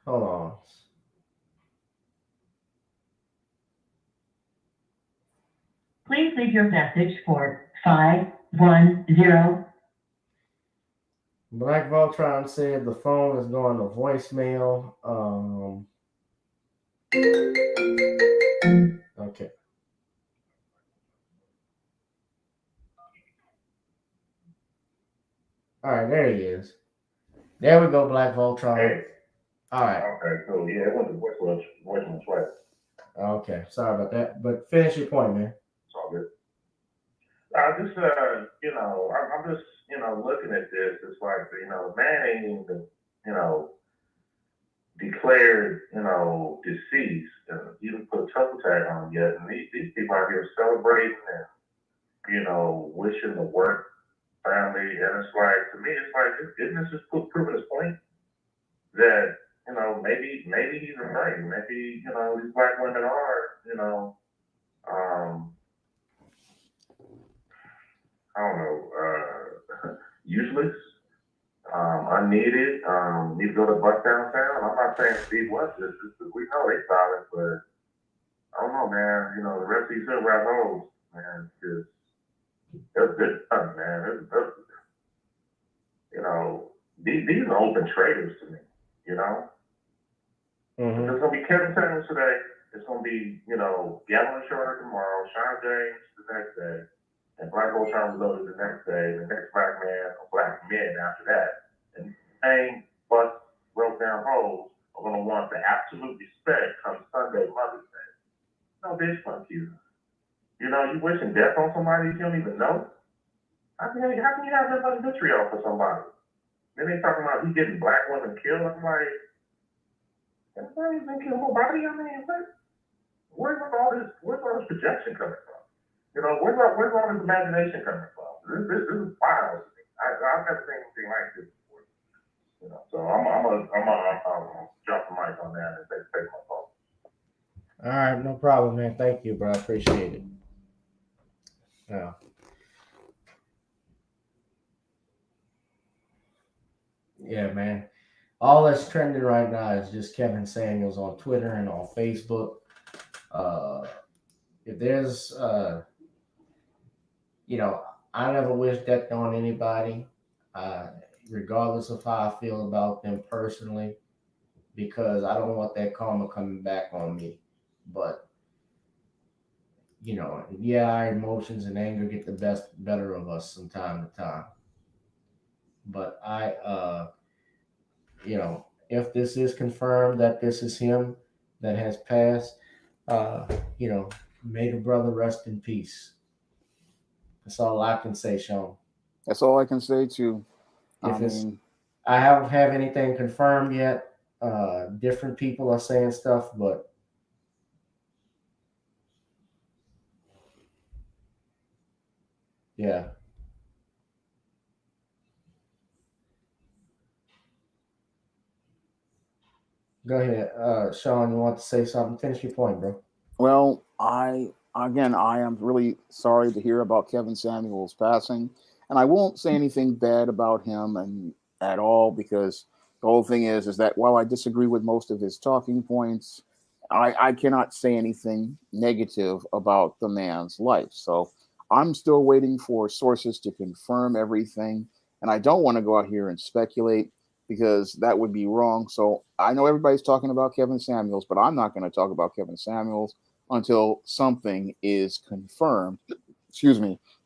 Hold on. Please leave your message for 510. Black Voltron said the phone is going to voicemail. Okay. All right, there he is. There we go, Black Voltron. Hey. All right. Okay, so yeah, it went to voicemail twice. Okay, sorry about that. But finish your point, man. It's all good. I just, I'm just, looking at this. It's like, the man ain't even, declared, deceased, and even put a truffle tag on him yet. And these people out here celebrating and, wishing the work family. And it's like, to me, it's like, isn't this just proving his point that, maybe he's right. Maybe, these black women are, I don't know, useless, unneeded, need to go to bus downtown. I'm not saying Steve West is, we know they solid, but I don't know, man. The rest of these hood rap hoes, man, because that's good fun, man. These are open traders to me, Mm-hmm. There's going to be Kevin Samuels today. It's going to be, Gavin Shorter tomorrow, Shawn James the next day, and Black Voltron was loaded the next day, and the next black man or black men after that. And the same bust broke down hoes are going to want the absolute respect come Sunday, Mother's Day. No, bitch, fuck you. You wishing death on somebody you don't even know? How can you have that much vitriol for somebody? Then they talking about he getting black women killed. I'm like, everybody's been killed nobody. I mean, where's all this projection coming from? Where's all this imagination coming from? This is wild. I've never seen anything like this before. So I'm gonna drop the mic on that and take my phone. All right, no problem, man. Thank you, bro. I appreciate it. Yeah. Yeah, man. All that's trending right now is just Kevin Samuels on Twitter and on Facebook. If there's, I never wish death on anybody, regardless of how I feel about them personally, because I don't want that karma coming back on me. But, our emotions and anger get the better of us from time to time. But if this is confirmed that this is him that has passed, may the brother rest in peace. That's all I can say, Shawn. That's all I can say too. I haven't have anything confirmed yet. Different people are saying stuff, but yeah. Go ahead, Shawn. You want to say something? Finish your point, bro. Well, I am really sorry to hear about Kevin Samuels passing, and I won't say anything bad about him at all, because the whole thing is that while I disagree with most of his talking points, I cannot say anything negative about the man's life. So I'm still waiting for sources to confirm everything, and I don't want to go out here and speculate, because that would be wrong. So I know everybody's talking about Kevin Samuels, but I'm not going to talk about Kevin Samuels until something is confirmed,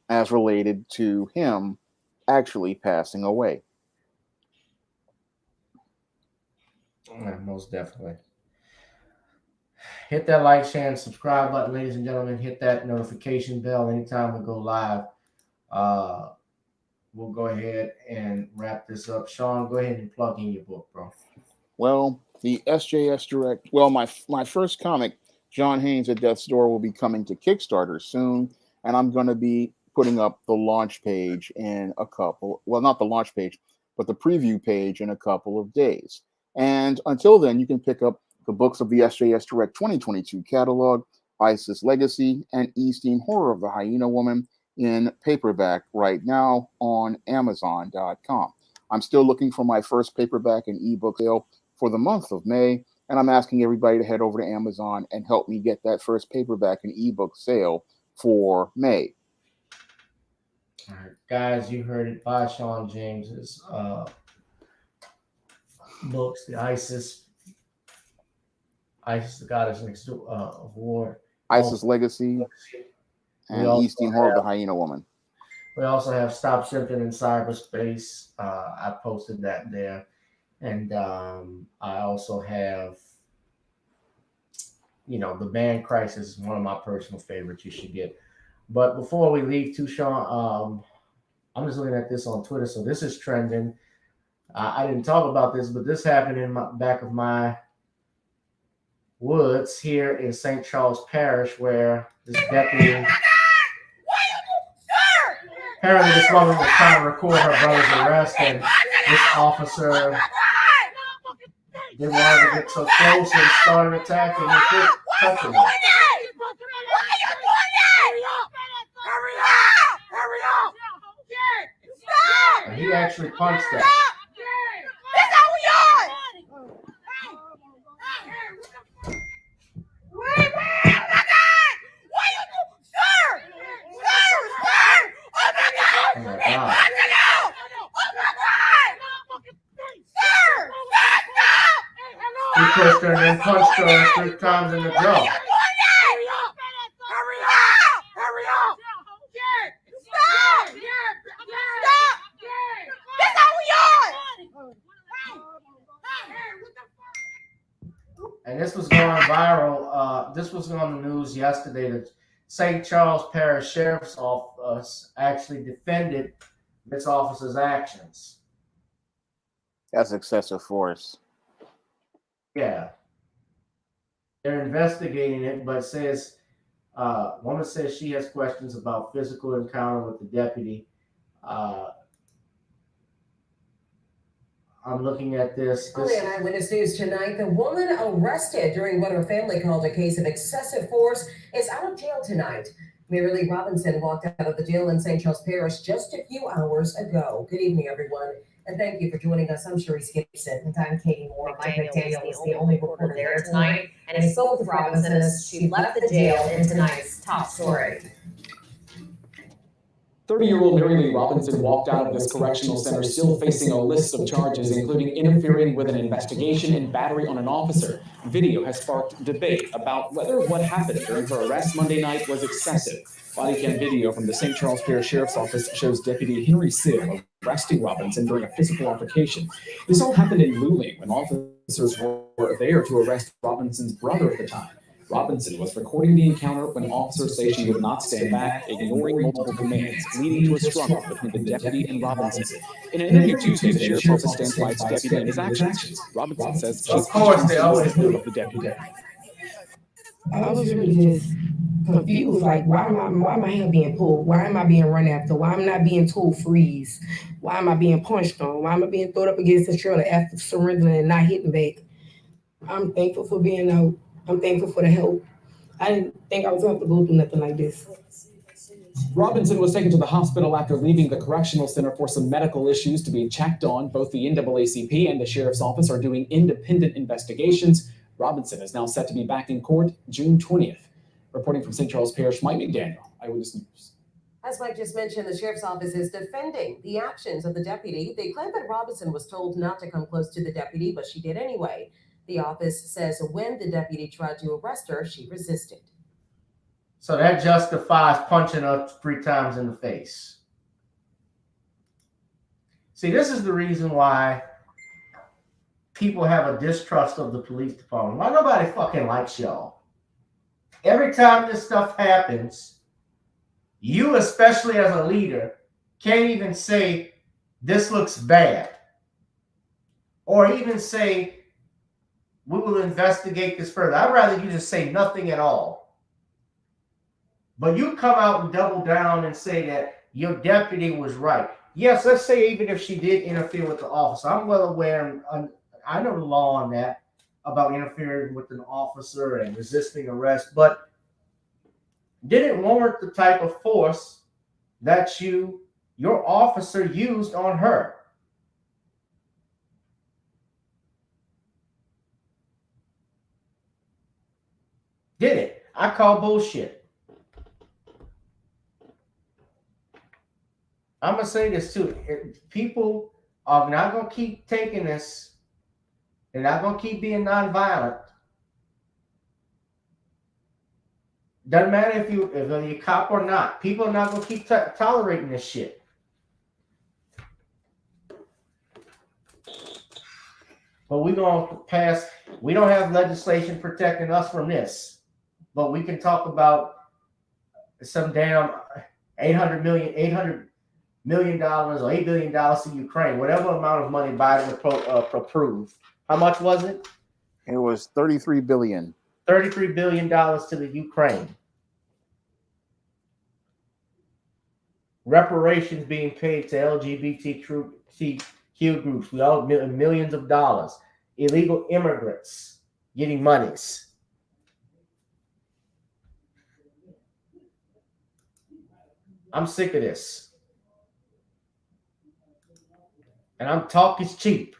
as related to him actually passing away. Yeah, most definitely. Hit that like, share, and subscribe button, ladies and gentlemen. Hit that notification bell anytime we go live. we'll go ahead and wrap this up. Shawn, go ahead and plug in your book, bro. Well, the SJS Direct. Well, my first comic, John Haynes at Death's Door, will be coming to Kickstarter soon, and I'm going to be putting up the launch page in a couple. Well, not the launch page, but the preview page in a couple of days. And until then, you can pick up the books of the SJS Direct 2022 catalog, ISIS Legacy, and Eastern Horror of the Hyena Woman in paperback right now on Amazon.com. I'm still looking for my first paperback and ebook sale for the month of May, and I'm asking everybody to head over to Amazon and help me get that first paperback and ebook sale for May. All right, guys, you heard it by Shawn James's books, the ISIS, the Goddess Next of War, ISIS Legacy, and Eastern Horror of the Hyena Woman. We also have Stop Simping in Cyberspace. I posted that there. And I also have, The Band Crisis is one of my personal favorites you should get. But before we leave too, Shawn, I'm just looking at this on Twitter. So this is trending. I didn't talk about this, but this happened in my back of my woods here in St. Charles Parish, where this deputy... Apparently this woman was trying to record her brother's arrest, and this officer didn't want her to get so close and started attacking and quit touching her. And he actually punched her. Oh my God. He pushed her and then punched her 3 times in the jaw. And this was going viral. This was on the news yesterday. The St. Charles Parish Sheriff's Office actually defended this officer's actions. That's excessive force. Yeah. They're investigating it, but says, woman says she has questions about physical encounter with the deputy. I'm looking at this. Only on Eyewitness News tonight, the woman arrested during what her family called a case of excessive force is out of jail tonight. Mary Lee Robinson walked out of the jail in St. Charles Parish just a few hours ago. Good evening, everyone, and thank you for joining us. I'm Sharice Gibson. And I'm Katie Moore. Mike McDaniel is the only reporter there tonight, and he spoke with Robinson as she left the jail in tonight's top story. 30-year-old Mary Lee Robinson walked out of this correctional center still facing a list of charges, including interfering with an investigation and battery on an officer. Video has sparked debate about whether what happened during her arrest Monday night was excessive. Body cam video from the St. Charles Parish Sheriff's Office shows Deputy Henry Sill arresting Robinson during a physical altercation. This all happened in Luling when officers were there to arrest Robinson's brother at the time. Robinson was recording the encounter when officers say she would not stand back, ignoring multiple commands, leading to a struggle between the deputy and Robinson. In an interview Tuesday, the sheriff's office stands by its deputy and his actions. Robinson says she's of the deputy. I was really just confused, like why am I here being pulled? Why am I being run after? Why am I not being told freeze? Why am I being punched on? Why am I being thrown up against the trailer after surrendering and not hitting back? I'm thankful for being out. I'm thankful for the help. I didn't think I was going to have to go through nothing like this. Robinson was taken to the hospital after leaving the correctional center for some medical issues to be checked on. Both the NAACP and the sheriff's office are doing independent investigations. Robinson is now set to be back in court June 20th. Reporting from St. Charles Parish, Mike McDaniel, Eyewitness News. As Mike just mentioned, the sheriff's office is defending the actions of the deputy. They claim that Robinson was told not to come close to the deputy, but she did anyway. The office says when the deputy tried to arrest her, she resisted. So that justifies punching her 3 times in the face. See, this is the reason why people have a distrust of the police department. Why nobody fucking likes y'all. Every time this stuff happens, you, especially as a leader, can't even say this looks bad, or even say we will investigate this further. I'd rather you just say nothing at all. But you come out and double down and say that your deputy was right. Yes, let's say even if she did interfere with the officer. I'm well aware, and I know the law on that, about interfering with an officer and resisting arrest, but didn't warrant the type of force that your officer used on her. Did it? I call bullshit. I'm going to say this too. People are not going to keep taking this. They're not going to keep being nonviolent. Doesn't matter if you're a cop or not. People are not going to keep tolerating this shit. But we're going to pass. We don't have legislation protecting us from this. But we can talk about some damn $800 million or $8 billion to Ukraine, whatever amount of money Biden approved. How much was it? It was $33 billion. $33 billion to the Ukraine. Reparations being paid to LGBTQ groups. We all millions of dollars. Illegal immigrants getting monies. I'm sick of this. And talk is cheap.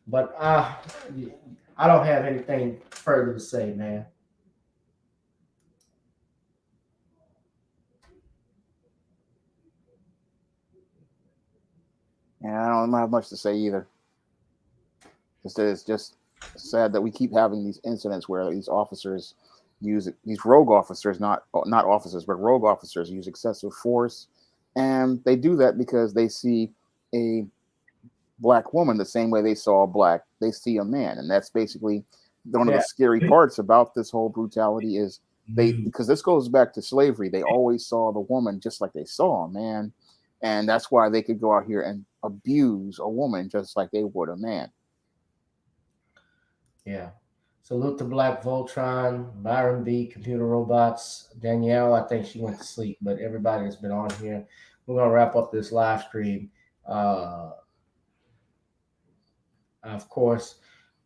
But I don't have anything further to say, man. Yeah, I don't have much to say either. It's just sad that we keep having these incidents where these officers these rogue officers, not officers, but rogue officers use excessive force. And they do that because they see a black woman the same way they see a man. And that's basically one of the scary parts about this whole brutality is because this goes back to slavery. They always saw the woman just like they saw a man. And that's why they could go out here and abuse a woman just like they would a man. Yeah. Salute to Black Voltron, Byron B, Computer Robots, Danielle. I think she went to sleep, but everybody that's been on here. We're going to wrap up this live stream. Of course,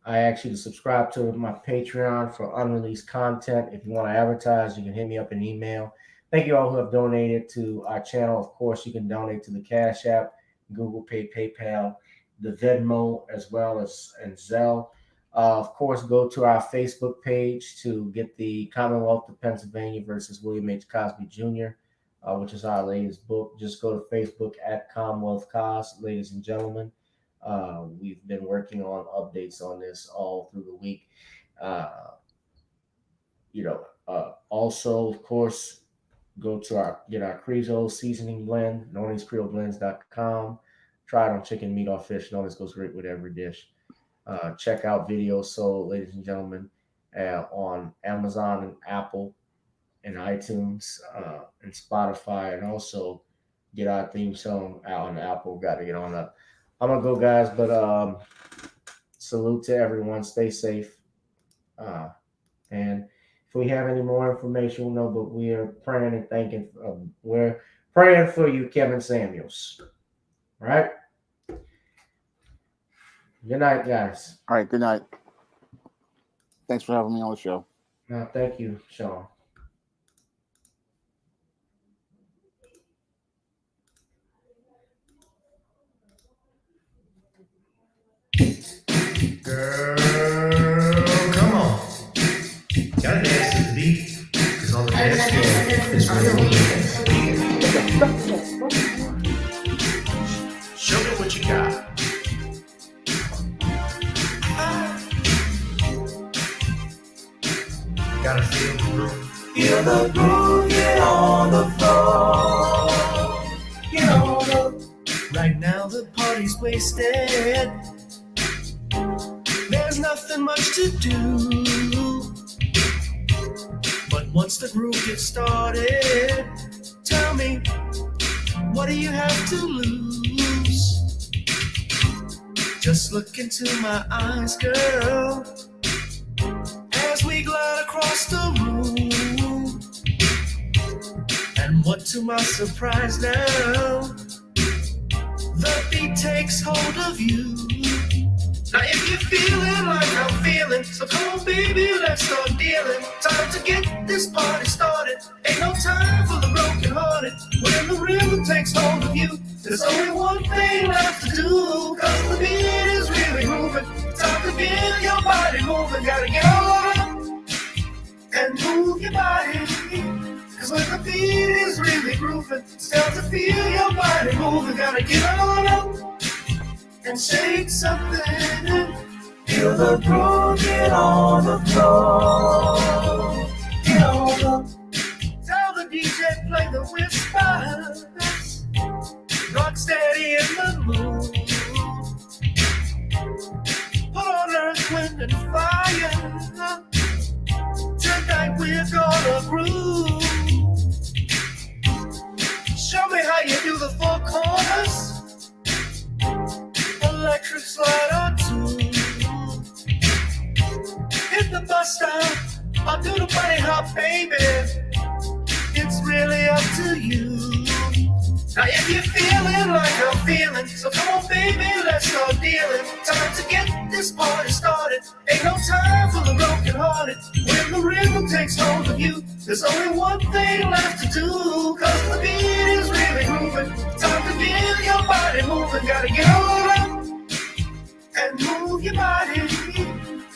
I ask you to subscribe to my Patreon for unreleased content. If you want to advertise, you can hit me up in email. Thank you all who have donated to our channel. Of course, you can donate to the Cash App, GooglePay, PayPal, the Venmo, as well as Zelle. Of course, go to our Facebook page to get the Commonwealth of Pennsylvania versus William H. Cosby Jr., which is our latest book. Just go to Facebook at Commonwealth Cos, ladies and gentlemen. We've been working on updates on this all through the week. Also, of course, go to get our Creole seasoning blend, knownascreoleblends.com. Try it on chicken, meat, or fish. Known as goes great with every dish. Check out Video Soul, ladies and gentlemen, on Amazon and Apple and iTunes and Spotify, and also get our theme song out on Apple. Got to get on up. I'm gonna go, guys, but salute to everyone. Stay safe. And if we have any more information, we'll know. But we are praying and thanking. We're praying for you, Kevin Samuels. All right. Good night, guys. All right. Good night. Thanks for having me on the show. No, thank you, Shawn. Girl, come on. Gotta dance to the beat. Cause on the dance floor is where we show me what you got. Gotta feel the groove. Feel the groove, get on the floor. Get on the. Right now the party's wasted. There's nothing much to do. once the groove gets started, tell me, what do you have to lose? Just look into my eyes, girl, as we glide across the room. And what to my surprise now, the beat takes hold of you. Now if you're feeling like I'm feeling, so come on baby, let's start dealing. Time to get this party started. Ain't no time for the broken hearted. When the rhythm takes hold of you, there's only one thing left to do. Cause the beat is really moving. Time to feel your body moving. Gotta get on up and move your body. Cause when the beat is really grooving, it's time to feel your body moving. Gotta get on up and shake something. Feel the groove, get on the floor. Get on up. Tell the DJ play the whispers. Rock steady in the mood. Put on earth, wind, and fire. Tonight we're gonna groove. Show me how you do the four corners. Electric slide or two. Hit the bus stop, I'll do the bunny hop, baby. It's really up to you. Now if you're feeling like I'm feeling, so come on baby, let's start dealing. Time to get this party started. Ain't no time for the broken hearted. When the rhythm takes hold of you, there's only one thing left to do. Cause the beat is really moving. Time to feel your body moving. Gotta get on up and move your body.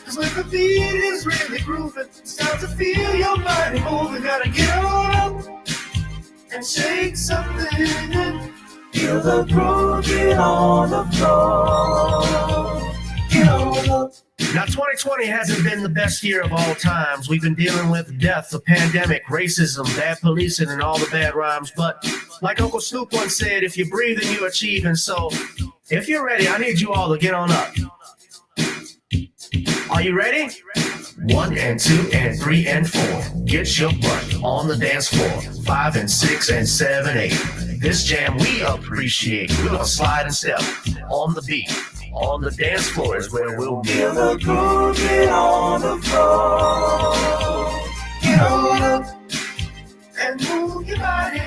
Cause when the beat is really grooving, it's time to feel your body moving. Gotta get on up and shake something. Feel the groove, get on the floor. Get on up. Now 2020 hasn't been the best year of all times. We've been dealing with death, the pandemic, racism, bad policing, and all the bad rhymes. But like Uncle Snoop once said, if you're breathing, you're achieving. So if you're ready, I need you all to get on up. Are you ready? 1 and 2 and 3 and 4. Get your butt on the dance floor. 5 and 6 and 7, 8. This jam we appreciate. We're gonna slide and step on the beat. On the dance floor is where we'll be. Feel the groove, get on the floor. Get on up and move your body.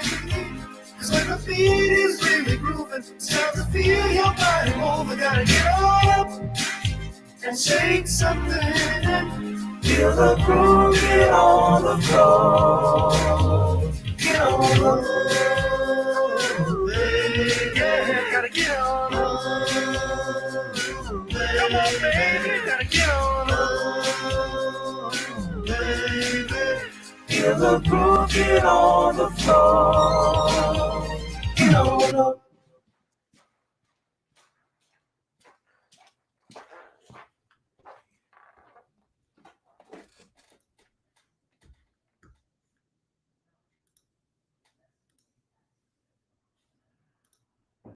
Cause when the beat is really grooving, it's time to feel your body moving. Gotta get on up and shake something. Feel the groove, get on the floor. Get on up, yeah, gotta get on up. Come on, baby, gotta get on up, baby. Feel the groove, get on the floor. Get on up.